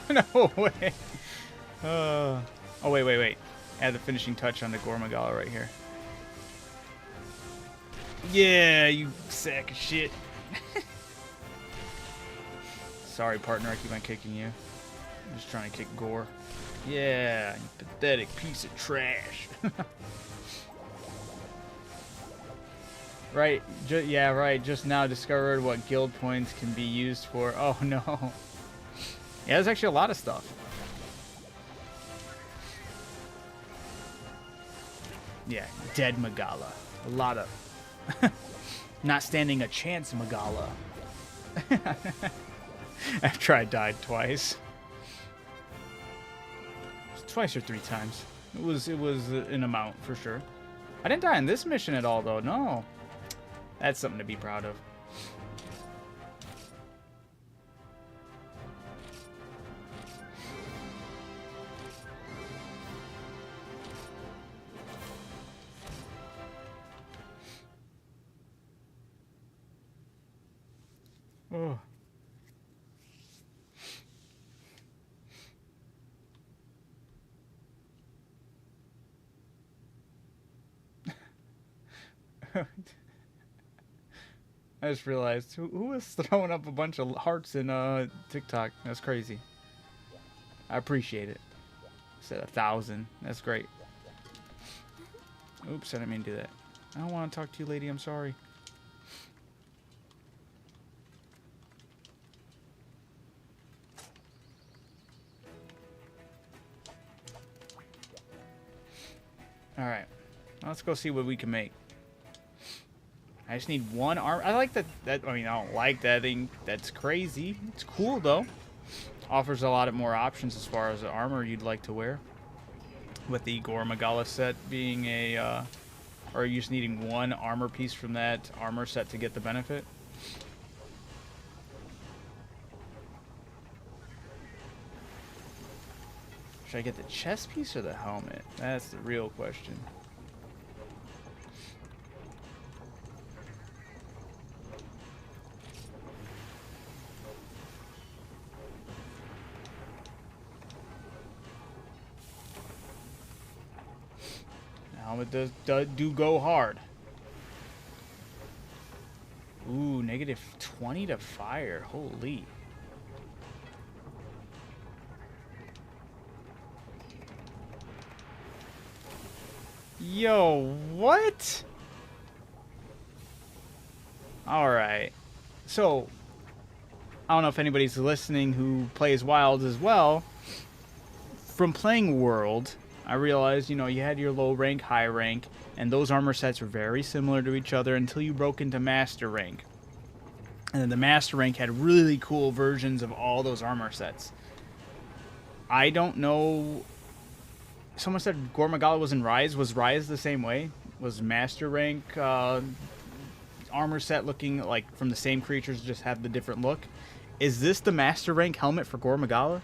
No way. Oh, wait. Add the finishing touch on the Gormagala right here. Yeah, you sack of shit. Sorry, partner. I keep on kicking you. I'm just trying to kick Gore. Yeah, you pathetic piece of trash. Right. Yeah, right. Just now discovered what guild points can be used for. Oh, no. Yeah, there's actually a lot of stuff. Yeah, dead Magala. A lot of... Not standing a chance Magala. After I died twice. Twice or 3 times. It was an amount, for sure. I didn't die in this mission at all, though. No. That's something to be proud of. Oh. I just realized who was throwing up a bunch of hearts in TikTok. That's crazy. I appreciate it. Said 1,000. That's great. Oops, I didn't mean to do that. I don't want to talk to you, lady. I'm sorry. All right. Let's go see what we can make. I just need one arm. I like that. I mean, I don't like that thing. That's crazy. It's cool though. Offers a lot of more options as far as the armor you'd like to wear. With the Gore Magala set being a, or are you just needing one armor piece from that armor set to get the benefit? Should I get the chest piece or the helmet? That's the real question. The helmet does go hard. Ooh, negative 20 to fire. Holy. Yo, what? Alright. So, I don't know if anybody's listening who plays Wilds as well. From playing World, I realized, you know, you had your low rank, high rank, and those armor sets were very similar to each other until you broke into Master rank. And then the Master rank had really cool versions of all those armor sets. I don't know. Someone said Gore Magala was in Rise. Was Rise the same way? Was Master rank armor set looking like from the same creatures, just have the different look? Is this the Master rank helmet for Gore Magala?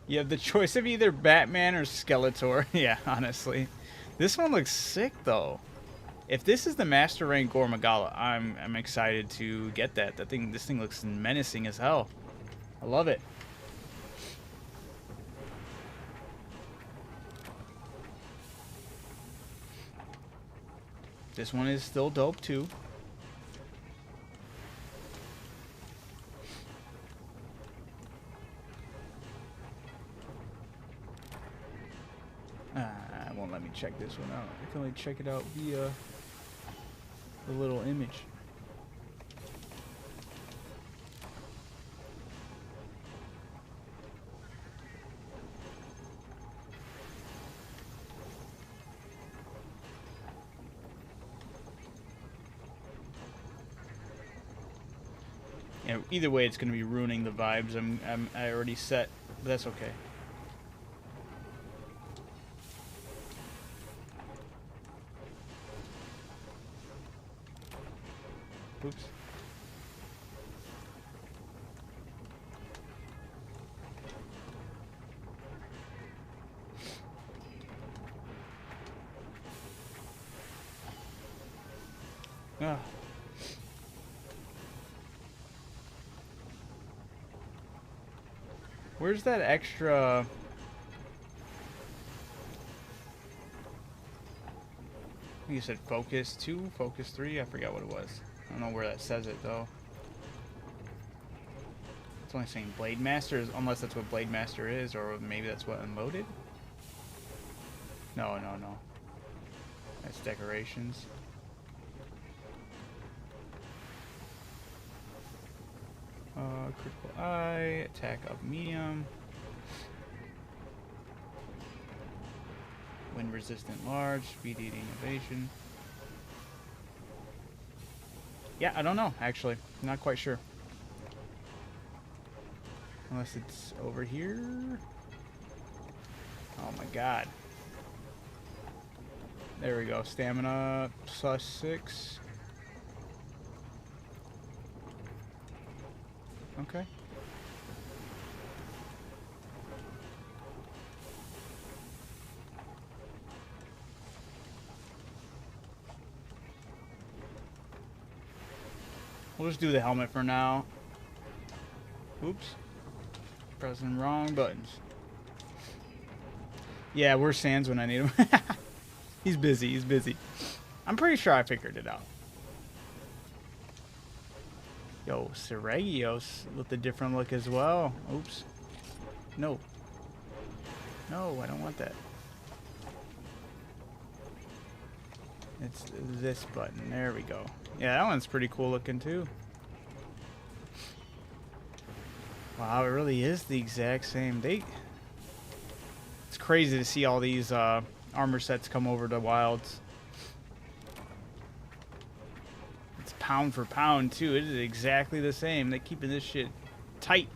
You have the choice of either Batman or Skeletor. Yeah, honestly. This one looks sick, though. If this is the Master rank Gore Magala, I'm excited to get that. This thing looks menacing as hell. I love it. This one is still dope too. It won't let me check this one out. I can only check it out via the little image. Yeah, either way, it's going to be ruining the vibes. I already set, but that's okay. Oops. Ah. Where's that extra? I think you said focus 2, focus 3. I forgot what it was. I don't know where that says it though. It's only saying Blade Master, unless that's what Blade Master is, or maybe that's what Unloaded. No. That's decorations. Critical Eye, attack up medium. Wind resistant large, speed eating evasion. Yeah, I don't know, actually. Not quite sure. Unless it's over here. Oh my god. There we go. Stamina +6. Okay. We'll just do the helmet for now. Oops. Pressing wrong buttons. Yeah, where's Sans when I need him? He's busy. I'm pretty sure I figured it out. Yo, Seregios with a different look as well. Oops. No, I don't want that. It's this button. There we go. Yeah, that one's pretty cool looking too. Wow, it really is the exact same. It's crazy to see all these armor sets come over to Wilds. It's pound for pound too. It is exactly the same. They're keeping this shit tight.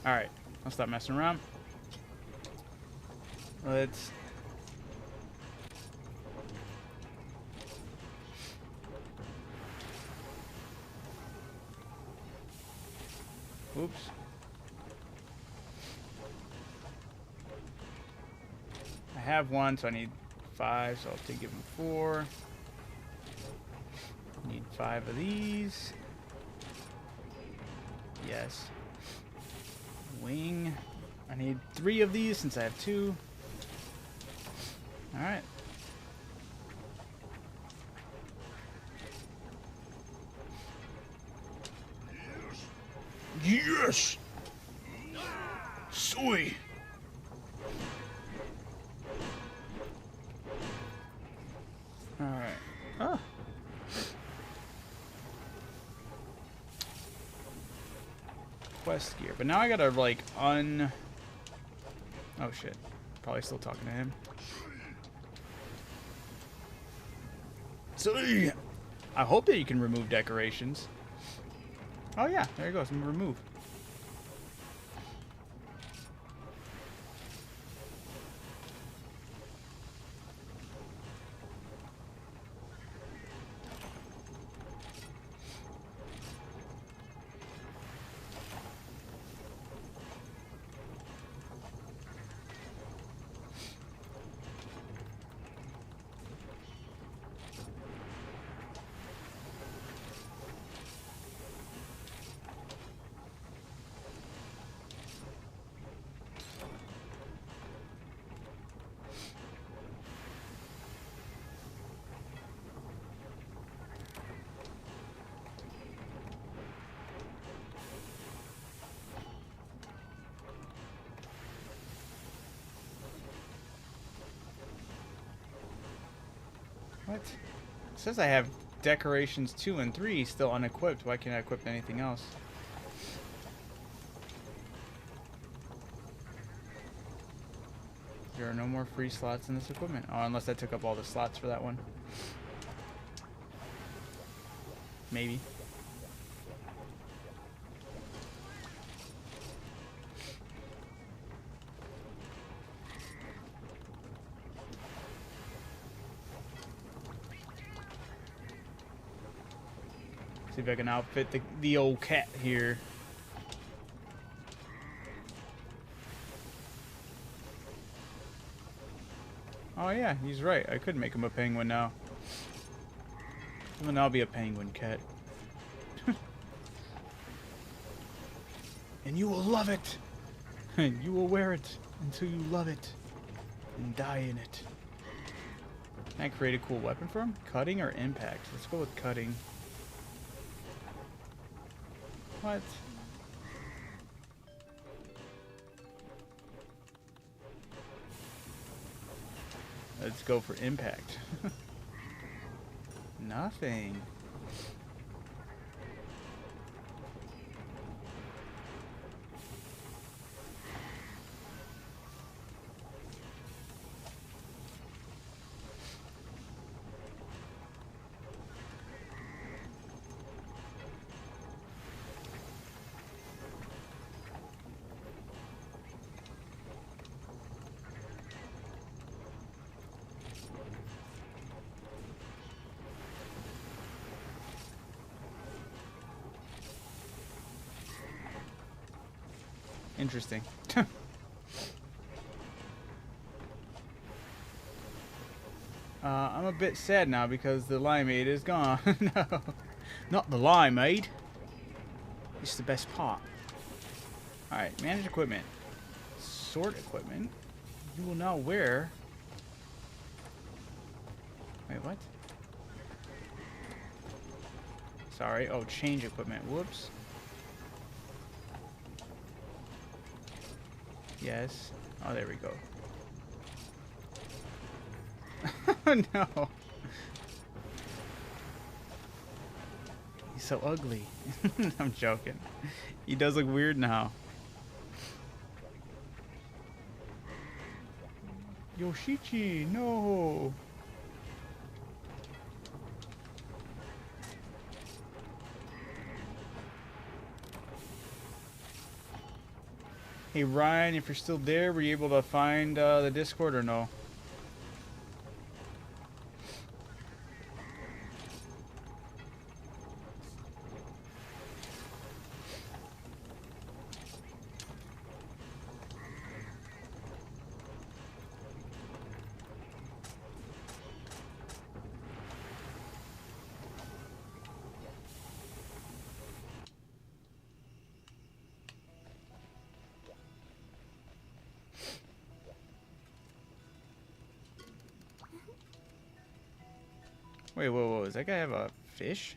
Alright, I'll stop messing around. Let's... Oops. I have one, so I need 5, so I'll give him 4. Need 5 of these. Yes. Wing. I need 3 of these since I have 2. Alright. Yes! Soy! Alright. Ah. Quest gear. But now I gotta, like, Oh, shit. Probably still talking to him. So, I hope that you can remove decorations. Oh, yeah. There you go. Some remove. What? It says I have decorations 2 and 3 still unequipped. Why can't I equip anything else? There are no more free slots in this equipment. Oh, unless I took up all the slots for that one. Maybe. See if I can outfit the old cat here. Oh yeah, he's right. I could make him a penguin now. Well, I'll be a penguin cat. And you will love it. You will wear it until you love it and die in it. Can I create a cool weapon for him? Cutting or impact? Let's go with cutting. What? Let's go for impact. Nothing. Interesting. I'm a bit sad now because the limeade is gone. No, not the limeade. It's the best part. Alright, manage equipment. Sort equipment. You will now wear... Wait, what? Sorry. Oh, change equipment. Whoops. Yes. Oh, there we go. Oh, no. He's so ugly. I'm joking. He does look weird now. Yoshichi, no. Hey Ryan, if you're still there, were you able to find the Discord or no? Wait, whoa, does that guy have a fish?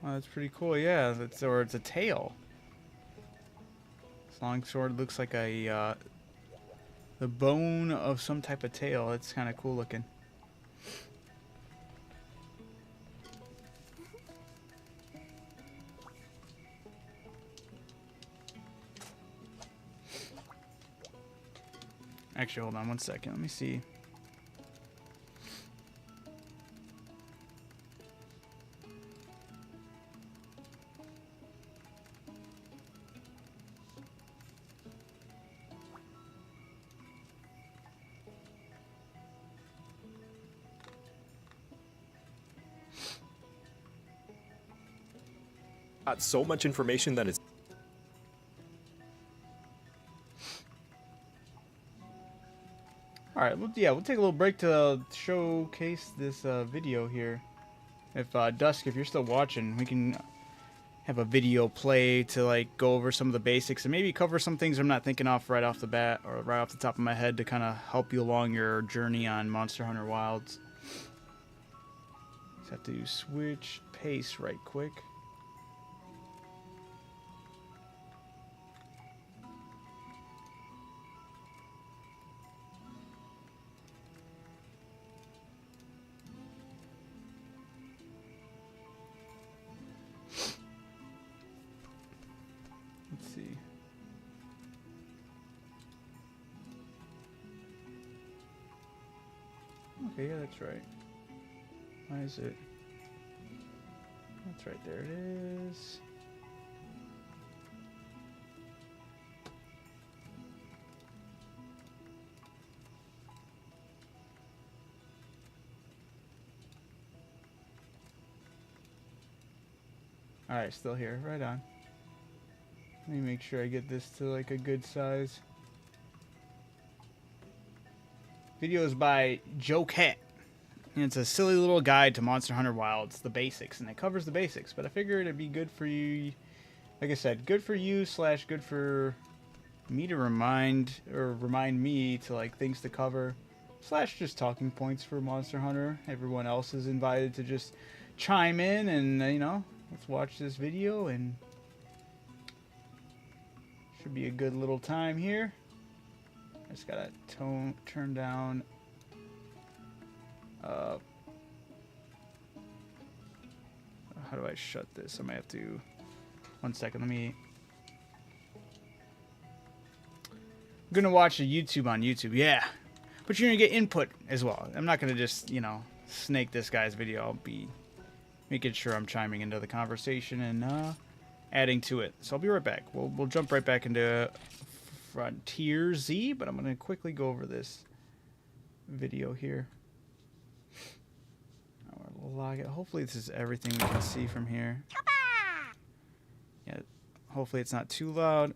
Oh, that's pretty cool. Yeah, or it's a tail. This long sword looks like a the bone of some type of tail. It's kind of cool looking. Actually, hold on one second. Let me see. Got so much information that it's... Alright, we'll take a little break to showcase this video here. If Dusk, if you're still watching, we can have a video play to like go over some of the basics and maybe cover some things I'm not thinking off right off the bat or right off the top of my head to kind of help you along your journey on Monster Hunter Wilds. Just have to switch pace right quick. Let's see. Okay, yeah, that's right. Why is it? That's right, there it is. Alright, still here. Right on. Let me make sure I get this to like a good size. Video is by Joe Cat. And it's a silly little guide to Monster Hunter Wilds, the basics, and it covers the basics. But I figured it'd be good for you, like I said, good for you / good for me to remind me to like things to cover / just talking points for Monster Hunter. Everyone else is invited to just chime in and you know, let's watch this video and should be a good little time here. I just gotta turn down. How do I shut this? I might have to. One second. Let me. I'm gonna watch a YouTube on YouTube. Yeah, but you're gonna get input as well. I'm not gonna just snake this guy's video. I'll be making sure I'm chiming into the conversation and adding to it. So I'll be right back. We'll jump right back into Frontier Z, but I'm gonna quickly go over this video here. Log it. Hopefully this is everything we can see from here. Yeah, hopefully it's not too loud.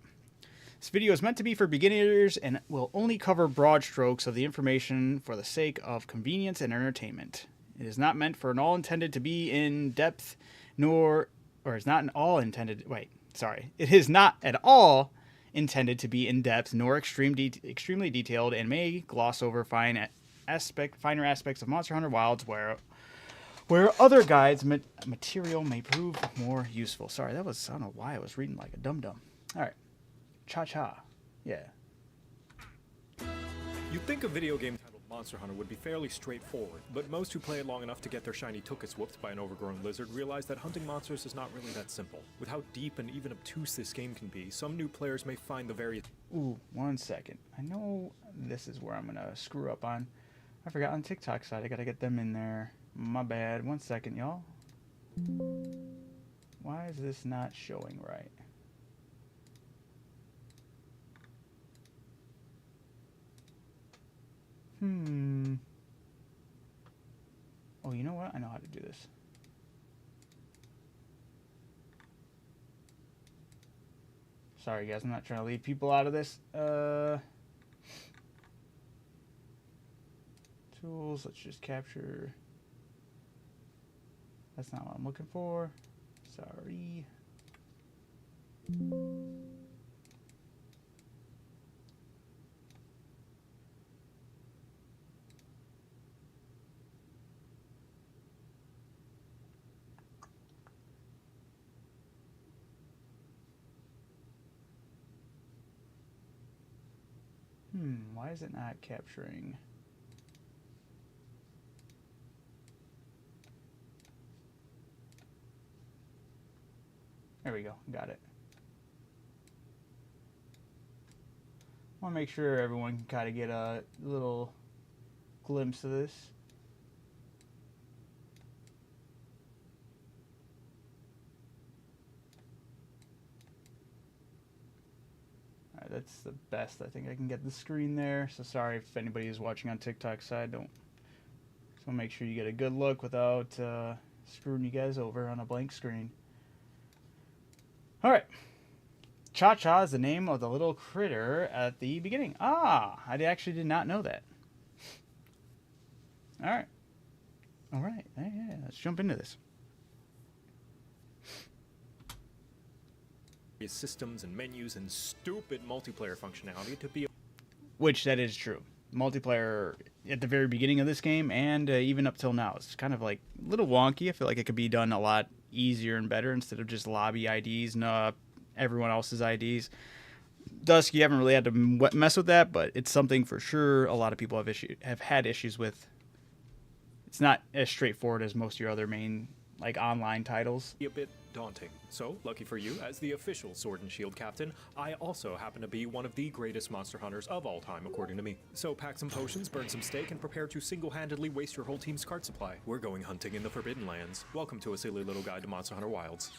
This video is meant to be for beginners and will only cover broad strokes of the information for the sake of convenience and entertainment. It is not meant for an all intended to be in depth, it is not at all intended to be in depth nor extremely detailed and may gloss over fine finer aspects of Monster Hunter Wilds where other guides material may prove more useful. Sorry, I don't know why I was reading like a dum-dum. All right. Cha-cha. Yeah. You'd think a video game titled Monster Hunter would be fairly straightforward, but most who play it long enough to get their shiny tuchus whooped by an overgrown lizard realize that hunting monsters is not really that simple. With how deep and even obtuse this game can be, some new players may find the various... Ooh, 1 second. I know this is where I'm going to screw up on. I forgot on TikTok side. I got to get them in there. My bad. 1 second, y'all. Why is this not showing right? Oh, you know what? I know how to do this. Sorry, guys. I'm not trying to leave people out of this. Tools. Let's just capture. That's not what I'm looking for. Sorry. Why is it not capturing? There we go. Got it. I want to make sure everyone can kind of get a little glimpse of this. Alright, that's the best I think I can get the screen there. So sorry if anybody is watching on TikTok side. Don't. So make sure you get a good look without screwing you guys over on a blank screen. Alright. Cha-Cha is the name of the little critter at the beginning. Ah, I actually did not know that. Alright. Alright, yeah, let's jump into this. systems and menus and stupid multiplayer functionality to be... Which, that is true. Multiplayer at the very beginning of this game and even up till now, it's kind of like a little wonky. I feel like it could be done a lot easier and better instead of just lobby IDs and everyone else's IDs. Dusk, you haven't really had to mess with that, but it's something for sure a lot of people have had issues with. It's not as straightforward as most of your other main like online titles. A bit daunting. So, lucky for you, as the official Sword and Shield captain, I also happen to be one of the greatest monster hunters of all time, according to me. So pack some potions, burn some steak, and prepare to single-handedly waste your whole team's card supply. We're going hunting in the Forbidden Lands. Welcome to a silly little guide to Monster Hunter Wilds.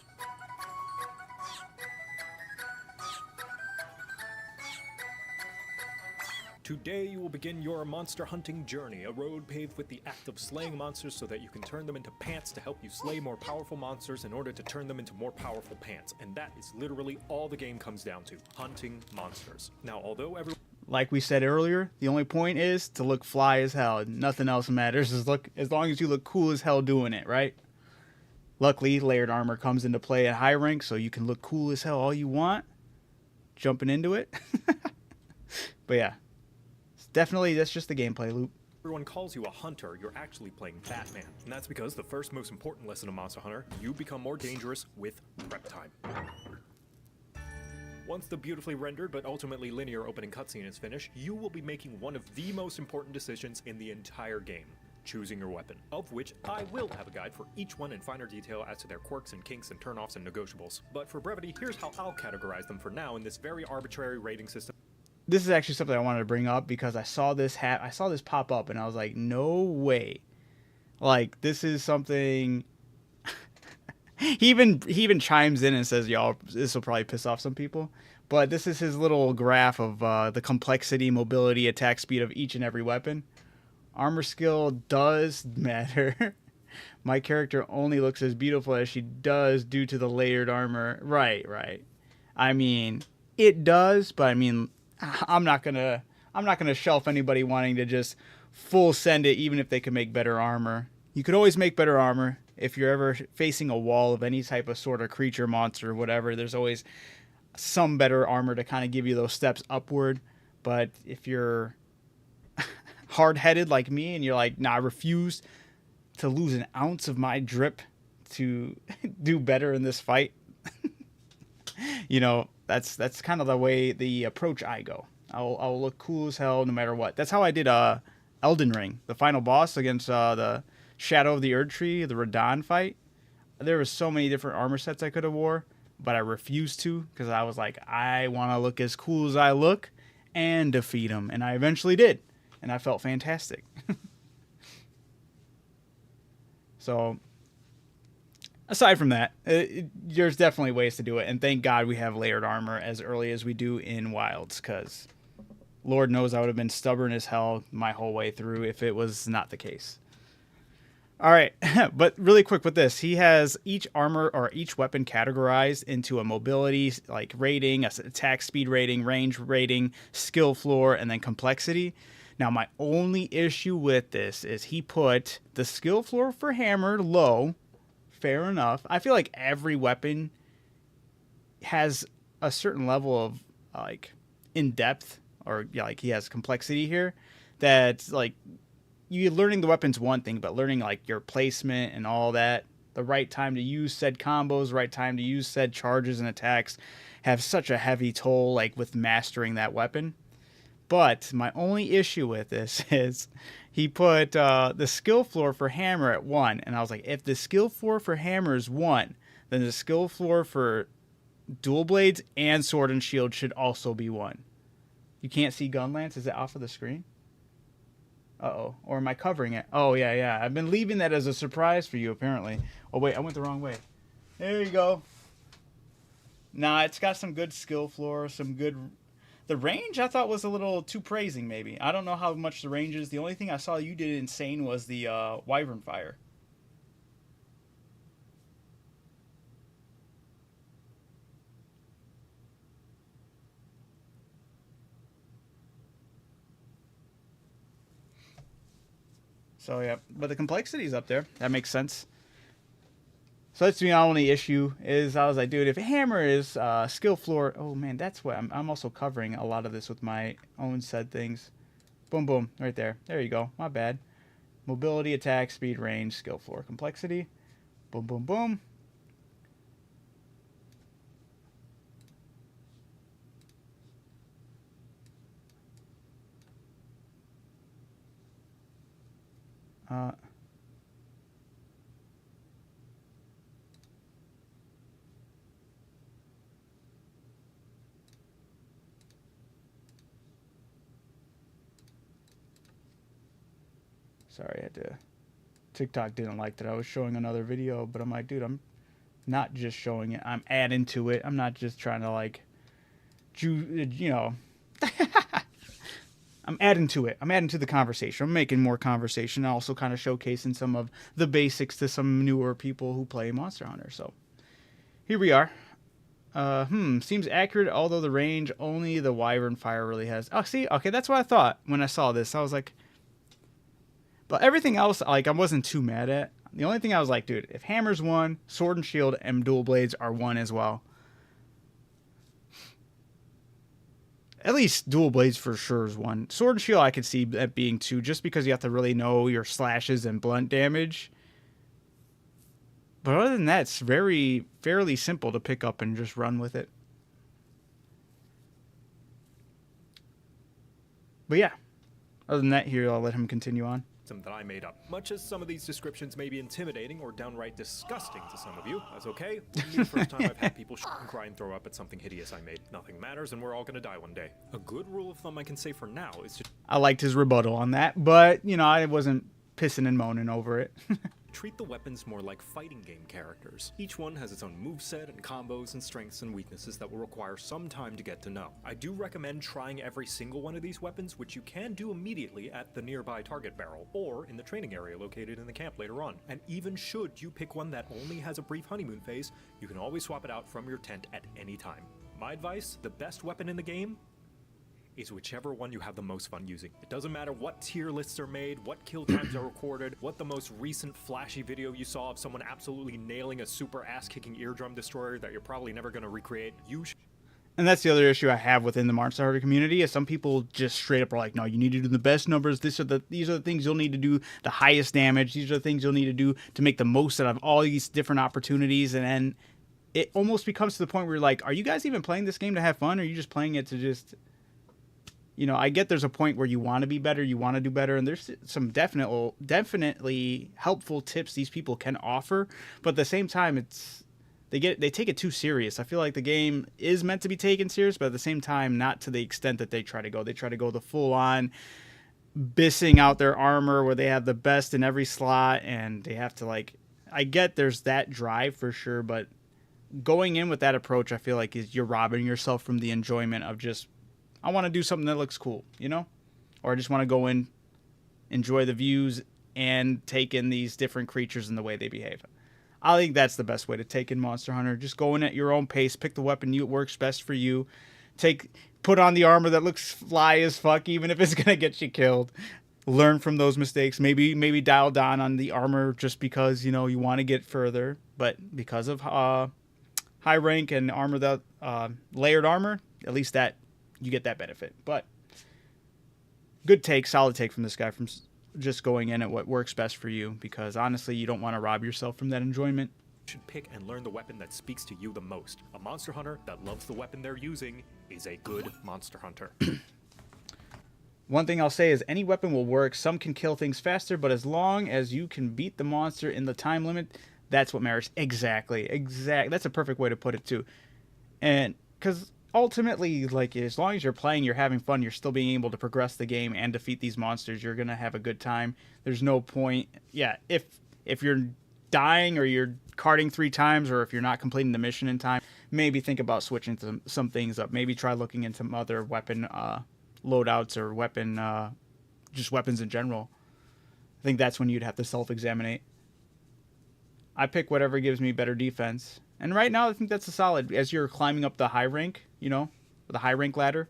Today you will begin your monster hunting journey, a road paved with the act of slaying monsters so that you can turn them into pants to help you slay more powerful monsters in order to turn them into more powerful pants. And that is literally all the game comes down to, hunting monsters. Now, although like we said earlier, the only point is to look fly as hell. Nothing else matters as long as you look cool as hell doing it, right? Luckily, layered armor comes into play at high rank, so you can look cool as hell all you want, jumping into it. But yeah. Definitely, that's just the gameplay loop. Everyone calls you a hunter, you're actually playing Batman. And that's because the first most important lesson of Monster Hunter, you become more dangerous with prep time. Once the beautifully rendered but ultimately linear opening cutscene is finished, you will be making one of the most important decisions in the entire game. Choosing your weapon, of which I will have a guide for each one in finer detail as to their quirks and kinks and turnoffs and negotiables. But for brevity, here's how I'll categorize them for now in this very arbitrary rating system. This is actually something I wanted to bring up because I saw this pop up and I was like, no way. Like, this is something. he even chimes in and says, y'all, this will probably piss off some people. But this is his little graph of the complexity, mobility, attack speed of each and every weapon. Armor skill does matter. My character only looks as beautiful as she does due to the layered armor. Right. I mean, it does, but I mean, I'm not gonna shelf anybody wanting to just full send it, even if they can make better armor. You could always make better armor if you're ever facing a wall of any type of sort of creature, monster, whatever. There's always some better armor to kind of give you those steps upward. But if you're, hard-headed like me and you're like, nah, I refuse to lose an ounce of my drip to do better in this fight, you know, that's kind of the way, the approach I go. I'll look cool as hell no matter what. That's how I did Elden Ring, the final boss against the Shadow of the Erd Tree, the Radahn fight. There was so many different armor sets I could have wore, but I refused to because I was like, I want to look as cool as I look and defeat him, and I eventually did, and I felt fantastic. So, aside from that, there's definitely ways to do it, and thank God we have layered armor as early as we do in Wilds, because Lord knows I would have been stubborn as hell my whole way through if it was not the case. All right, but really quick with this, he has each armor or each weapon categorized into a mobility like rating, a attack speed rating, range rating, skill floor, and then complexity. Now, my only issue with this is he put the skill floor for hammer low. Fair enough. I feel like every weapon has a certain level of like in depth, or yeah, like he has complexity here. That's like, you learning the weapon's one thing, but learning like your placement and all that, the right time to use said combos, right time to use said charges and attacks, have such a heavy toll like with mastering that weapon. But my only issue with this is he put the skill floor for hammer at 1. And I was like, if the skill floor for hammer is 1, then the skill floor for dual blades and sword and shield should also be 1. You can't see Gunlance? Is it off of the screen? Uh-oh. Or am I covering it? Oh, yeah. I've been leaving that as a surprise for you, apparently. Oh, wait. I went the wrong way. There you go. Nah, it's got some good skill floor, some good... The range I thought was a little too praising, maybe. I don't know how much the range is. The only thing I saw you did insane was the Wyvern Fire. So, yeah. But the complexity's up there. That makes sense. So that's the only issue is I was like, dude, if hammer is skill floor, oh man, that's what I'm also covering a lot of this with my own said things. Boom, boom, right there. There you go. My bad. Mobility, attack, speed, range, skill floor, complexity. Boom, boom, boom. Sorry, I had to... TikTok didn't like that I was showing another video, but I'm like, dude, I'm not just showing it. I'm adding to it. I'm not just trying to, like, you know... I'm adding to it. I'm adding to the conversation. I'm making more conversation. Also kind of showcasing some of the basics to some newer people who play Monster Hunter. So, here we are. Seems accurate, although the range only the Wyvern Fire really has. Oh, see? Okay, that's what I thought when I saw this. I was like... But everything else, like, I wasn't too mad at. The only thing I was like, dude, if hammer's 1, sword and shield and dual blades are 1 as well. At least dual blades for sure is 1. Sword and shield I could see that being 2, just because you have to really know your slashes and blunt damage. But other than that, it's fairly simple to pick up and just run with it. But yeah, other than that, here I'll let him continue on. That I made up. Much as some of these descriptions may be intimidating or downright disgusting to some of you, that's okay. Wouldn't be the first time I've had people and cry and throw up at something hideous I made. Nothing matters and we're all gonna die one day. A good rule of thumb I can say for now is to... I liked his rebuttal on that, but, you know, I wasn't pissing and moaning over it. Treat the weapons more like fighting game characters. Each one has its own moveset and combos and strengths and weaknesses that will require some time to get to know. I do recommend trying every single one of these weapons, which you can do immediately at the nearby target barrel, or in the training area located in the camp later on. And even should you pick one that only has a brief honeymoon phase, you can always swap it out from your tent at any time. My advice, the best weapon in the game is whichever one you have the most fun using. It doesn't matter what tier lists are made, what kill times are recorded, what the most recent flashy video you saw of someone absolutely nailing a super ass-kicking eardrum destroyer that you're probably never going to recreate. And that's the other issue I have within the Monster Hunter community is some people just straight up are like, no, you need to do the best numbers. These are the things you'll need to do the highest damage. These are the things you'll need to do to make the most out of all these different opportunities. And then it almost becomes to the point where you're like, are you guys even playing this game to have fun? Or are you just playing it to just, you know, I get there's a point where you want to be better, you want to do better. And there's some definitely helpful tips these people can offer. But at the same time, they take it too serious. I feel like the game is meant to be taken serious, but at the same time, not to the extent that they try to go. They try to go the full on bissing out their armor where they have the best in every slot, and they have to like. I get there's that drive for sure, but going in with that approach, I feel like you're robbing yourself from the enjoyment of just I want to do something that looks cool, you know, or I just want to go in, enjoy the views, and take in these different creatures and the way they behave. I think that's the best way to take in Monster Hunter. Just go in at your own pace, pick the weapon that works best for you. Put on the armor that looks fly as fuck, even if it's gonna get you killed. Learn from those mistakes. Maybe dial down on the armor just because you know you want to get further, but because of high rank and armor that layered armor, at least that you get that benefit. But good take, solid take from this guy from just going in at what works best for you, because honestly you don't want to rob yourself from that enjoyment. You should pick and learn the weapon that speaks to you the most. A monster hunter that loves the weapon they're using is a good monster hunter. One thing I'll say is any weapon will work. Some can kill things faster, but as long as you can beat the monster in the time limit, that's what matters. Exactly. That's a perfect way to put it too. And because ultimately, like, as long as you're playing, you're having fun, you're still being able to progress the game and defeat these monsters, you're gonna have a good time. There's no point. Yeah, if you're dying or you're carting 3 times, or if you're not completing the mission in time, maybe think about switching some things up. Maybe try looking into some other weapon loadouts or just weapons in general. I think that's when you'd have to self-examine. I pick whatever gives me better defense. And right now, I think that's a solid, as you're climbing up the high rank, you know, the high rank ladder.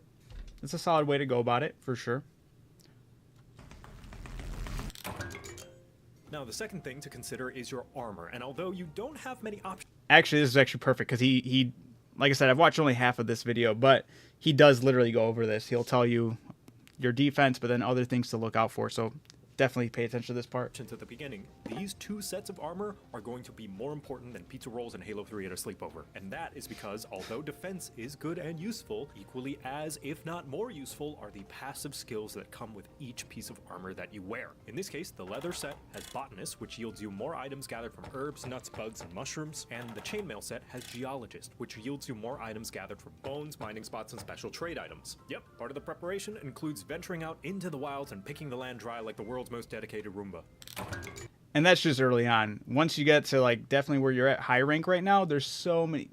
That's a solid way to go about it, for sure. Now, the second thing to consider is your armor. And although you don't have many options... Actually, this is actually perfect, because he, like I said, I've watched only half of this video, but he does literally go over this. He'll tell you your defense, but then other things to look out for. So definitely pay attention to this part. At the beginning, these 2 sets of armor are going to be more important than pizza rolls and Halo 3 at a sleepover. And that is because although defense is good and useful, equally as, if not more useful, are the passive skills that come with each piece of armor that you wear. In this case, the leather set has Botanist, which yields you more items gathered from herbs, nuts, bugs, and mushrooms, and the chainmail set has Geologist, which yields you more items gathered from bones, mining spots, and special trade items. Yep, part of the preparation includes venturing out into the wilds and picking the land dry like the world's most dedicated Roomba. And that's just early on. Once you get to like definitely where you're at high rank right now, there's so many.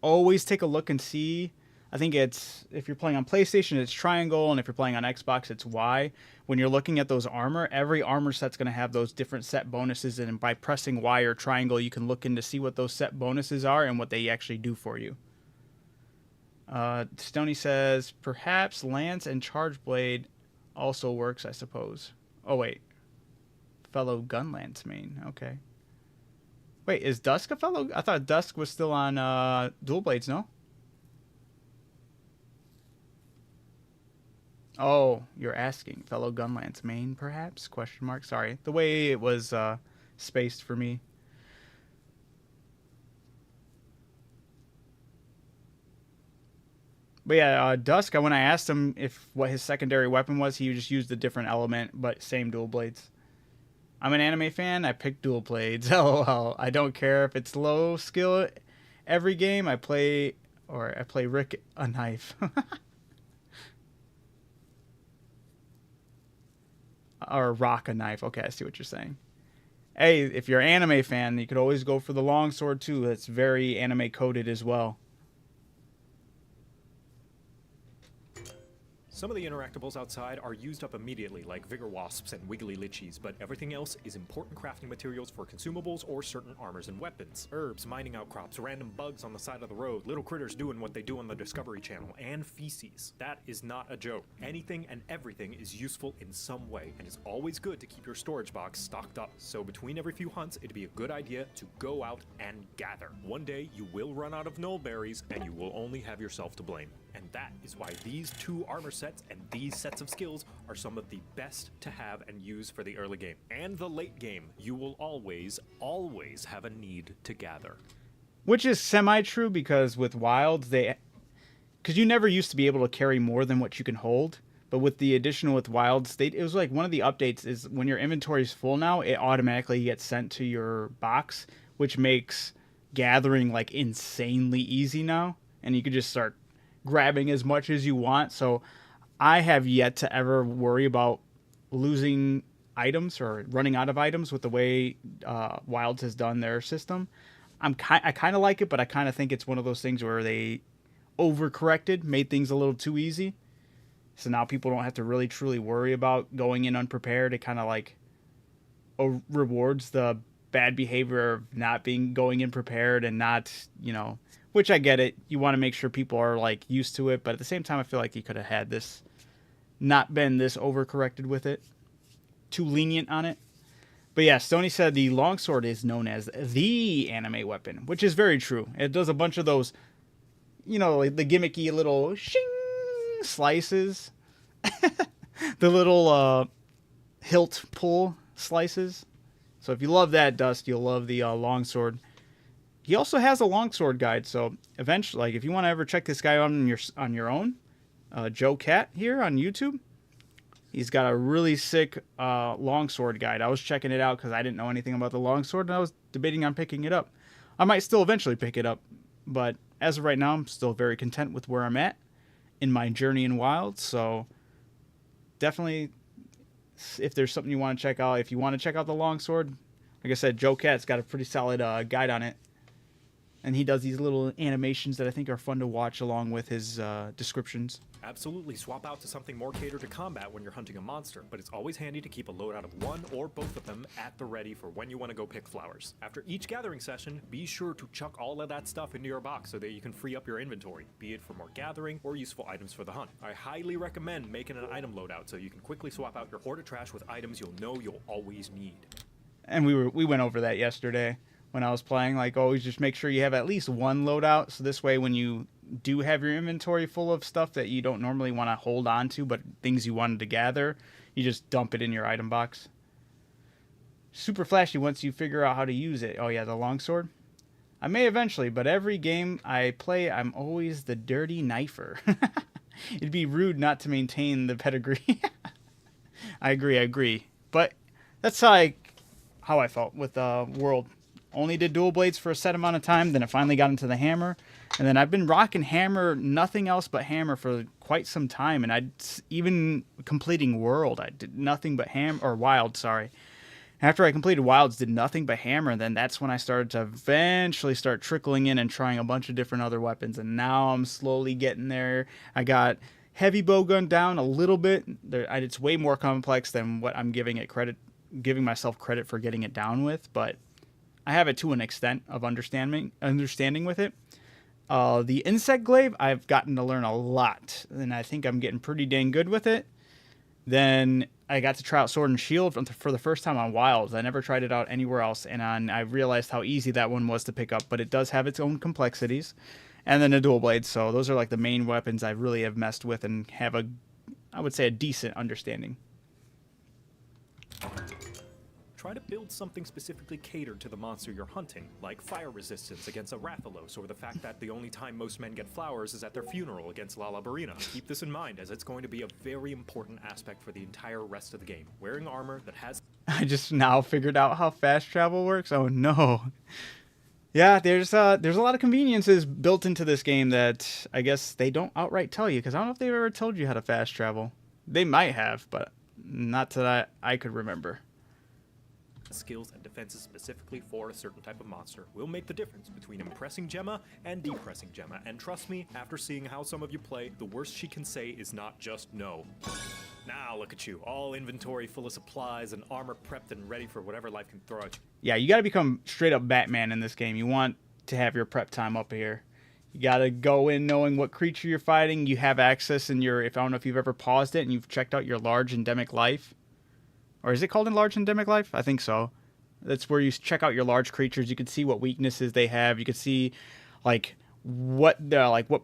Always take a look and see. I think it's, if you're playing on PlayStation, it's triangle, and if you're playing on Xbox, it's Y. When you're looking at those armor, every armor set's going to have those different set bonuses, and by pressing Y or triangle, you can look in to see what those set bonuses are and what they actually do for you. Stoney says, perhaps Lance and Charge Blade also works, I suppose. Oh, wait. Fellow Gunlance main. Okay. Wait, is Dusk a fellow? I thought Dusk was still on Dual Blades, no? Oh, you're asking. Fellow Gunlance main, perhaps? Question mark. Sorry. The way it was spaced for me. But yeah, Dusk, when I asked him what his secondary weapon was, he just used a different element, but same dual blades. I'm an anime fan, I pick dual blades. LOL. I don't care if it's low skill. Every game I play Rick a knife. Or Rock a knife. Okay, I see what you're saying. Hey, if you're an anime fan, you could always go for the longsword too. That's very anime coded as well. Some of the interactables outside are used up immediately, like vigor wasps and wiggly lichies, but everything else is important crafting materials for consumables or certain armors and weapons. Herbs, mining outcrops, random bugs on the side of the road, little critters doing what they do on the Discovery Channel, and feces. That is not a joke. Anything and everything is useful in some way, and it's always good to keep your storage box stocked up. So between every few hunts, it'd be a good idea to go out and gather. One day, you will run out of null berries, and you will only have yourself to blame. And that is why these two armor sets and these sets of skills are some of the best to have and use for the early game. And the late game, you will always have a need to gather. Which is semi-true, because with wilds, because you never used to be able to carry more than what you can hold. But with the addition with wilds, it was like one of the updates is when your inventory is full now, it automatically gets sent to your box, which makes gathering like insanely easy now. And you can just start grabbing as much as you want. So I have yet to ever worry about losing items or running out of items with the way Wilds has done their system. I kind of like it, but I kind of think it's one of those things where they overcorrected, made things a little too easy. So now people don't have to really truly worry about going in unprepared. It kind of like rewards the bad behavior of not going in prepared and not, which I get it. You want to make sure people are like used to it, but at the same time, I feel like you could have had this not been this overcorrected with it, too lenient on it. But yeah, Stoney said the longsword is known as the anime weapon, which is very true. It does a bunch of those, like the gimmicky little shing slices, the little hilt pull slices. So if you love that, Dust, you'll love the longsword. He also has a longsword guide, so eventually, like if you want to ever check this guy out on your own, Joe Cat here on YouTube, he's got a really sick longsword guide. I was checking it out because I didn't know anything about the longsword, and I was debating on picking it up. I might still eventually pick it up, but as of right now, I'm still very content with where I'm at in my journey in Wild. So definitely, if there's something you want to check out, if you want to check out the longsword, like I said, Joe Cat's got a pretty solid guide on it. And he does these little animations that I think are fun to watch along with his descriptions. Absolutely swap out to something more catered to combat when you're hunting a monster, but it's always handy to keep a loadout of one or both of them at the ready for when you want to go pick flowers. After each gathering session, be sure to chuck all of that stuff into your box so that you can free up your inventory, be it for more gathering or useful items for the hunt. I highly recommend making an item loadout so you can quickly swap out your hoard of trash with items you'll know you'll always need. And we went over that yesterday when I was playing. Like, always just make sure you have at least one loadout, so this way when you do have your inventory full of stuff that you don't normally want to hold on to, but things you wanted to gather, you just dump it in your item box. Super flashy once you figure out how to use it. Oh yeah, the longsword. I may eventually, but every game I play, I'm always the dirty knifer. It'd be rude not to maintain the pedigree. I agree. But that's how I felt with World. Only did dual blades for a set amount of time, then it finally got into the hammer. And then I've been rocking hammer, nothing else but hammer for quite some time. And even completing World, I did nothing but Wild, sorry. After I completed Wilds, did nothing but hammer. And then that's when I started to eventually start trickling in and trying a bunch of different other weapons. And now I'm slowly getting there. I got heavy bowgun down a little bit. It's way more complex than what I'm giving myself credit for getting it down with. But I have it to an extent of understanding with it. The insect glaive, I've gotten to learn a lot, and I think I'm getting pretty dang good with it. Then I got to try out sword and shield for the first time on Wilds. I never tried it out anywhere else, and I realized how easy that one was to pick up, but it does have its own complexities. And then a dual blade, so those are like the main weapons I really have messed with and have I would say a decent understanding. Try to build something specifically catered to the monster you're hunting, like fire resistance against a Rathalos, or the fact that the only time most men get flowers is at their funeral against Lalabarina. Keep this in mind, as it's going to be a very important aspect for the entire rest of the game. Wearing armor that has... I just now figured out how fast travel works. Oh no. Yeah, there's a lot of conveniences built into this game that I guess they don't outright tell you, because I don't know if they've ever told you how to fast travel. They might have, but not that I could remember. skills and defenses specifically for a certain type of monster will make the difference between impressing Gemma and depressing Gemma. And trust me, after seeing how some of you play, the worst she can say is not just no. Now look at you, all inventory full of supplies and armor prepped and ready for whatever life can throw at you. Yeah, you got to become straight up Batman in this game. You want to have your prep time up here. You got to go in knowing what creature you're fighting. You have access in your, if I don't know if you've ever paused it and you've checked out your large endemic life. Or is it called enlarged endemic life? I think so. That's where you check out your large creatures. You can see what weaknesses they have. You can see like what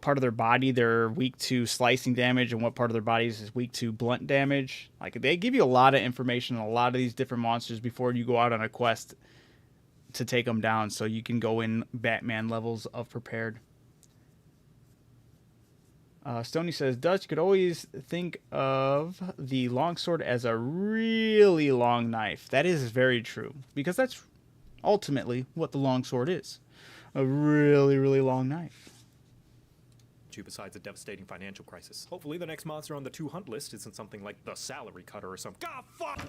part of their body they're weak to slicing damage and what part of their bodies is weak to blunt damage. Like they give you a lot of information on a lot of these different monsters before you go out on a quest to take them down, so you can go in Batman levels of prepared. Stoney says, Dutch could always think of the longsword as a really long knife. That is very true, because that's ultimately what the longsword is. A really, really long knife. Besides a devastating financial crisis. Hopefully the next monster on the to hunt list isn't something like the salary cutter or something. God, fuck!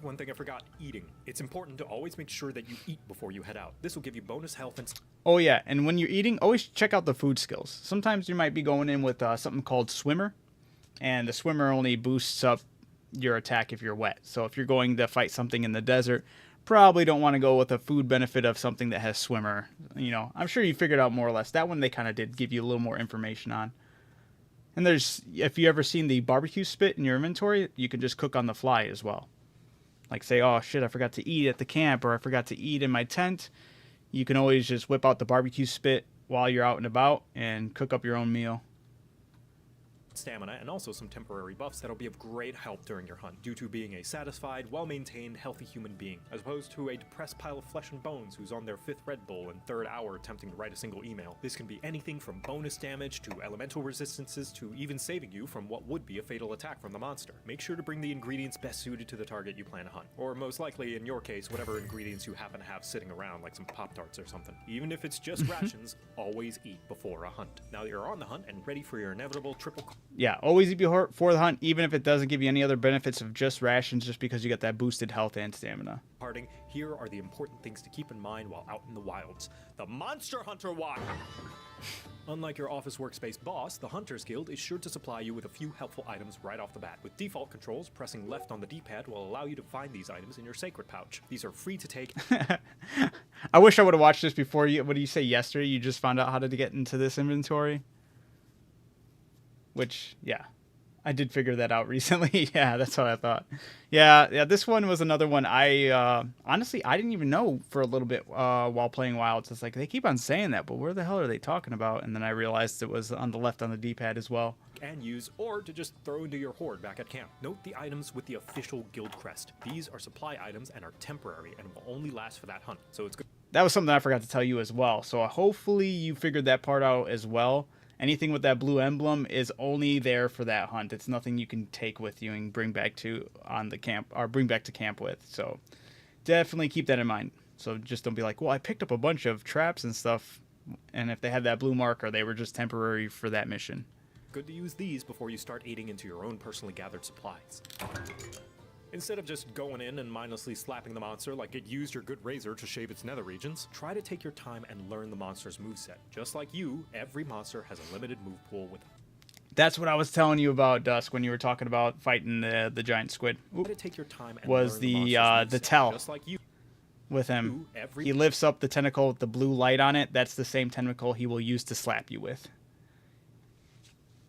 One thing I forgot, eating. It's important to always make sure that you eat before you head out. This will give you bonus health and... Oh yeah, and when you're eating, always check out the food skills. Sometimes you might be going in with something called Swimmer, and the Swimmer only boosts up your attack if you're wet. So if you're going to fight something in the desert, probably don't want to go with a food benefit of something that has Swimmer. You know, I'm sure you figured out more or less. That one they kind of did give you a little more information on. And there's, if you ever seen the barbecue spit in your inventory, you can just cook on the fly as well. Like say, oh shit, I forgot to eat at the camp, or I forgot to eat in my tent. You can always just whip out the barbecue spit while you're out and about and cook up your own meal. Stamina, and also some temporary buffs that'll be of great help during your hunt, due to being a satisfied, well-maintained, healthy human being, as opposed to a depressed pile of flesh and bones who's on their 5th Red Bull and 3rd hour attempting to write a single email. This can be anything from bonus damage to elemental resistances to even saving you from what would be a fatal attack from the monster. Make sure to bring the ingredients best suited to the target you plan to hunt, or most likely, in your case, whatever ingredients you happen to have sitting around, like some Pop-Tarts or something. Even if it's just rations, always eat before a hunt. Now that you're on the hunt and ready for your inevitable triple... Yeah, always eat before the hunt, even if it doesn't give you any other benefits of just rations, just because you got that boosted health and stamina. Parting, here are the important things to keep in mind while out in the wilds. The Monster Hunter Watch! Unlike your office workspace boss, the Hunters Guild is sure to supply you with a few helpful items right off the bat. With default controls, pressing left on the D-pad will allow you to find these items in your sacred pouch. These are free to take. I wish I would have watched this before you. What did you say yesterday? You just found out how to get into this inventory? Which, yeah, I did figure that out recently. Yeah, that's what I thought. Yeah, this one was another one I, honestly, I didn't even know for a little bit while playing Wilds. It's like, they keep on saying that, but where the hell are they talking about? And then I realized it was on the left on the D-pad as well. And use, or to just throw into your hoard back at camp. Note the items with the official guild crest. These are supply items and are temporary and will only last for that hunt, so it's good. That was something I forgot to tell you as well. So hopefully you figured that part out as well. Anything with that blue emblem is only there for that hunt. It's nothing you can take with you and bring back to on the camp, or bring back to camp with. So definitely keep that in mind. So just don't be like, well, I picked up a bunch of traps and stuff, and if they had that blue marker, they were just temporary for that mission. Good to use these before you start aiding into your own personally gathered supplies. Instead of just going in and mindlessly slapping the monster like it used your good razor to shave its nether regions, try to take your time and learn the monster's moveset. Just like you, every monster has a limited move pool with... That's what I was telling you about, Dusk, when you were talking about fighting the giant squid. Try to take your time and was the tell just like you. With him. He lifts up the tentacle with the blue light on it. That's the same tentacle he will use to slap you with.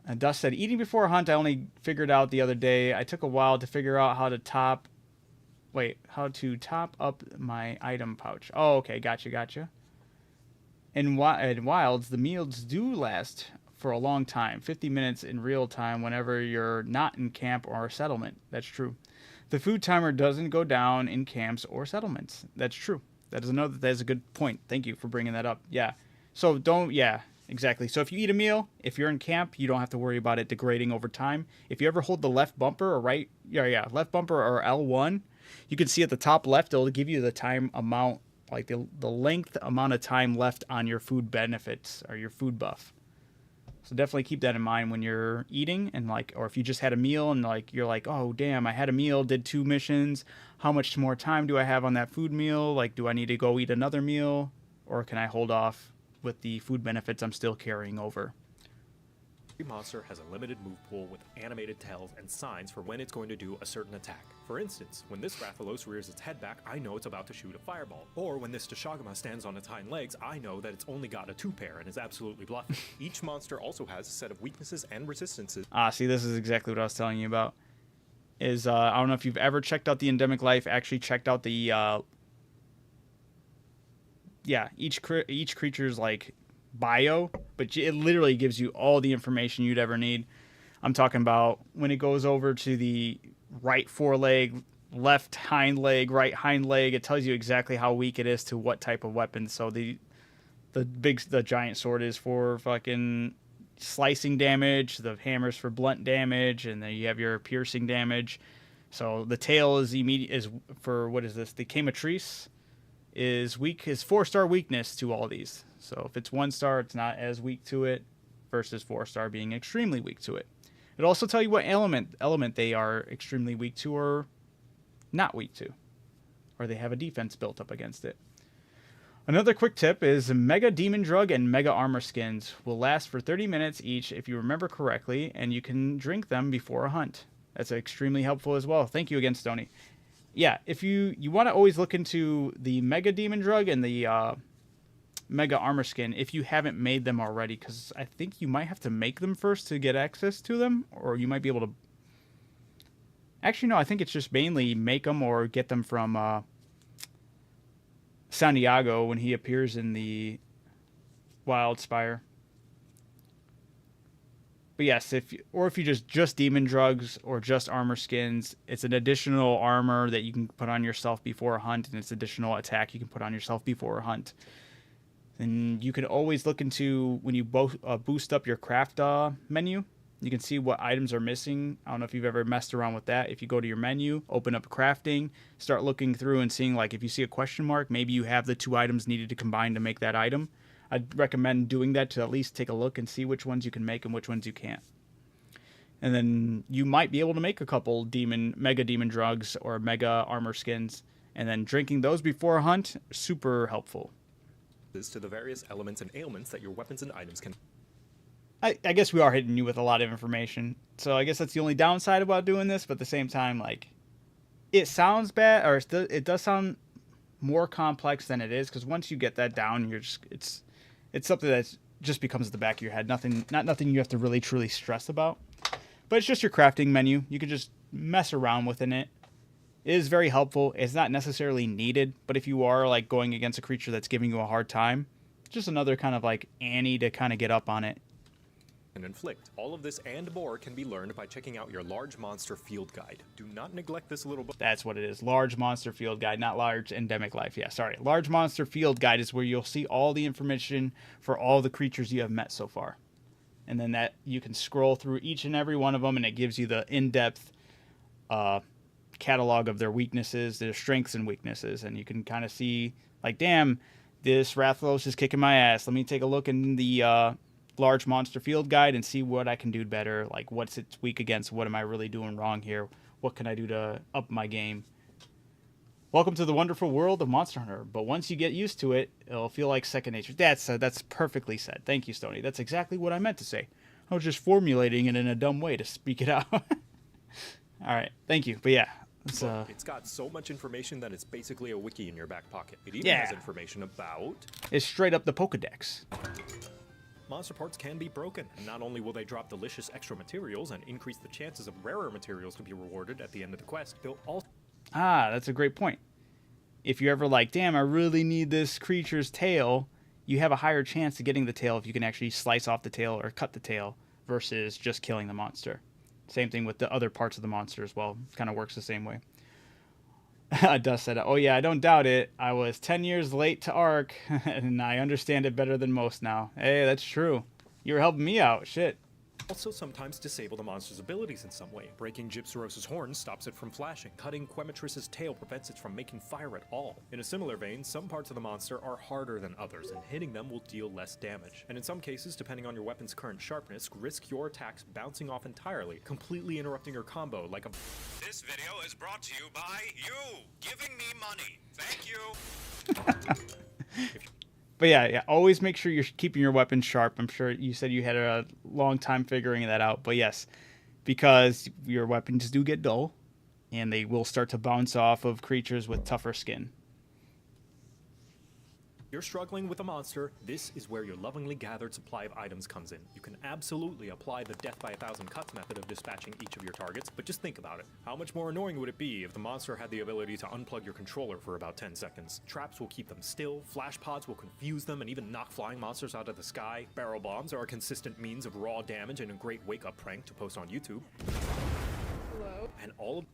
And Dust said, eating before a hunt, I only figured out the other day. I took a while to figure out how to top up my item pouch. Oh, okay, gotcha. In Wilds, the meals do last for a long time, 50 minutes in real time whenever you're not in camp or settlement. That's true. The food timer doesn't go down in camps or settlements. That's true. That is a good point. Thank you for bringing that up. Yeah. So exactly. So if you eat a meal, if you're in camp, you don't have to worry about it degrading over time. If you ever hold the left bumper or left bumper or L1, you can see at the top left, it'll give you the time amount, like the length amount of time left on your food benefits or your food buff. So definitely keep that in mind when you're eating, and like, or if you just had a meal and like you're like, oh damn, I had a meal, did 2 missions. How much more time do I have on that food meal? Like, do I need to go eat another meal, or can I hold off with the food benefits I'm still carrying over? Every monster has a limited move pool with animated tells and signs for when it's going to do a certain attack. For instance, when this Rathalos rears its head back, I know it's about to shoot a fireball. Or when this Tashagama stands on its hind legs, I know that it's only got a 2-pair and is absolutely bluffing. Each monster also has a set of weaknesses and resistances. See, this is exactly what I was telling you about. Is I don't know if you've ever checked out the Endemic Life, actually checked out the each creature's like bio, but it literally gives you all the information you'd ever need. I'm talking about when it goes over to the right foreleg, left hind leg, right hind leg, it tells you exactly how weak it is to what type of weapon. So the giant sword is for fucking slicing damage, the hammer's for blunt damage, and then you have your piercing damage. So the tail is for, what is this? The Camatrice is 4-star weakness to all these. So if it's 1-star, it's not as weak to it, versus 4-star being extremely weak to it. It'll also tell you what element they are extremely weak to or not weak to, or they have a defense built up against it. Another quick tip is Mega Demon Drug and Mega Armor Skins will last for 30 minutes each if you remember correctly, and you can drink them before a hunt. That's extremely helpful as well. Thank you again, Stony. Yeah, if you want to always look into the Mega Demon Drug and the Mega Armor Skin if you haven't made them already, because I think you might have to make them first to get access to them, or you might be able to... Actually, no, I think it's just mainly make them or get them from Santiago when he appears in the Wild Spire. But yes, if you just demon drugs or just armor skins, it's an additional armor that you can put on yourself before a hunt, and it's additional attack you can put on yourself before a hunt. And you can always look into, when you boost up your craft menu, you can see what items are missing. I don't know if you've ever messed around with that. If you go to your menu, open up crafting, start looking through and seeing, like, if you see a question mark, maybe you have the 2 items needed to combine to make that item. I'd recommend doing that to at least take a look and see which ones you can make and which ones you can't. And then you might be able to make a couple Mega Demon Drugs or Mega Armor Skins, and then drinking those before a hunt, super helpful. To the various elements and ailments that your weapons and items can... I guess we are hitting you with a lot of information, so I guess that's the only downside about doing this, but at the same time, like, it sounds bad, or it does sound more complex than it is, because once you get that down, you're just, it's something that just becomes the back of your head. Not nothing you have to really truly stress about. But it's just your crafting menu. You can just mess around within it. It is very helpful. It's not necessarily needed, but if you are like going against a creature that's giving you a hard time, just another kind of like Annie to kind of get up on it. And inflict. All of this and more can be learned by checking out your Large Monster Field Guide. Do not neglect this little book. That's what it is. Large Monster Field Guide, not Large Endemic Life. Yeah, sorry. Large Monster Field Guide is where you'll see all the information for all the creatures you have met so far. And then that you can scroll through each and every one of them, and it gives you the in-depth catalog of their weaknesses, their strengths and weaknesses. And you can kind of see, like, damn, this Rathalos is kicking my ass. Let me take a look in the Large Monster Field Guide and see what I can do better. Like, what's it weak against? What am I really doing wrong here? What can I do to up my game? Welcome to the wonderful world of Monster Hunter. But once you get used to it, it'll feel like second nature. That's perfectly said. Thank you, Stony. That's exactly what I meant to say. I was just formulating it in a dumb way to speak it out. All right. Thank you. But yeah. It's got so much information that it's basically a wiki in your back pocket. It even has information about... It's straight up the Pokedex. Monster parts can be broken, and not only will they drop delicious extra materials and increase the chances of rarer materials to be rewarded at the end of the quest, they'll also... That's a great point. If you're ever like, damn, I really need this creature's tail, you have a higher chance of getting the tail if you can actually slice off the tail or cut the tail versus just killing the monster. Same thing with the other parts of the monster as well. It kind of works the same way. Dust said, oh yeah, I don't doubt it. I was 10 years late to ARC, and I understand it better than most now. Hey, that's true. You were helping me out. Shit. Also sometimes disable the monster's abilities in some way. Breaking Gypsaros's horn stops it from flashing. Cutting Quemetris's tail prevents it from making fire at all. In a similar vein, some parts of the monster are harder than others, and hitting them will deal less damage. And in some cases, depending on your weapon's current sharpness, risk your attacks bouncing off entirely, completely interrupting your combo like a... This video is brought to you by you, giving me money. Thank you. But yeah, always make sure you're keeping your weapon sharp. I'm sure you said you had a long time figuring that out. But yes, because your weapons do get dull, and they will start to bounce off of creatures with tougher skin. You're struggling with a monster, this is where your lovingly gathered supply of items comes in. You can absolutely apply the death by 1,000 cuts method of dispatching each of your targets, but just think about it. How much more annoying would it be if the monster had the ability to unplug your controller for about 10 seconds? Traps will keep them still, flash pods will confuse them and even knock flying monsters out of the sky. Barrel bombs are a consistent means of raw damage and a great wake-up prank to post on YouTube. Hello? And all of...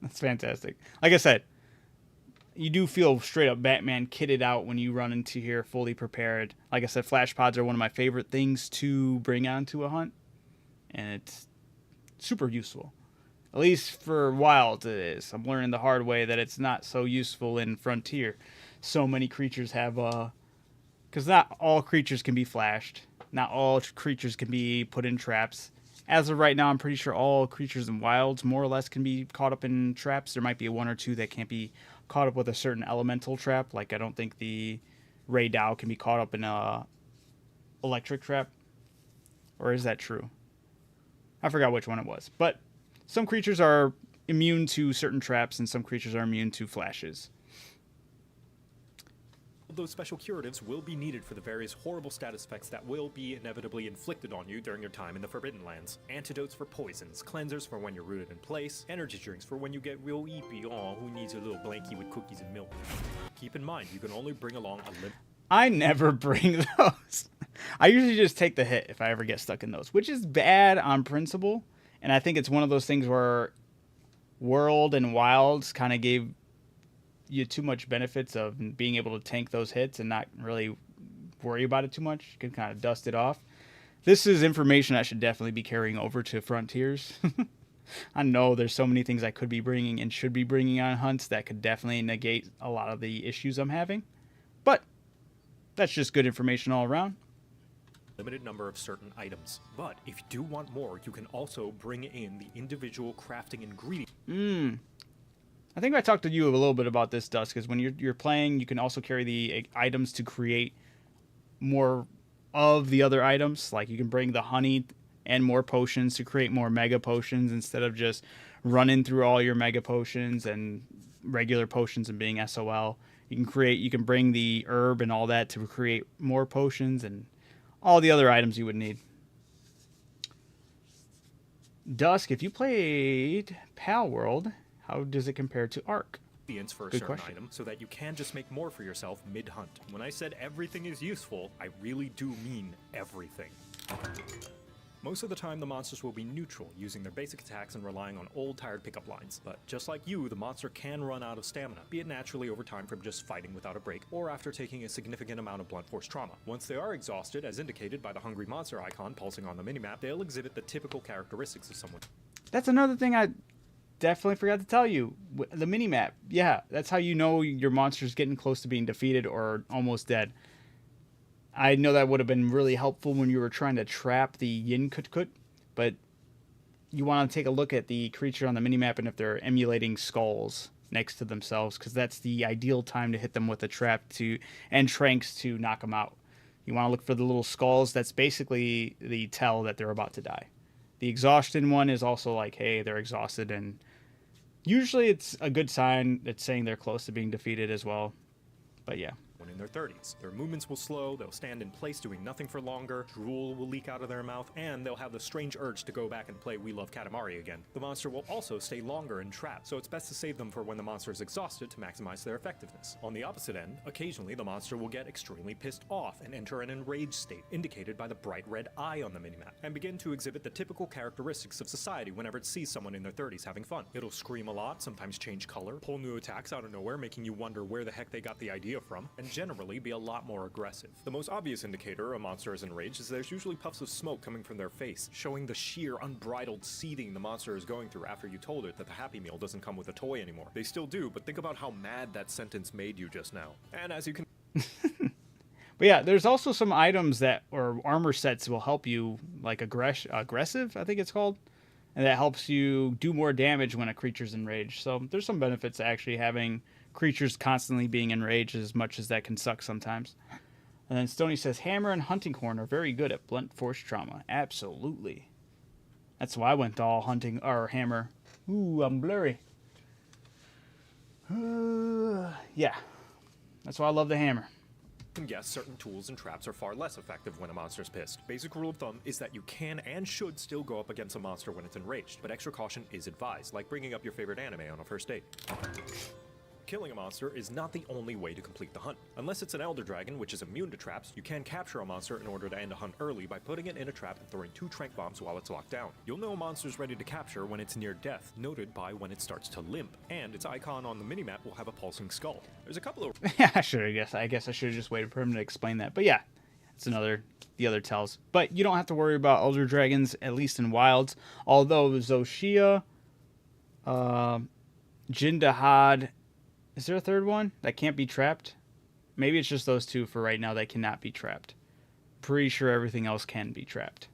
That's fantastic. Like I said, you do feel straight up Batman kitted out when you run into here fully prepared. Like I said, flash pods are one of my favorite things to bring onto a hunt, and it's super useful. At least for wild it is. I'm learning the hard way that it's not so useful in Frontier. So many creatures have because not all creatures can be flashed. Not all creatures can be put in traps. As of right now, I'm pretty sure all creatures in wilds more or less can be caught up in traps. There might be one or two that can't be caught up with a certain elemental trap. Like, I don't think the Ray Dow can be caught up in a electric trap. Or is that true? I forgot which one it was. But some creatures are immune to certain traps, and some creatures are immune to flashes. those special curatives will be needed for the various horrible status effects that will be inevitably inflicted on you during your time in the Forbidden Lands. Antidotes for poisons, cleansers for when you're rooted in place, energy drinks for when you get real eepy. Oh, who needs a little blankie with cookies and milk? Keep in mind, you can only bring along a limit. I never bring those. I usually just take the hit if I ever get stuck in those, which is bad on principle. And I think it's one of those things where World and Wilds kind of gave you too much benefits of being able to tank those hits and not really worry about it too much. You can kind of dust it off. This is information I should definitely be carrying over to Frontiers. I know there's so many things I could be bringing and should be bringing on hunts that could definitely negate a lot of the issues I'm having. But that's just good information all around. Limited number of certain items. But if you do want more, you can also bring in the individual crafting ingredients. I think I talked to you a little bit about this, Dusk, because when you're playing, you can also carry the items to create more of the other items. Like you can bring the honey and more potions to create more mega potions instead of just running through all your mega potions and regular potions and being SOL. You can bring the herb and all that to create more potions and all the other items you would need. Dusk, if you played Pal World, how does it compare to Ark? For a Good certain question. item so that you can just make more for yourself mid-hunt. When I said everything is useful, I really do mean everything. Most of the time, the monsters will be neutral, using their basic attacks and relying on old, tired pickup lines. But just like you, the monster can run out of stamina, be it naturally over time from just fighting without a break, or after taking a significant amount of blunt force trauma. Once they are exhausted, as indicated by the hungry monster icon pulsing on the minimap, they'll exhibit the typical characteristics of someone. That's another thing I definitely forgot to tell you. The minimap. Yeah, that's how you know your monster's getting close to being defeated or almost dead. I know that would have been really helpful when you were trying to trap the Yin Kutkut, but you want to take a look at the creature on the minimap and if they're emulating skulls next to themselves, because that's the ideal time to hit them with a trap and tranks to knock them out. You want to look for the little skulls. That's basically the tell that they're about to die. The exhaustion one is also like, hey, they're exhausted, and usually it's a good sign. It's saying they're close to being defeated as well. But yeah. When in their 30s. Their movements will slow, they'll stand in place doing nothing for longer, drool will leak out of their mouth, and they'll have the strange urge to go back and play We Love Katamari again. The monster will also stay longer in trap, so it's best to save them for when the monster is exhausted to maximize their effectiveness. On the opposite end, occasionally the monster will get extremely pissed off and enter an enraged state, indicated by the bright red eye on the minimap, and begin to exhibit the typical characteristics of society whenever it sees someone in their 30s having fun. It'll scream a lot, sometimes change color, pull new attacks out of nowhere, making you wonder where the heck they got the idea from, and generally be a lot more aggressive. The most obvious indicator a monster is enraged is there's usually puffs of smoke coming from their face, showing the sheer unbridled seething the monster is going through after you told it that the Happy Meal doesn't come with a toy anymore. They still do, but think about how mad that sentence made you just now. And as you can But yeah, there's also some items that, or armor sets, will help you, like aggressive, I think it's called, and that helps you do more damage when a creature's enraged. So there's some benefits to actually having creatures constantly being enraged, as much as that can suck sometimes. And then Stoney says, hammer and hunting horn are very good at blunt force trauma. Absolutely. That's why I went all hunting, or hammer. Ooh, I'm blurry. Yeah. That's why I love the hammer. guess certain tools and traps are far less effective when a monster's pissed. Basic rule of thumb is that you can and should still go up against a monster when it's enraged, but extra caution is advised, like bringing up your favorite anime on a first date. Killing a monster is not the only way to complete the hunt. Unless it's an Elder Dragon, which is immune to traps, you can capture a monster in order to end a hunt early by putting it in a trap and throwing 2 trank bombs while it's locked down. You'll know a monster's ready to capture when it's near death, noted by when it starts to limp, and its icon on the minimap will have a pulsing skull. There's a couple of... Yeah, I guess I should have just waited for him to explain that. But yeah, it's the other tells. But you don't have to worry about Elder Dragons, at least in Wilds. Although Zoshia, Jindahad... Is there a third one that can't be trapped? Maybe it's just those 2 for right now that cannot be trapped. Pretty sure everything else can be trapped.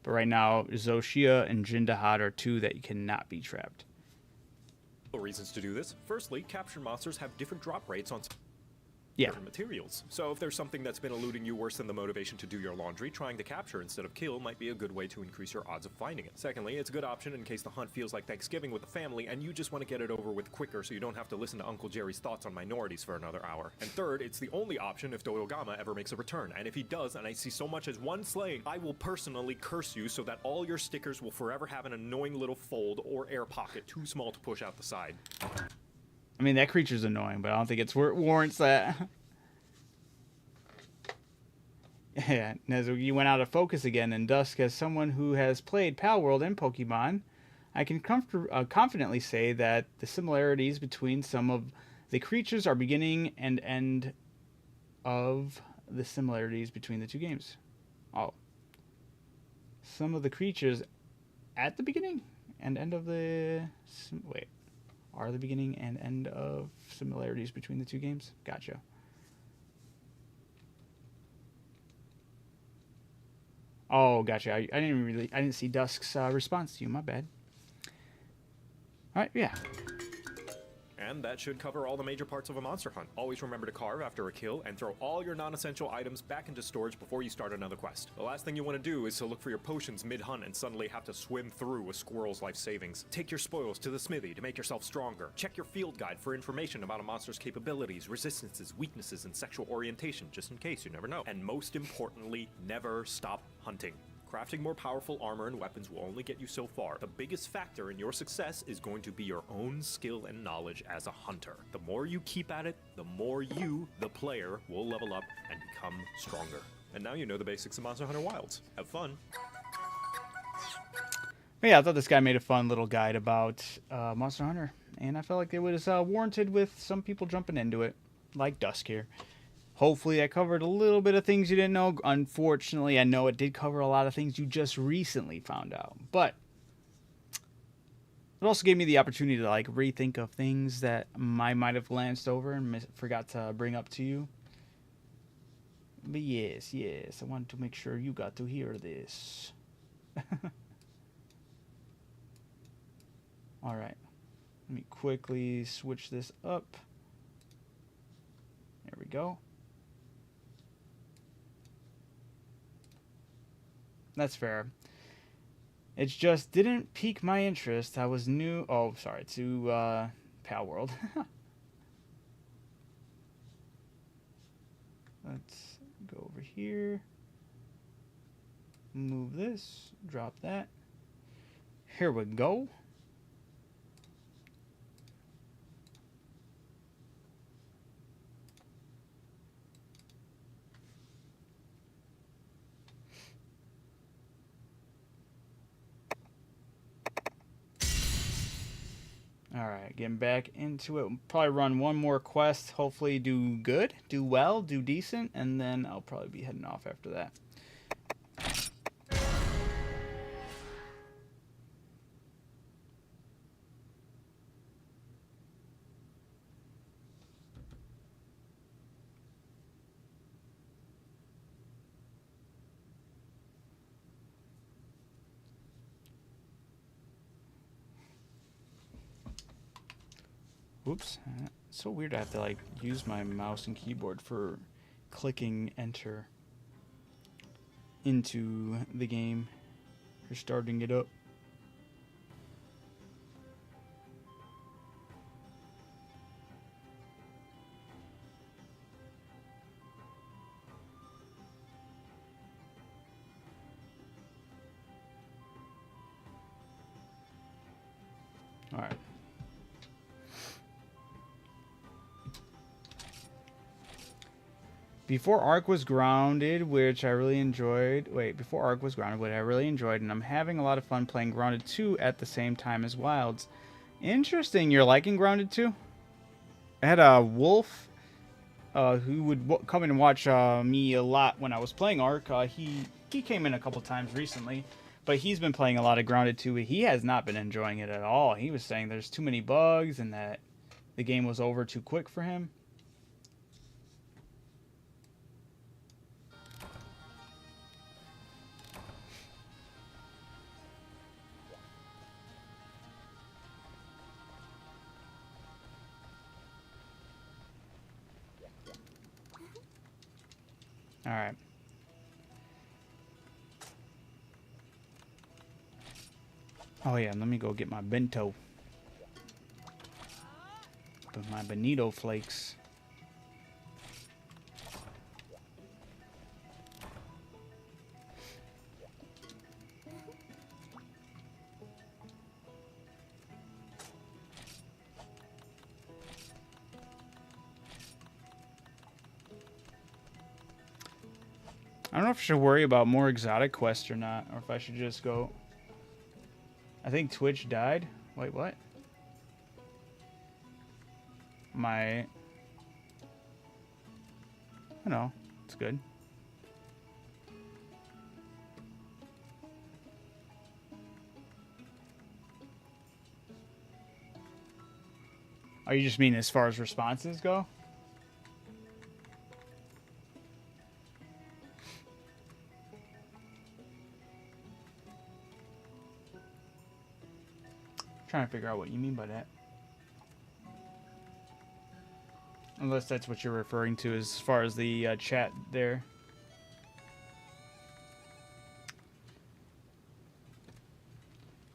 But right now, Zoshia and Jindahad are 2 that cannot be trapped. reasons to do this. Firstly, captured monsters have different drop rates on different materials. So if there's something that's been eluding you worse than the motivation to do your laundry, trying to capture instead of kill might be a good way to increase your odds of finding it. Secondly, it's a good option in case the hunt feels like Thanksgiving with the family and you just want to get it over with quicker so you don't have to listen to Uncle Jerry's thoughts on minorities for another hour. And third, it's the only option if Doyogama ever makes a return. And if he does, and I see so much as one slaying, I will personally curse you so that all your stickers will forever have an annoying little fold or air pocket too small to push out the side. I mean, that creature's annoying, but I don't think it's warrants that. Yeah, Nezwic, you went out of focus again, and Dusk, as someone who has played Pal World and Pokemon, I can confidently say that the similarities between some of the creatures are beginning and end of the similarities between the 2 games. Oh. Some of the creatures at the beginning and end of the... Wait. Are the beginning and end of similarities between the 2 games? Gotcha. Oh, gotcha. I didn't see Dusk's response to you. My bad. All right, yeah. And that should cover all the major parts of a monster hunt. Always remember to carve after a kill and throw all your non-essential items back into storage before you start another quest. The last thing you want to do is to look for your potions mid-hunt and suddenly have to swim through a squirrel's life savings. Take your spoils to the smithy to make yourself stronger. Check your field guide for information about a monster's capabilities, resistances, weaknesses, and sexual orientation, just in case, you never know. And most importantly, never stop hunting. Crafting more powerful armor and weapons will only get you so far. The biggest factor in your success is going to be your own skill and knowledge as a hunter. The more you keep at it, the more you, the player, will level up and become stronger. And now you know the basics of Monster Hunter Wilds. Have fun. But yeah, I thought this guy made a fun little guide about Monster Hunter, and I felt like it was warranted with some people jumping into it, like Dusk here. Hopefully I covered a little bit of things you didn't know. Unfortunately, I know it did cover a lot of things you just recently found out. But it also gave me the opportunity to like rethink of things that I might have glanced over and forgot to bring up to you. But yes, I wanted to make sure you got to hear this. All right. Let me quickly switch this up. There we go. That's fair. It just didn't pique my interest. I was new... Oh, sorry. To Pal World. Let's go over here. Move this. Drop that. Here we go. All right. Alright, getting back into it. Probably run one more quest. Hopefully do good, do well, do decent, and then I'll probably be heading off after that. Whoops. It's so weird I have to like use my mouse and keyboard for clicking enter into the game for starting it up. All right. Before Ark was grounded, which I really enjoyed. Wait, before Ark was grounded, which I really enjoyed, and I'm having a lot of fun playing Grounded 2 at the same time as Wilds. Interesting, you're liking Grounded 2? I had a wolf who would come in and watch me a lot when I was playing Ark. He came in a couple times recently, but he's been playing a lot of Grounded 2. He has not been enjoying it at all. He was saying there's too many bugs and that the game was over too quick for him. All right. Oh yeah, let me go get my bento. With my bonito flakes. I don't know if I should worry about more exotic quests or not, or if I should just go. I think Twitch died. Wait, what? I know, it's good. Oh, you just mean as far as responses go? Trying to figure out what you mean by that. Unless that's what you're referring to as far as the chat there.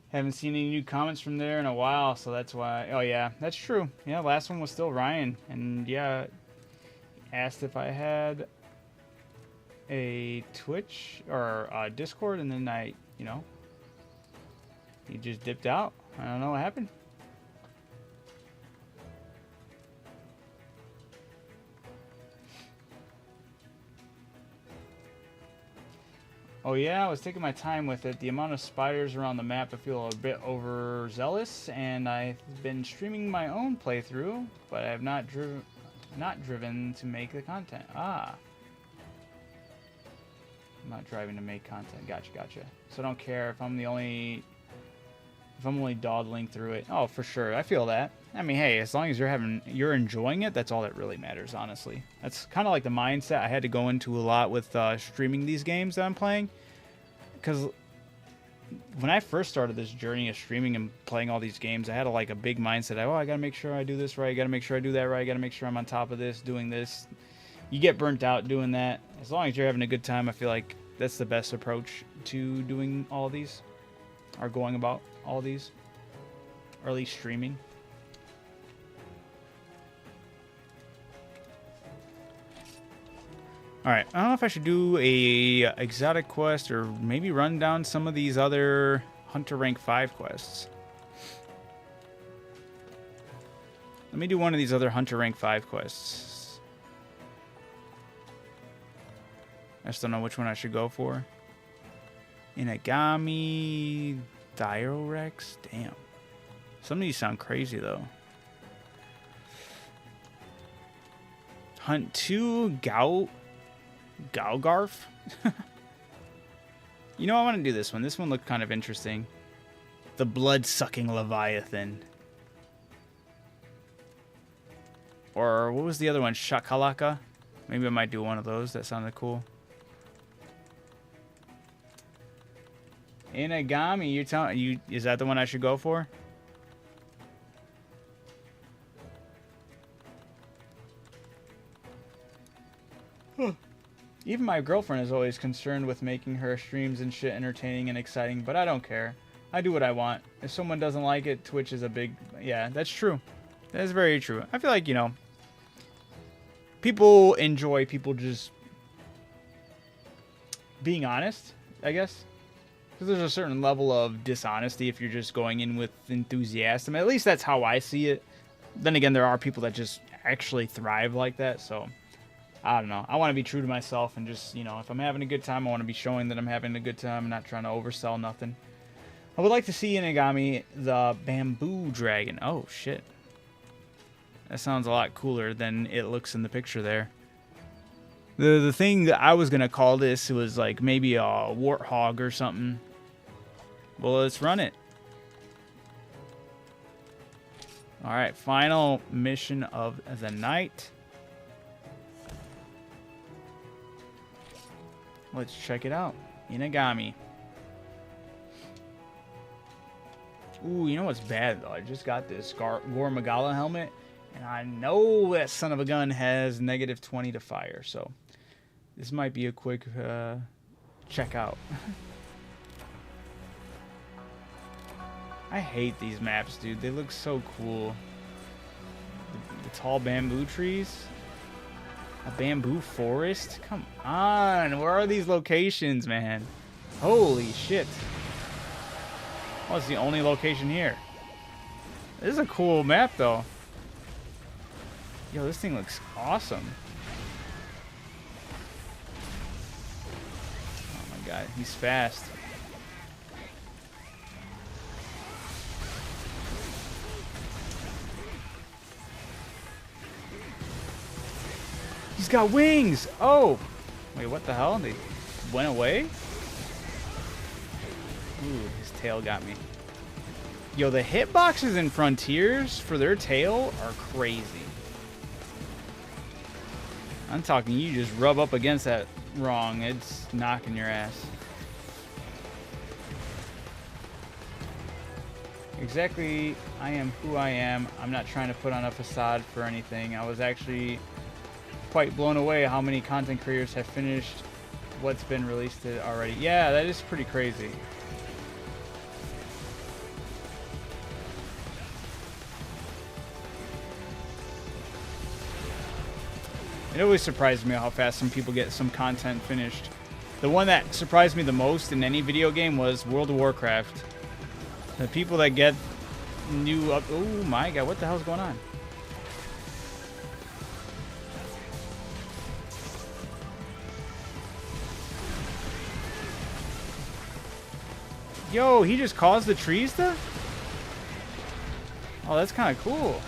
Haven't seen any new comments from there in a while, so that's why. Oh yeah, that's true. Yeah, last one was still Ryan, and yeah, asked if I had a Twitch or a Discord, and then he just dipped out. I don't know what happened. Oh yeah, I was taking my time with it. The amount of spiders around the map, I feel a bit overzealous, and I've been streaming my own playthrough, but I have not driven to make the content. Ah. I'm not driving to make content. Gotcha. So I don't care if I'm only dawdling through it. Oh, for sure. I feel that. I mean, hey, as long as you're enjoying it, that's all that really matters, honestly. That's kind of like the mindset I had to go into a lot with streaming these games that I'm playing. Because when I first started this journey of streaming and playing all these games, I had a big mindset. I got to make sure I do this right. I got to make sure I do that right. I got to make sure I'm on top of this, doing this. You get burnt out doing that. As long as you're having a good time, I feel like that's the best approach to doing all these. Or going about all these. Or at least streaming. Alright, I don't know if I should do a exotic quest or maybe run down some of these other Hunter Rank 5 quests. Let me do one of these other Hunter Rank 5 quests. I just don't know which one I should go for. Inagami, Thiorex, damn. Some of these sound crazy though. Hunt 2 Galgarf. You know, I want to do this one. This one looked kind of interesting. The blood-sucking Leviathan. Or what was the other one? Shakalaka? Maybe I might do one of those. That sounded cool. Inagami, you're telling you, is that the one I should go for? Even my girlfriend is always concerned with making her streams and shit entertaining and exciting, but I don't care. I do what I want. If someone doesn't like it, Twitch is a big... Yeah, that's true. That is very true. I feel like, you know, people enjoy people just being honest, I guess. Because there's a certain level of dishonesty if you're just going in with enthusiasm. At least that's how I see it. Then again, there are people that just actually thrive like that, so... I don't know. I want to be true to myself and just, you know, if I'm having a good time, I want to be showing that I'm having a good time and not trying to oversell nothing. I would like to see Inagami the bamboo dragon. Oh, shit. That sounds a lot cooler than it looks in the picture there. The thing that I was going to call this was like maybe a warthog or something. Well, let's run it. All right, final mission of the night. Let's check it out. Inagami. Ooh, you know what's bad, though? I just got this Gore Magala helmet, and I know that son of a gun has -20 to fire, so this might be a quick check out. I hate these maps, dude. They look so cool. The tall bamboo trees. A bamboo forest? Come on. Where are these locations, man? Holy shit. Oh, it's the only location here. This is a cool map, though. Yo, this thing looks awesome. Oh my god, he's fast. He's got wings! Oh! Wait, what the hell? They went away? Ooh, his tail got me. Yo, the hitboxes in Frontiers for their tail are crazy. I'm talking, you just rub up against that wrong, it's knocking your ass. Exactly, I am who I am. I'm not trying to put on a facade for anything. I was actually quite blown away how many content creators have finished what's been released already. Yeah, that is pretty crazy. It always surprises me how fast some people get some content finished. The one that surprised me the most in any video game was World of Warcraft. The people that get new up... Oh my god, what the hell's going on? Yo, he just caused the trees to... Oh, that's kind of cool.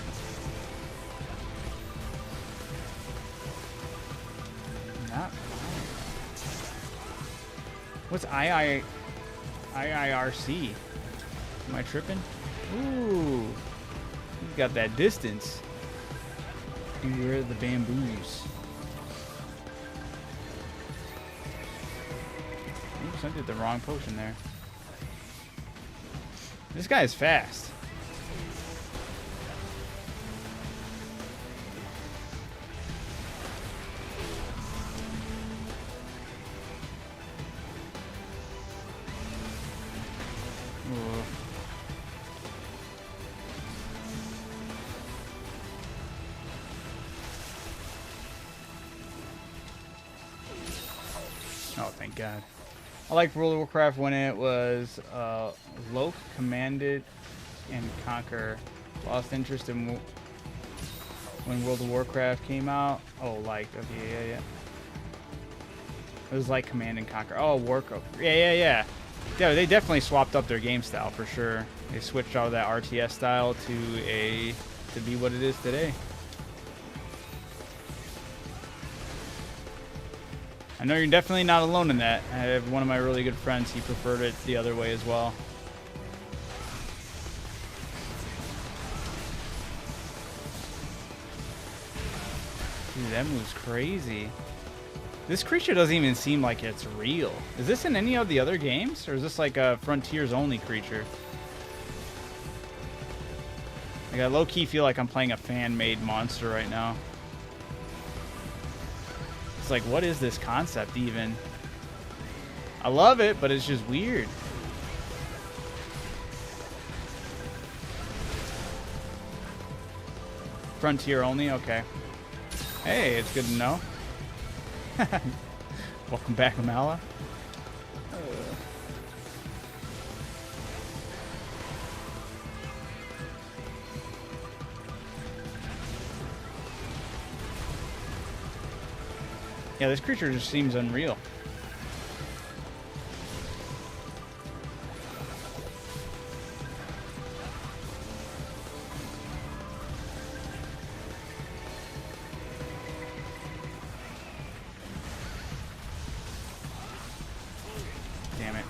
Not... What's IIRC? Am I tripping? Ooh. He's got that distance. Beware of the bamboos. Oops, I did the wrong potion there. This guy is fast. Ooh. Oh, thank God. I like World of Warcraft when it was Loke, Commanded, and Conquer. Lost interest in when World of Warcraft came out. Oh, like, okay, yeah. It was like Command and Conquer. Oh, Warcraft. Yeah. Yeah, they definitely swapped up their game style for sure. They switched out of that RTS style to be what it is today. I know you're definitely not alone in that. I have one of my really good friends. He preferred it the other way as well. Dude, that move's crazy. This creature doesn't even seem like it's real. Is this in any of the other games? Or is this like a Frontiers only creature? Like, I low-key feel like I'm playing a fan-made monster right now. It's like, what is this concept even? I love it, but it's just weird. Frontier only? Okay. Hey, it's good to know. Welcome back, Amala. Yeah, this creature just seems unreal. Damn it.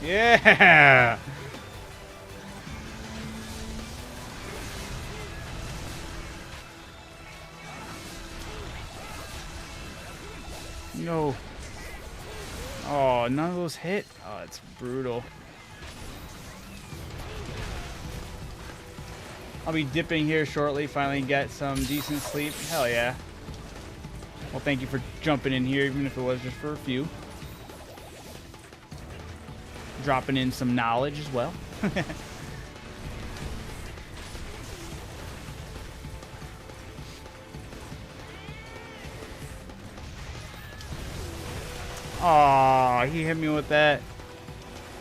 Yeah. No. Oh, none of those hit. Oh, it's brutal. I'll be dipping here shortly. Finally get some decent sleep. Hell yeah. Well, thank you for jumping in here, even if it was just for a few. Dropping in some knowledge as well. Aw, he hit me with that.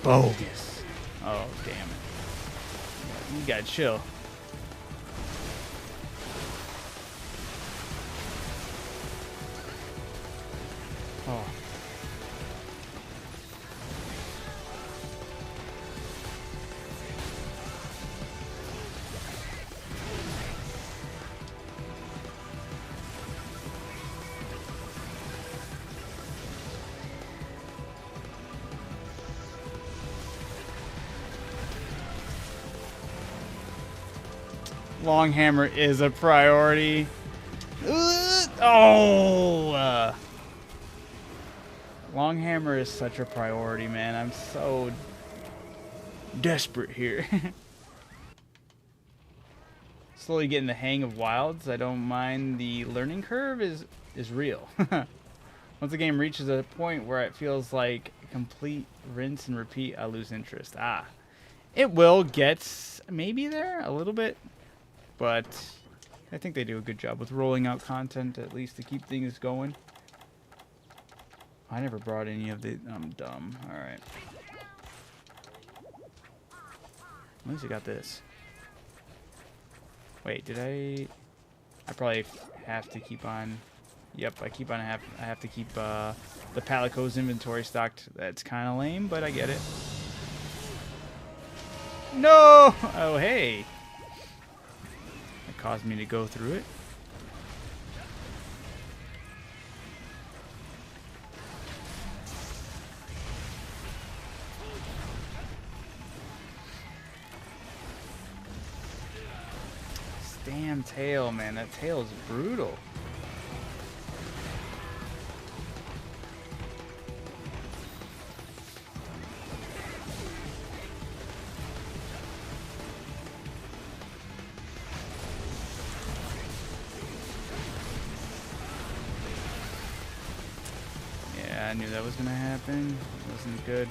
Bogus. Oh, damn it. You gotta chill. Oh. Long hammer is a priority. Oh! Long hammer is such a priority, man. I'm so desperate here. Slowly getting the hang of wilds. I don't mind. The learning curve is real. Once the game reaches a point where it feels like a complete rinse and repeat, I lose interest. Ah. It will get maybe there a little bit. But I think they do a good job with rolling out content, at least to keep things going. I never brought any of the... I'm dumb. Alright. At least I got this. Wait, did I probably have to keep on... Yep, I have to keep the Palico's inventory stocked. That's kind of lame, but I get it. No! Oh, hey! Caused me to go through it. This damn tail, man. That tail is brutal. I knew that was gonna happen. It wasn't good.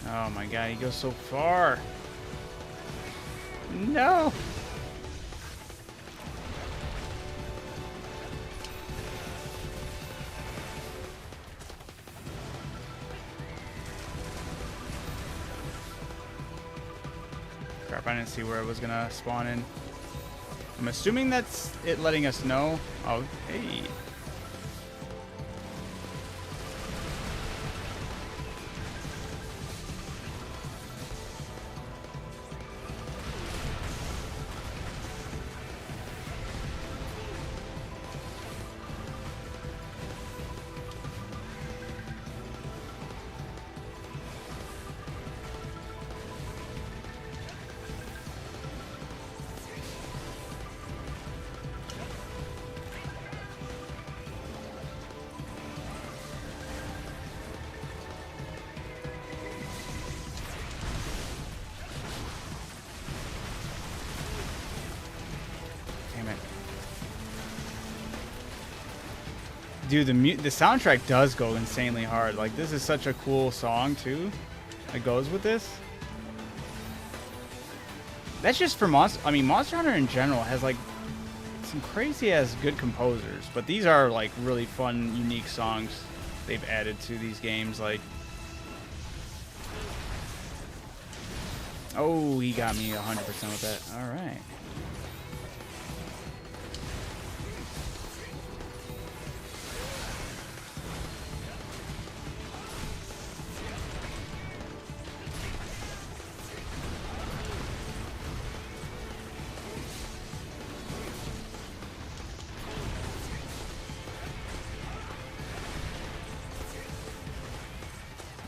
Oh my god, he goes so far. No! didn't see where it was gonna spawn in. I'm assuming that's it letting us know. Oh, hey. Dude, the soundtrack does go insanely hard. Like, this is such a cool song, too, that goes with this. That's just for Monster... I mean, Monster Hunter in general has, like, some crazy-ass good composers. But these are, like, really fun, unique songs they've added to these games. Like... Oh, he got me 100% with that. All right.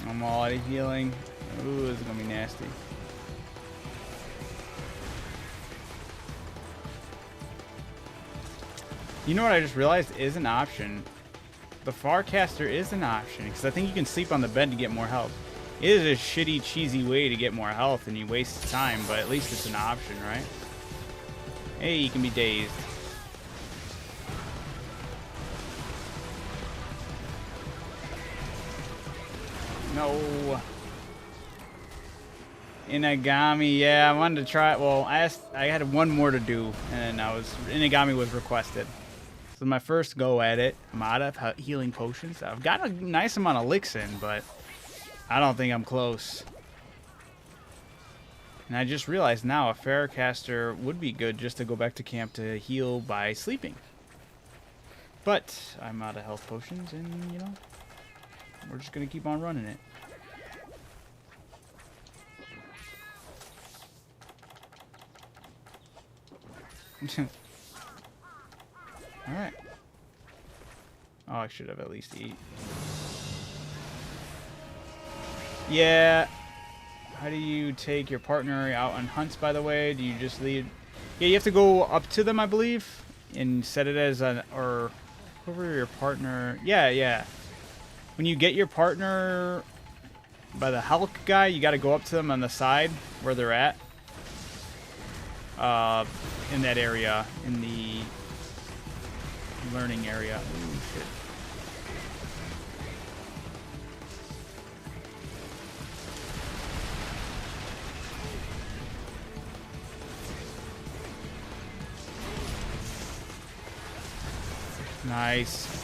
I'm all out of healing. Ooh, this is gonna be nasty. You know what I just realized is an option. The Farcaster is an option, because I think you can sleep on the bed to get more health. It is a shitty, cheesy way to get more health, and you waste time, but at least it's an option, right? Hey, you can be dazed. No. Inagami, yeah, I wanted to try it. Well, I had one more to do, and Inagami was requested. So my first go at it, I'm out of healing potions. I've got a nice amount of licks in, but I don't think I'm close. And I just realized now a Farcaster would be good just to go back to camp to heal by sleeping. But I'm out of health potions, and, you know, we're just going to keep on running it. Alright. Oh, I should have at least eat. Yeah. How do you take your partner out on hunts, by the way? Do you just lead? Yeah, you have to go up to them, I believe, and set it as an, or whoever your partner. Yeah, yeah. When you get your partner by the Hulk guy, you got to go up to them on the side where they're at. In that area, in the learning area. Ooh, shit. Nice.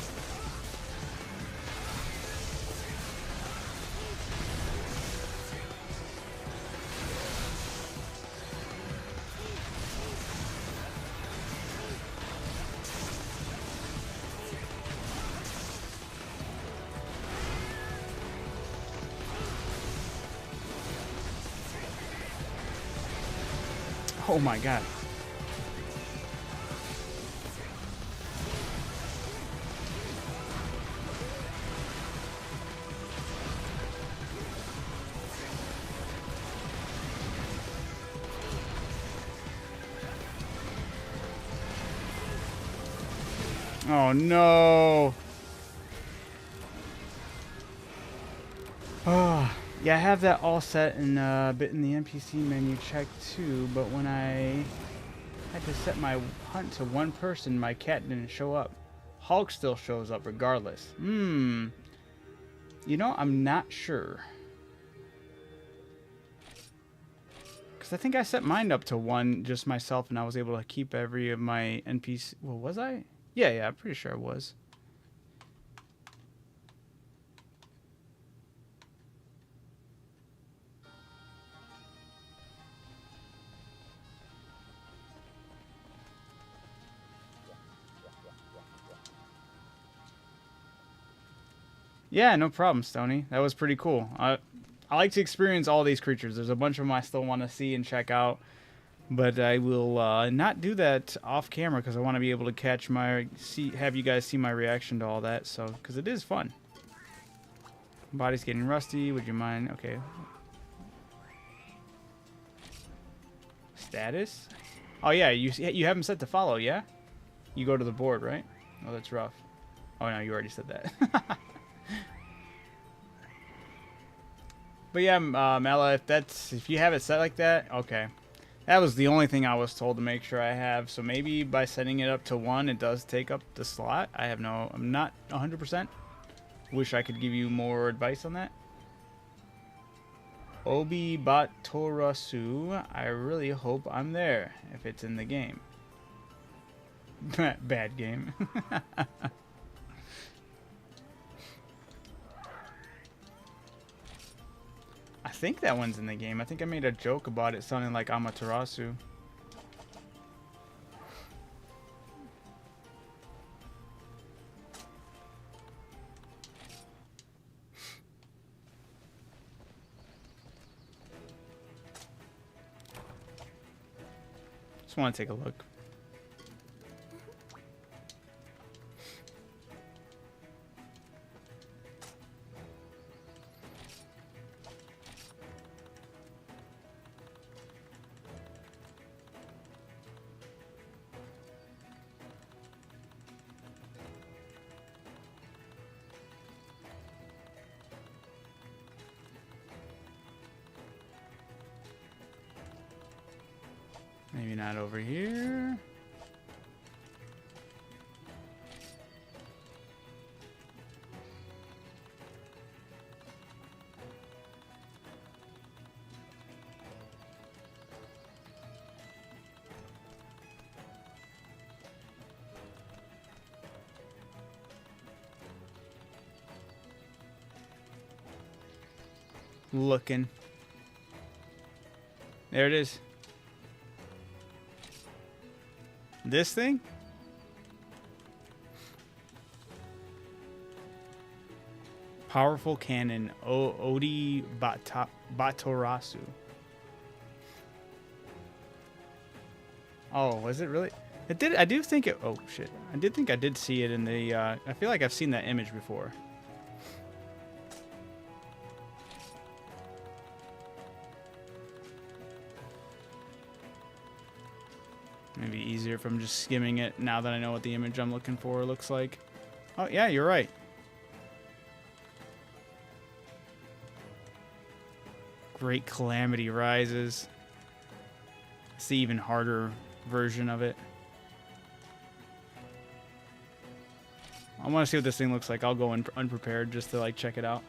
Oh my god. Oh no. Oh, yeah, I have that all set and a bit in the NPC menu checked too, but when I had to set my hunt to one person, my cat didn't show up. Hulk still shows up regardless. You know, I'm not sure. Because I think I set mine up to one, just myself, and I was able to keep every of my NPC. Well, was I? Yeah, I'm pretty sure I was. Yeah, no problem, Stony. That was pretty cool. I like to experience all these creatures. There's a bunch of them I still want to see and check out, but I will not do that off camera because I want to be able to have you guys see my reaction to all that. So, because it is fun. Body's getting rusty. Would you mind? Okay. Status? Oh yeah, you have them set to follow, yeah? You go to the board, right? Oh, that's rough. Oh no, you already said that. But yeah, Mela, if you have it set like that, okay. That was the only thing I was told to make sure I have. So maybe by setting it up to 1, it does take up the slot. I'm not 100%. Wish I could give you more advice on that. Obi Batorasu, I really hope I'm there if it's in the game. Bad game. I think that one's in the game. I think I made a joke about it sounding like Amaterasu. Just want to take a look. Maybe not over here. Looking. There it is. This thing? Powerful cannon. Odi Batorasu. Oh, was it really? It did. I do think it. Oh shit! I did think I did see it in the. I feel like I've seen that image before. Maybe easier if I'm just skimming it now that I know what the image I'm looking for looks like. Oh, yeah, you're right. Great Calamity Rises. It's the even harder version of it. I want to see what this thing looks like. I'll go in unprepared just to like check it out.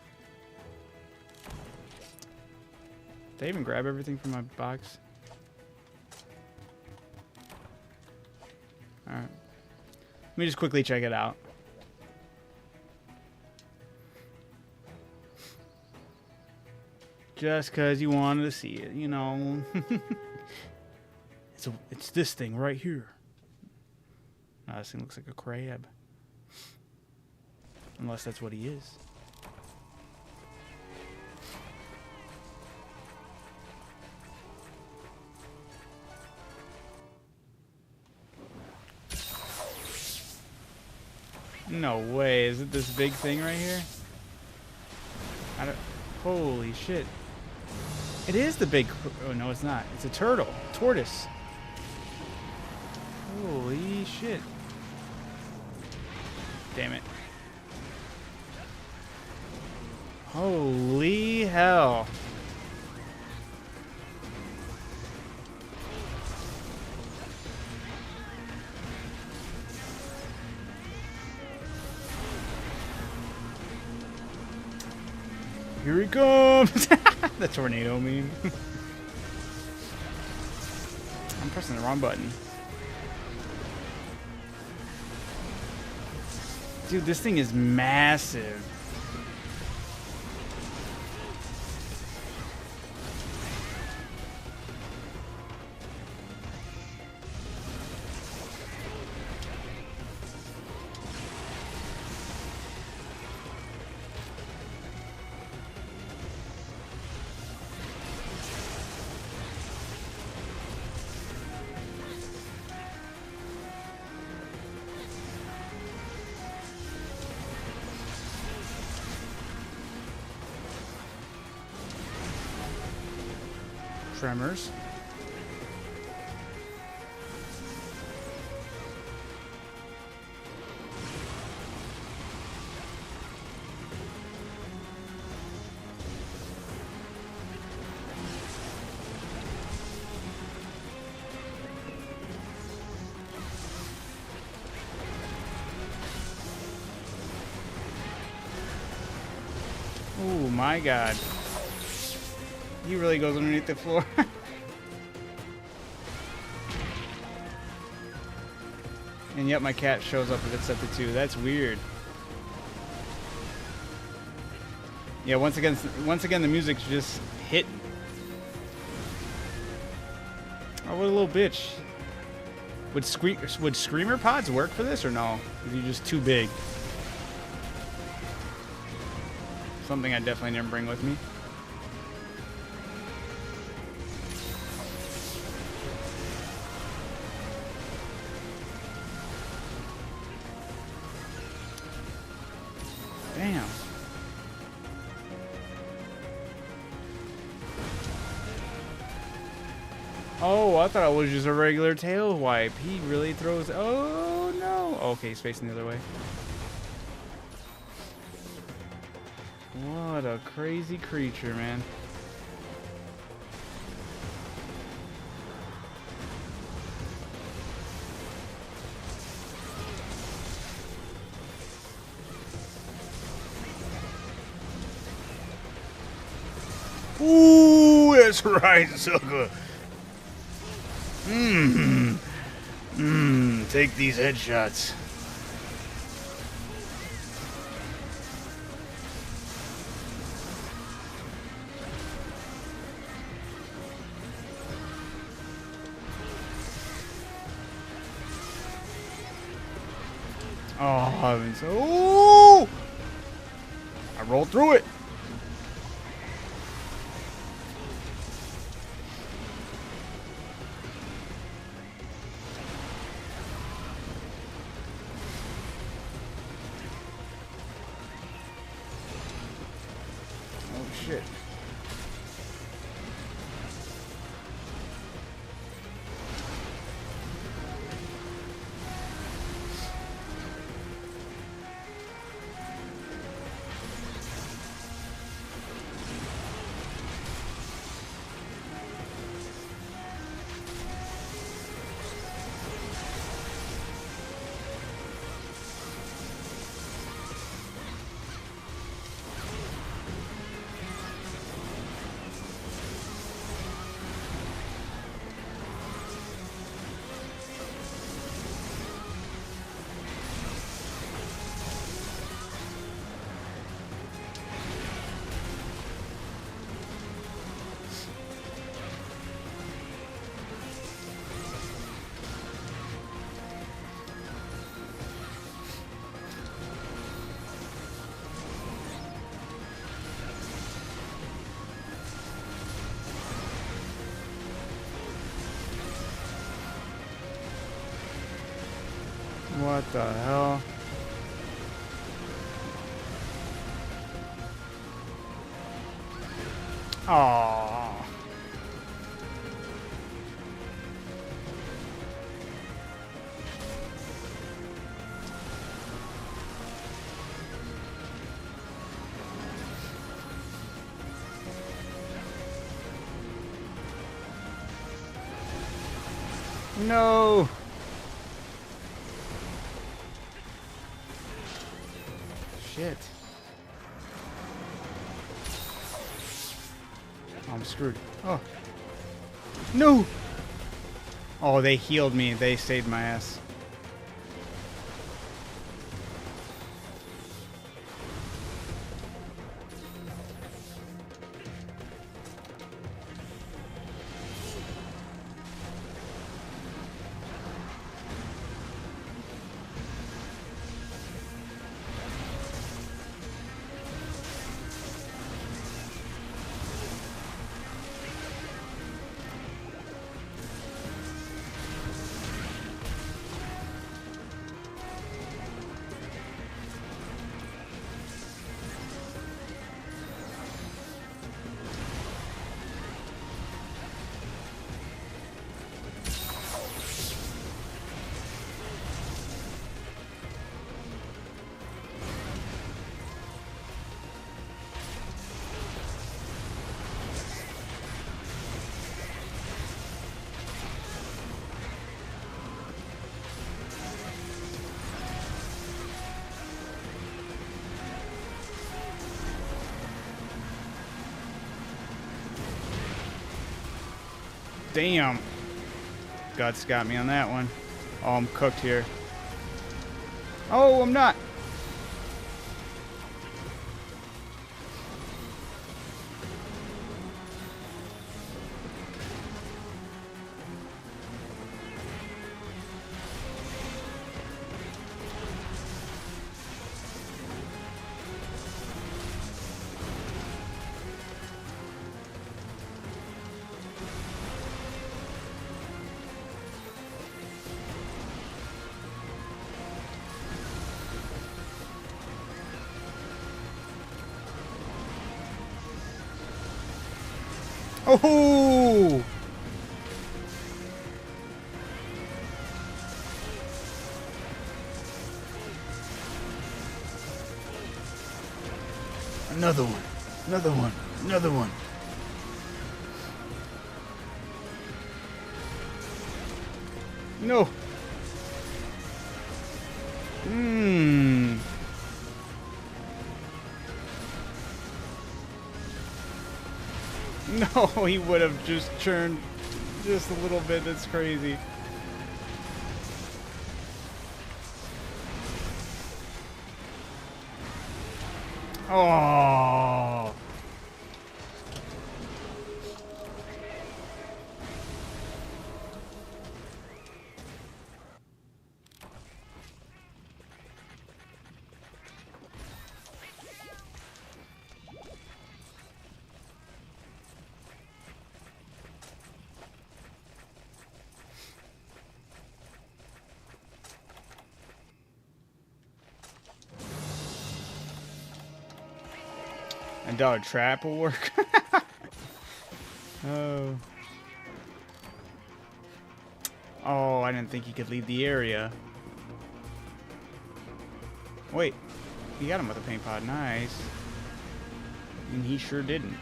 Did I even grab everything from my box? Alright. Let me just quickly check it out. Just because you wanted to see it, you know. It's this thing right here. Oh, this thing looks like a crab. Unless that's what he is. No way. Is it this big thing right here? Holy shit. It is the big... Oh, no, it's not. It's a turtle. Tortoise. Holy shit. Damn it. Holy hell. Here he comes! The tornado meme. I'm pressing the wrong button. Dude, this thing is massive. Tremors. Oh my god. He really goes underneath the floor. And yet my cat shows up if it's set to 2. That's weird. Yeah, once again the music's just hit. Oh, what a little bitch. Would screamer pods work for this or no? Is he just too big? Something I definitely didn't bring with me. Damn. Oh, I thought it was just a regular tail wipe. He really throws... Oh, no. Okay, he's facing the other way. What a crazy creature, man. Ooh, that's right, sucker. Take these headshots. Oh, heavens. Oh! I rolled through it. Oh, shit. What the hell? Aww. No. Shit. I'm screwed. Oh. No! Oh, they healed me. They saved my ass. Damn. Guts got me on that one. Oh, I'm cooked here. Oh, I'm not. Oh! Another one. Another one. Another one. No. Mmm. No, he would have just churned just a little bit. That's crazy. Oh. I doubt a trap will work. Oh. Oh, I didn't think he could leave the area. Wait. He got him with a paint pot. Nice. And he sure didn't.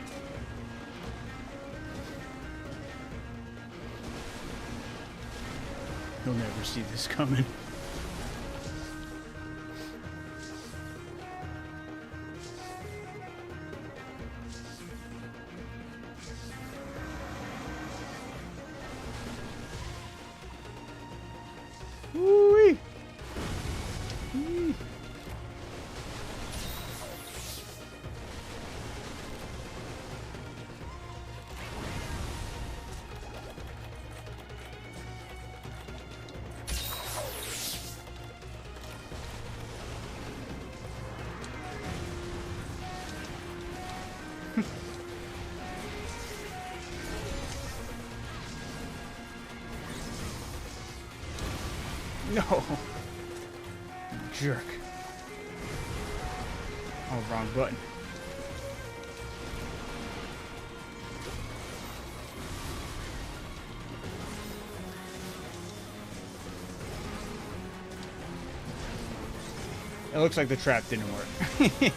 He'll never see this coming. Woo-wee. No. Jerk. Oh, wrong button. It looks like the trap didn't work.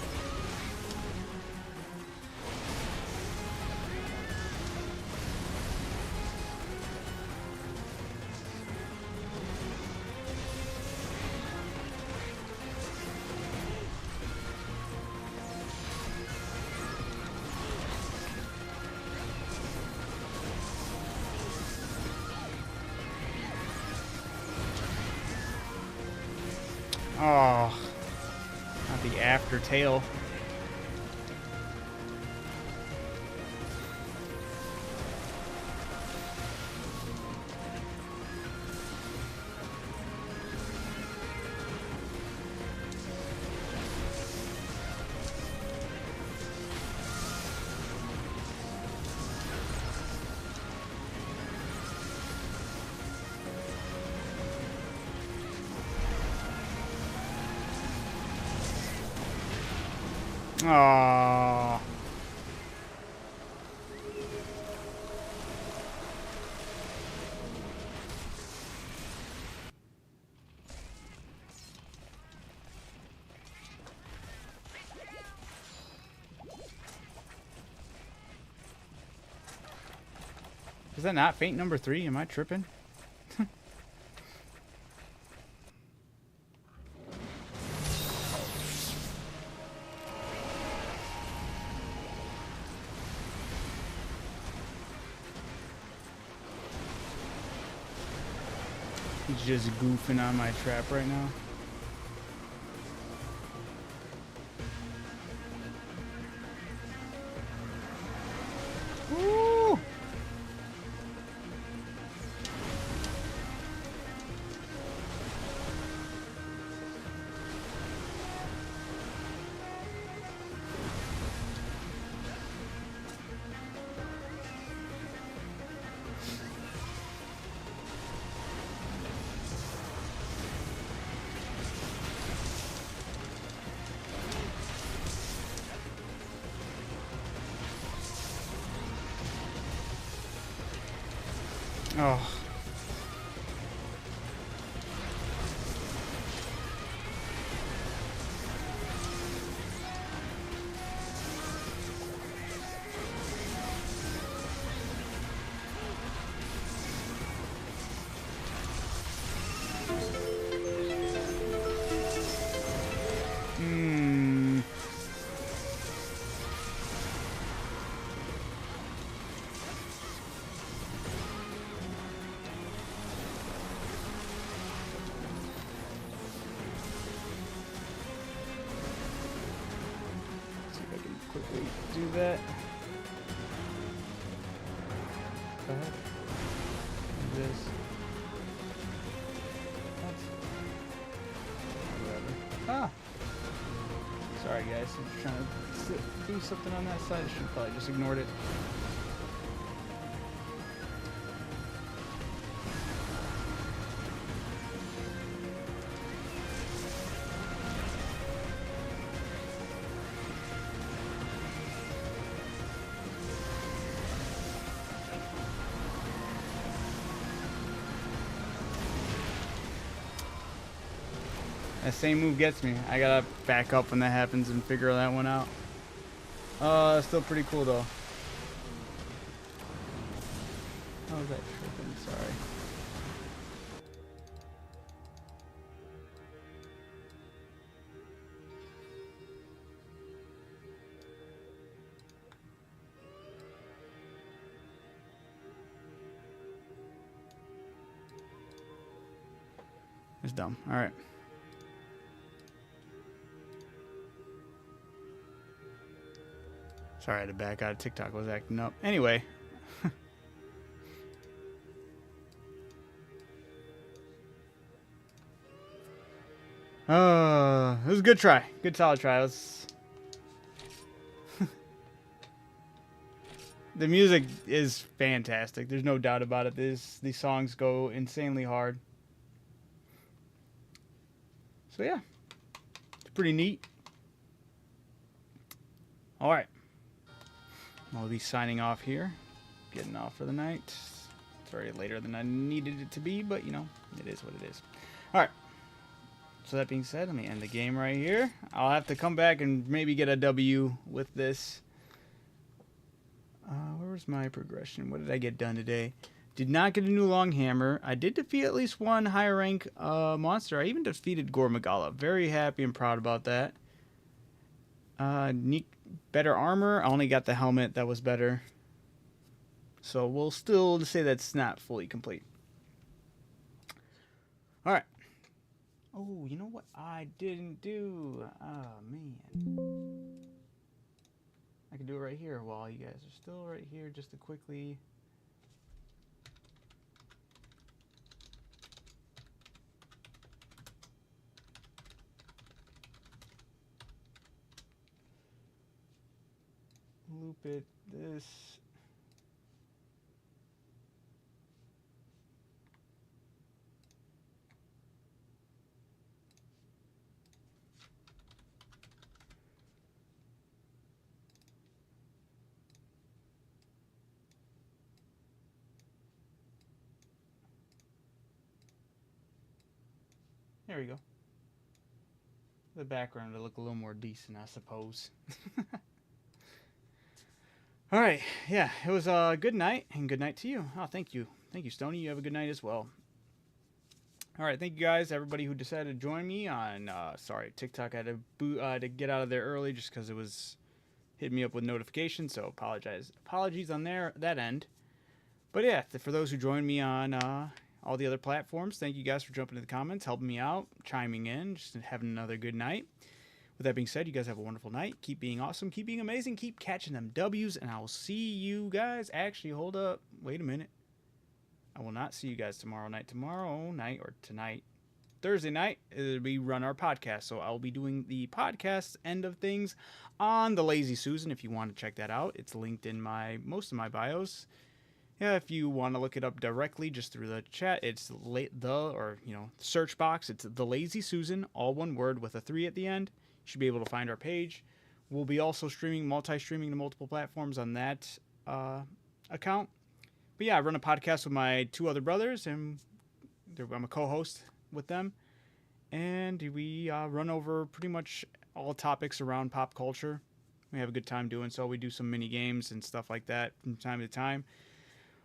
Oh, not the after tail. Aww. Is that not Faint number 3? Am I tripping? He's just goofing on my trap right now. Woo! Oh. Quickly do that. Go ahead. Do this. What? Whatever. Ah! Sorry guys, I'm trying to do something on that side. I should probably just ignored it. That same move gets me. I gotta back up when that happens and figure that one out. Still pretty cool though. How was that tripping? Sorry. It's dumb. All right. Sorry, I had to back out of TikTok. Was acting up. Anyway. It was a good try. Good solid try. It was... The music is fantastic. There's no doubt about it. These songs go insanely hard. So yeah. It's pretty neat. All right. I'll be signing off here, getting off for the night. It's already later than I needed it to be, but you know, it is what it is. All right. So that being said, let me end the game right here. I'll have to come back and maybe get a W with this. Where was my progression? What did I get done today? Did not get a new long hammer. I did defeat at least one higher rank monster. I even defeated Gore Magala. Very happy and proud about that. Neat. Better armor. I only got the helmet. That was better. So we'll still say that's not fully complete. All right. Oh, you know what I didn't do? Oh, man. I can do it right here while you guys are still right here just to quickly... loop it this. There we go. The background will look a little more decent, I suppose. All right, yeah, it was a good night, and good night to you. Oh, thank you. Thank you, Stoney. You have a good night as well. All right, thank you guys, everybody who decided to join me on, sorry, TikTok. I had to get out of there early just because it was hitting me up with notifications, so apologies on that end. But yeah, for those who joined me on all the other platforms. Thank you guys for jumping in the comments, helping me out, chiming in, just having another good night. With that being said, you guys have a wonderful night. Keep being awesome. Keep being amazing. Keep catching them W's. And I will see you guys. Actually, hold up. Wait a minute. I will not see you guys tomorrow night. Tomorrow night or tonight. Thursday night, we run our podcast. So I'll be doing the podcast end of things on The Lazy Susan. If you want to check that out, it's linked in most of my bios. Yeah, if you want to look it up directly just through the chat, it's search box. It's The Lazy Susan, all one word with a 3 at the end. You should be able to find our page. We'll be also multi-streaming to multiple platforms on that account. But yeah, I run a podcast with my 2 other brothers, and I'm a co-host with them. And we run over pretty much all topics around pop culture. We have a good time doing so. We do some mini games and stuff like that from time to time.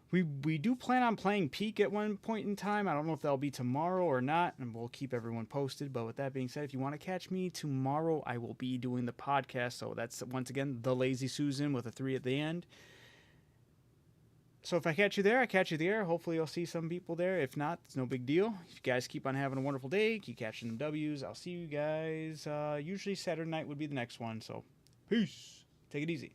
We do plan on playing Peak at one point in time. I don't know if that'll be tomorrow or not, and we'll keep everyone posted. But with that being said, if you want to catch me tomorrow, I will be doing the podcast. So that's, once again, The Lazy Susan with a 3 at the end. So if I catch you there, I catch you there. Hopefully you'll see some people there. If not, it's no big deal. If you guys keep on having a wonderful day, keep catching the W's. I'll see you guys. Usually Saturday night would be the next one. So peace. Take it easy.